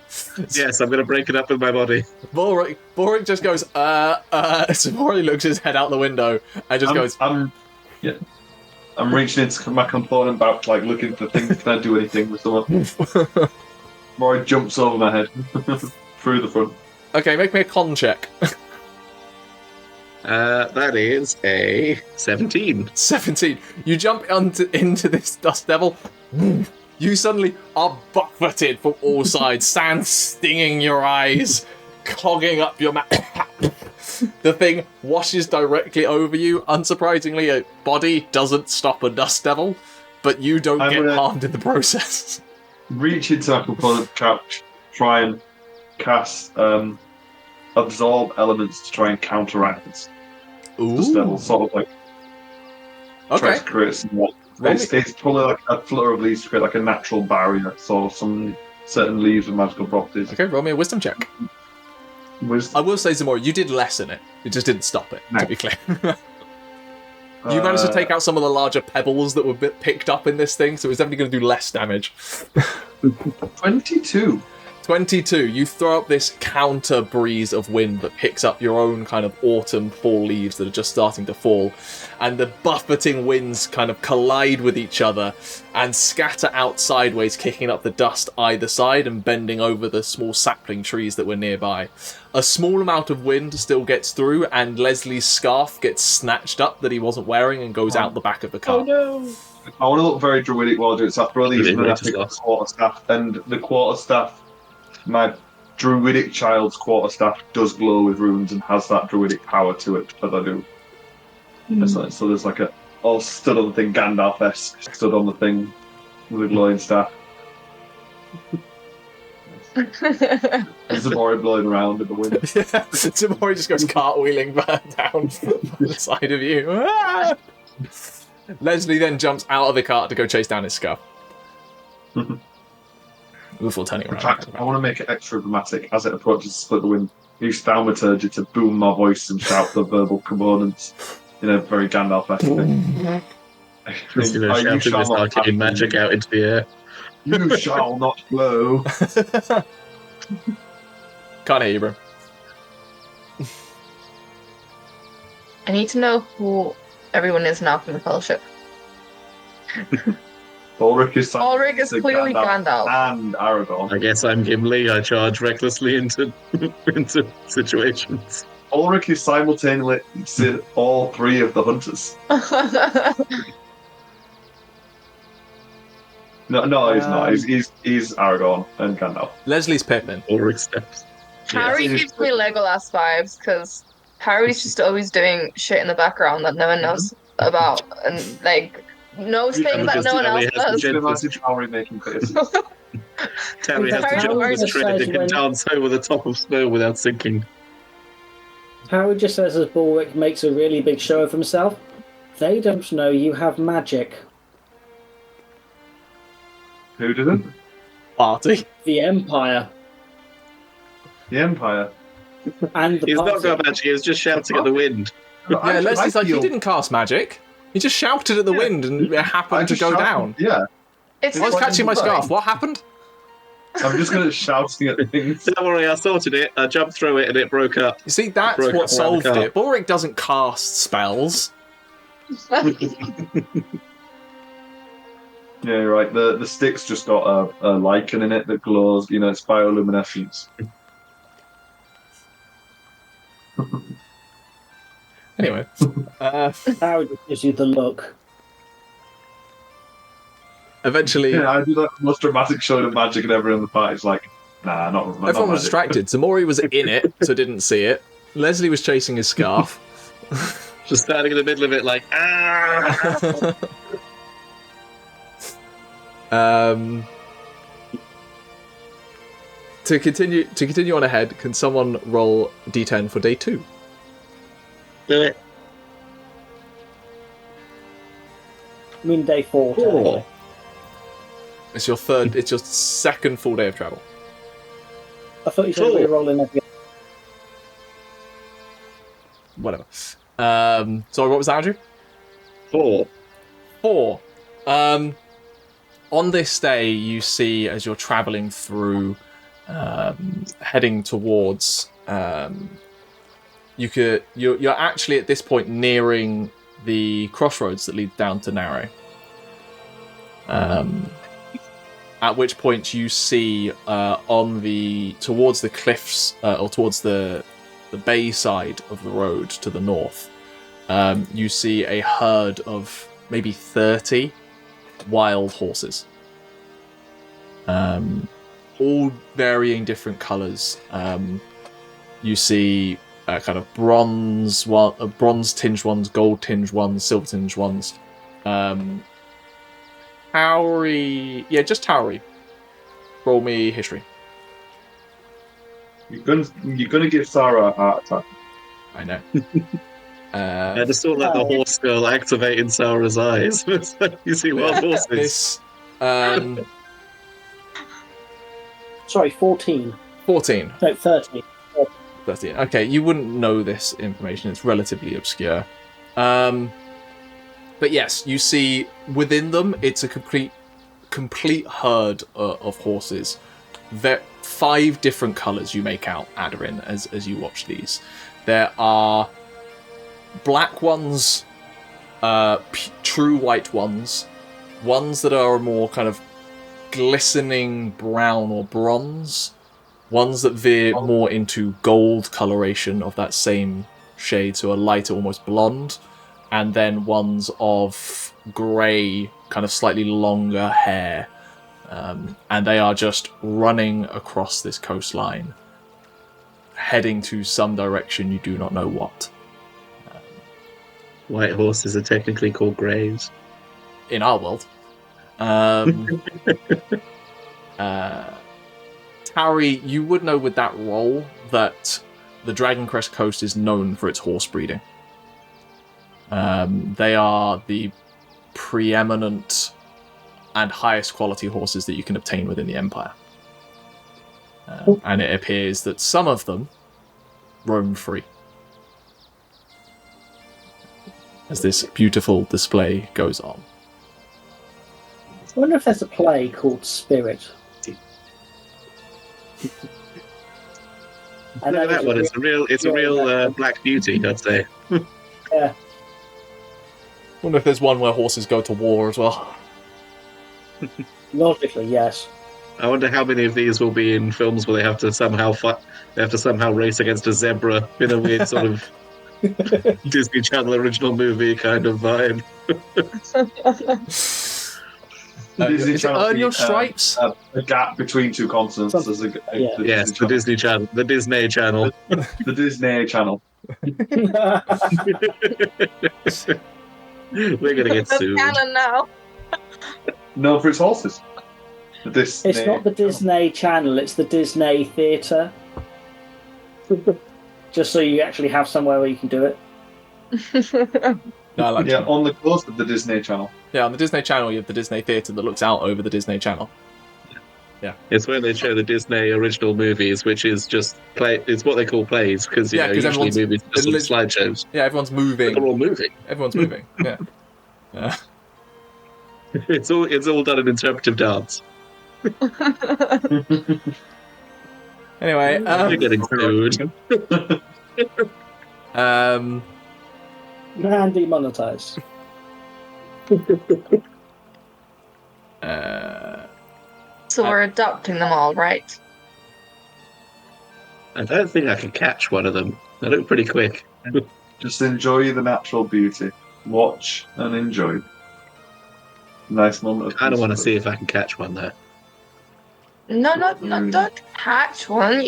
Yes, I'm going to break it up with my body. Balrick just goes, Ximori looks his head out the window and just goes... I'm reaching into my component belt, like looking for things. Can I do anything with someone? Mori jumps over my head through the front. Okay, make me a con check. That is a 17. 17. You jump into this dust devil. You suddenly are buffeted from all sides. Sand stinging your eyes, clogging up your mouth. The thing washes directly over you. Unsurprisingly, a body doesn't stop a dust devil, but you don't get harmed in the process. Reach into my component couch, try and cast absorb elements to try and counteract this dust devil. Sort of like try to create some. It's probably like a flutter of leaves to create like a natural barrier, so some certain leaves with magical properties. Okay, roll me a wisdom check. I will say, Ximori, you did less in it. It just didn't stop it, to be clear. You managed to take out some of the larger pebbles that were picked up in this thing, so it's definitely going to do less damage. 22. 22. You throw up this counter breeze of wind that picks up your own kind of autumn fall leaves that are just starting to fall, and the buffeting winds kind of collide with each other and scatter out sideways, kicking up the dust either side and bending over the small sapling trees that were nearby. A small amount of wind still gets through, and Leslie's scarf gets snatched up that he wasn't wearing and goes out the back of the car. Oh no! I want to look very druidic while I do it, so I throw these Really and then I great pick as up the quarterstaff, and the quarterstaff, my druidic child's quarterstaff, does glow with runes and has that druidic power to it, but I do. So there's like a all stood on the thing, Gandalf-esque, stood on the thing with a glowing staff. Ximori blowing around in the wind. Ximori just goes cartwheeling back down the side of you. Ah! Lesley then jumps out of the cart to go chase down his scarf. Before turning In around. fact, I want to make it extra dramatic as it approaches to split the wind. Use thaumaturgy to boom my voice and shout the verbal components in a very Gandalf-esque thing. Just, shouting this arcane magic out into the air. You shall not blow. Can't hear you, bro. I need to know who everyone is now from the Fellowship. Balrick is Clearly Gandalf. and Aragorn. I guess I'm Gimli. I charge recklessly into situations. Ulrich is simultaneously all three of the hunters. No, he's not. He's Aragorn and Gandalf. Leslie's Pippin. Ulrich steps. Harry gives me Legolas vibes because Harry's just always doing shit in the background that no one knows about, and like knows things that no one else does. Imagine Tauri making faces. Tauri has to Harry jump always his tread and can says dance over the top of snow without sinking. Harry just says as Balrick makes a really big show of himself, they don't know you have magic. Who didn't? Party. The Empire The Empire. and the He's party. not got magic, he's just shouting at the wind. Yeah, Leslie's like, he didn't cast magic. He just shouted at the wind and it happened to go down. Yeah, It's I was catching my Right. scarf. What happened? I'm just going to shouting at things. Don't worry, I sorted it. I jumped through it and it broke up. You see, that's Broke what up around the solved car. it. Balrick doesn't cast spells. Yeah, you're right. The stick's just got a lichen in it that glows. You know, it's bioluminescence. Anyway. Harry just gives you the look. Eventually, Yeah, I do that most dramatic showing of magic, and everyone in the party's like, nah, not everyone was magic. distracted. Ximori was in it, so didn't see it. Lesley was chasing his scarf. Just standing in the middle of it like, ah! To continue on ahead, can someone roll D10 for day 2? Do it. I mean, day 4. Four. It's your third. It's your second full day of travel. I thought you said we were rolling every. Whatever. Sorry, what was that, Andrew? 4. 4. On this day, you see as you're traveling through, heading towards. You're actually at this point nearing the crossroads that lead down to Narrow. At which point you see towards the cliffs or towards the bay side of the road to the north, you see a herd of maybe 30 wild horses, all varying different colours. You see kind of bronze tinged ones, gold tinged ones, silver tinged ones. Tauri, yeah, just Tauri. Roll me history. You're gonna give Sarah a heart attack. I know. I just saw that the horse girl activate in Sarah's eyes. You see wild horses. This, Sorry, 14. 14. No, 13. 13. Okay, you wouldn't know this information. It's relatively obscure. But yes, you see within them, it's a complete herd of horses. 5 different colours you make out, Aderyn, as you watch these. There are black ones, true white ones that are more kind of glistening brown or bronze, ones that veer more into gold coloration of that same shade, so a lighter, almost blonde, and then ones of grey, kind of slightly longer hair. And they are just running across this coastline, heading to some direction you do not know what. White horses are technically called greys. In our world. Tauri, you would know with that role that the Dragoncrest Coast is known for its horse breeding. They are the preeminent and highest quality horses that you can obtain within the Empire. And it appears that some of them roam free. As this beautiful display goes on. I wonder if there's a play called Spirit. I know that one. It's a real Black Beauty, I'd say. Yeah. Wonder if there's one where horses go to war as well. Logically, yes. I wonder how many of these will be in films where they have to somehow race against a zebra in a weird sort of Disney Channel original movie kind of vibe. Is it Earn Your Stripes? A gap between 2 consonants. There's Yes, the Disney Channel. The Disney Channel. The Disney Channel. We're going to get sued. Scanlan now. No, for its horses. The Disney. It's not the Disney Channel, it's the Disney Theatre. Just so you actually have somewhere where you can do it. No, I like Yeah, on the coast of the Disney Channel. Yeah, on the Disney Channel, you have the Disney Theatre that looks out over the Disney Channel. Yeah, it's where they show the Disney original movies, which is just play. It's what they call plays because usually movies are just on slideshows. Yeah, everyone's moving. They're all moving. Everyone's moving. Yeah. Yeah. It's all done in interpretive dance. Anyway, You're getting sued. And demonetized. So we're adopting them all, right? I don't think I can catch one of them. They look pretty quick. Just enjoy the natural beauty. Watch and enjoy. Nice moment of I don't want to peace. see if I can catch one there. No, don't catch one.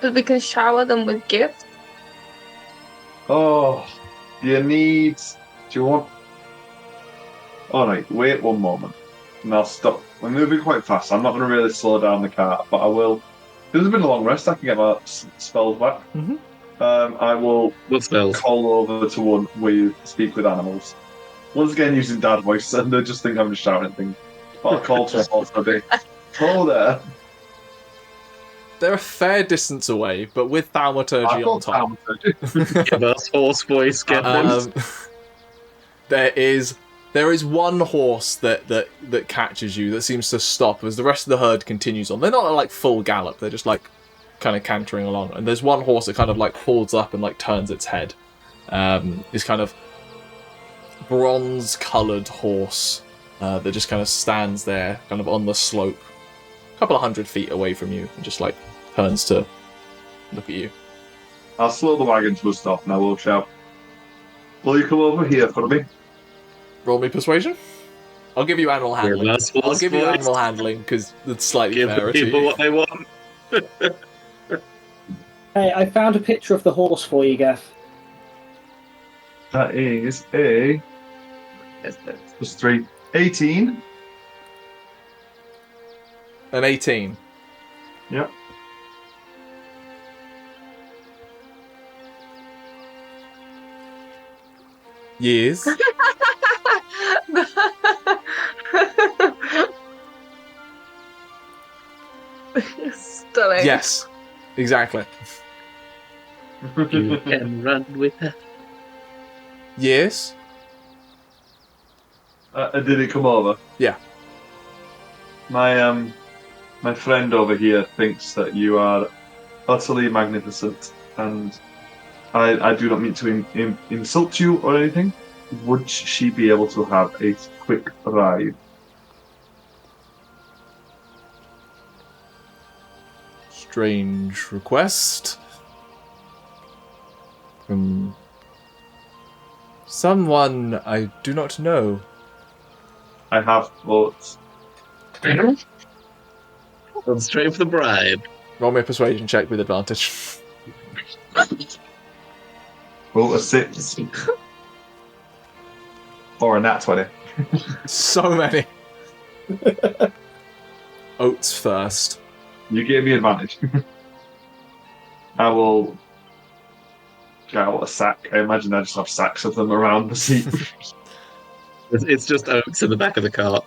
We can shower them with gifts. Oh, do you want... Alright, wait one moment. And I'll stop. We're moving quite fast. I'm not going to really slow down the car, but I will. Because it's been a long rest, I can get my spells back. Mm-hmm. I will What spells? call over to one where you speak with animals. Once again, using dad voice, and they just think I'm just shouting at things. But I'll call to also be, hello there. they're a fair distance away, but with thaumaturgy on top. Give us horse voice, get them. There is one horse that catches you that seems to stop as the rest of the herd continues on. They're not like full gallop; they're just like kind of cantering along. And there's one horse that kind of like pulls up and like turns its head. This kind of bronze-coloured horse that just kind of stands there, kind of on the slope, a couple of 100 feet away from you, and just like turns to look at you. I'll slow the wagon to a stop and I will shout, will you come over here for me? Roll me persuasion. I'll give you animal handling. that's I'll horse give you voice. animal handling because it's slightly Give the fairer to people you. what they want. Hey, I found a picture of the horse for you, Gaff. That is a plus 3. 18. An 18. Yep. Years. Stunning. Yes. Exactly. You can run with her. Years. Did it come over? Yeah. My My friend over here thinks that you are utterly magnificent, and I do not mean to insult you or anything. Would she be able to have a quick ride? Strange request from someone I do not know. I have thoughts. Gone straight for the bribe. Roll me a persuasion check with advantage. Roll a 6. Or a nat 20. So many. Oats first. You gave me advantage. I will get out a sack. I imagine I just have sacks of them around the seat. It's just oats in the back of the cart.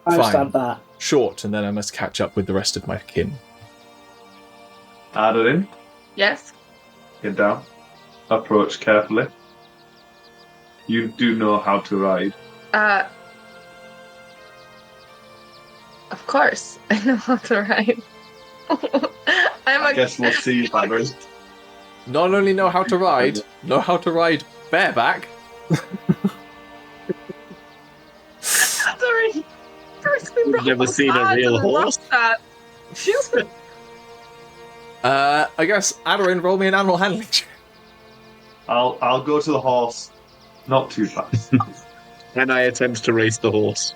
I Fine. understand that. Short, and then I must catch up with the rest of my kin. Aderyn, Yes. get down. Approach carefully. You do know how to ride. Of course, I know how to ride. I guess we'll see, Aderyn. Not only know how to ride bareback. Sorry. You've never seen a real horse? I guess Aderyn, roll me an animal handling check. I'll go to the horse. Not too fast. And I attempt to race the horse.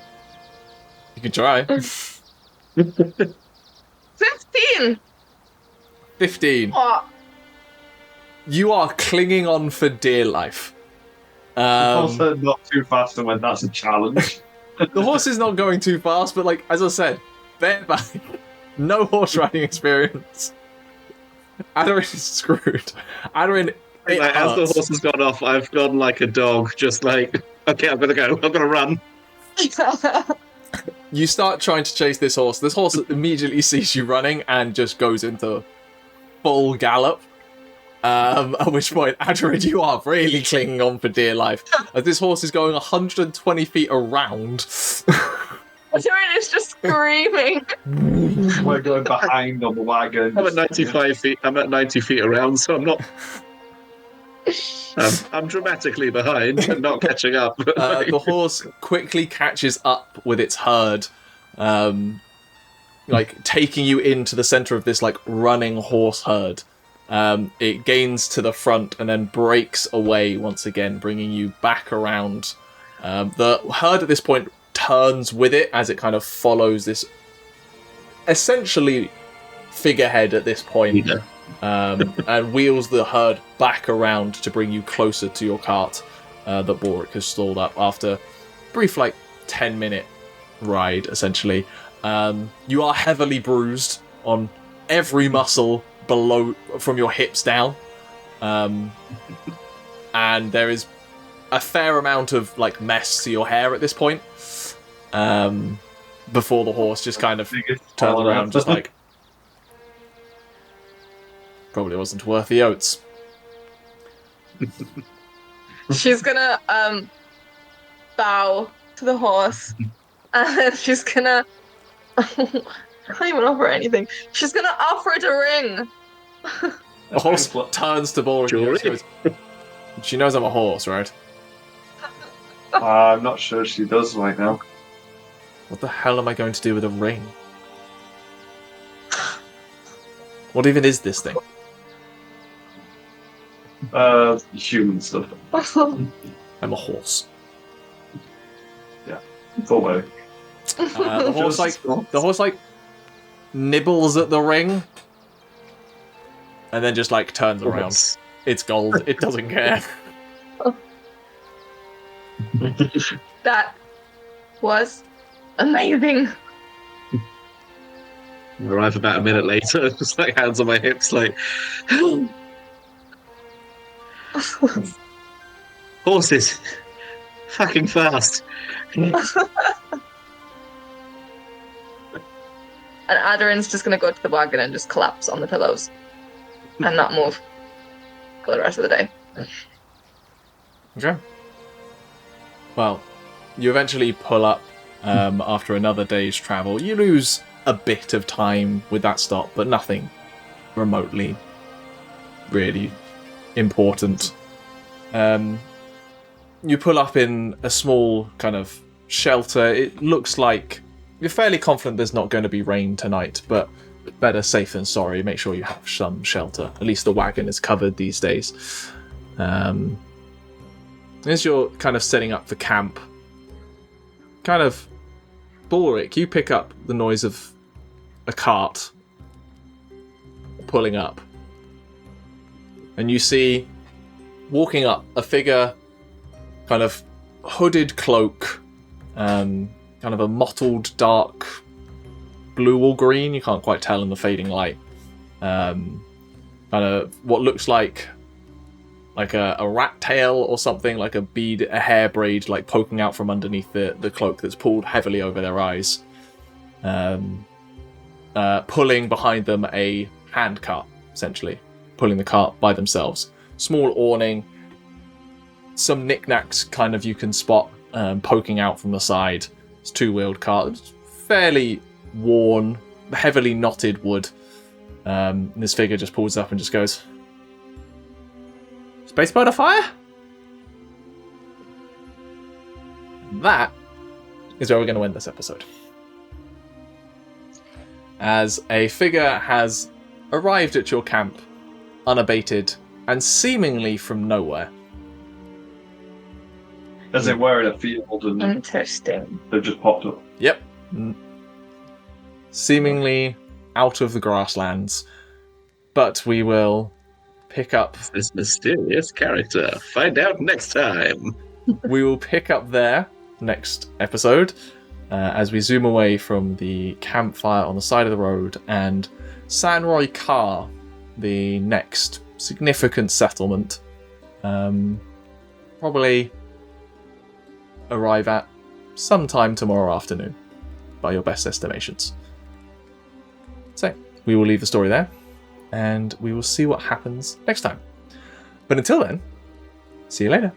You can try. 15! 15. Oh, You are clinging on for dear life. Also, not too fast, and when that's a challenge. The horse is not going too fast, but like as I said, bareback, no horse riding experience. Aderyn is screwed. Aderyn, it Like, as the hurts. horse has gone off, I've gone like a dog, just like, okay, I'm gonna go. I'm gonna run. You start trying to chase this horse. This horse immediately sees you running and just goes into full gallop. At which point, Aderyn, you are really clinging on for dear life. As this horse is going 120 feet around. Aderyn is just screaming. We're going behind on the wagon. I'm at 95 feet. I'm at 90 feet around, so I'm not. I'm dramatically behind and not catching up. The horse quickly catches up with its herd, like taking you into the center of this like running horse herd. It gains to the front and then breaks away once again, bringing you back around. The herd at this point turns with it as it kind of follows this essentially figurehead at this point, and wheels the herd back around to bring you closer to your cart that Balrick has stalled up after a brief 10-minute ride essentially. You are heavily bruised on every muscle below from your hips down, and there is a fair amount of mess to your hair at this point, before the horse just kind of turns around just probably wasn't worth the oats. She's gonna bow to the horse, and she's gonna. I can't even offer anything. She's gonna offer it a ring. The horse turns to Balrick and goes, she knows I'm a horse, right? I'm not sure she does right now. What the hell am I going to do with a ring? What even is this thing? Human stuff. I'm a horse. Don't worry. The horse nibbles at the ring and then just turns around. It's gold. It doesn't care. That was amazing. I arrive about a minute later, just hands on my hips, horses, fucking fast. And Aderyn's just gonna go to the wagon and just collapse on the pillows and not move for the rest of the day. Okay. Well, you eventually pull up after another day's travel. You lose a bit of time with that stop, but nothing remotely really important. You pull up in a small kind of shelter. It looks like you're fairly confident there's not going to be rain tonight, but better safe than sorry. Make sure you have some shelter. At least the wagon is covered these days. As you're kind of setting up for camp, kind of, Balrick, you pick up the noise of a cart pulling up. And you see, walking up, a figure, kind of hooded cloak, kind of a mottled dark blue or green, you can't quite tell in the fading light. Kind of what looks like a rat tail or something, like a hair braid, like poking out from underneath the cloak that's pulled heavily over their eyes. Pulling behind them a hand cart, essentially. Pulling the cart by themselves. Small awning, some knickknacks kind of you can spot poking out from the side. It's a two-wheeled cart. It's fairly worn, heavily knotted wood. This figure just pulls up and just goes, "Spaceboat afire?" That is where we're going to end this episode. As a figure has arrived at your camp, unabated, and seemingly from nowhere. As in wearing a field and Interesting. they've just popped up. Yep. Seemingly out of the grasslands. But we will pick up... This mysterious character. Find out next time. We will pick up there next episode as we zoom away from the campfire on the side of the road and Sanroy Car, the next significant settlement, probably arrive at sometime tomorrow afternoon, by your best estimations. So, we will leave the story there, and we will see what happens next time. But until then, see you later.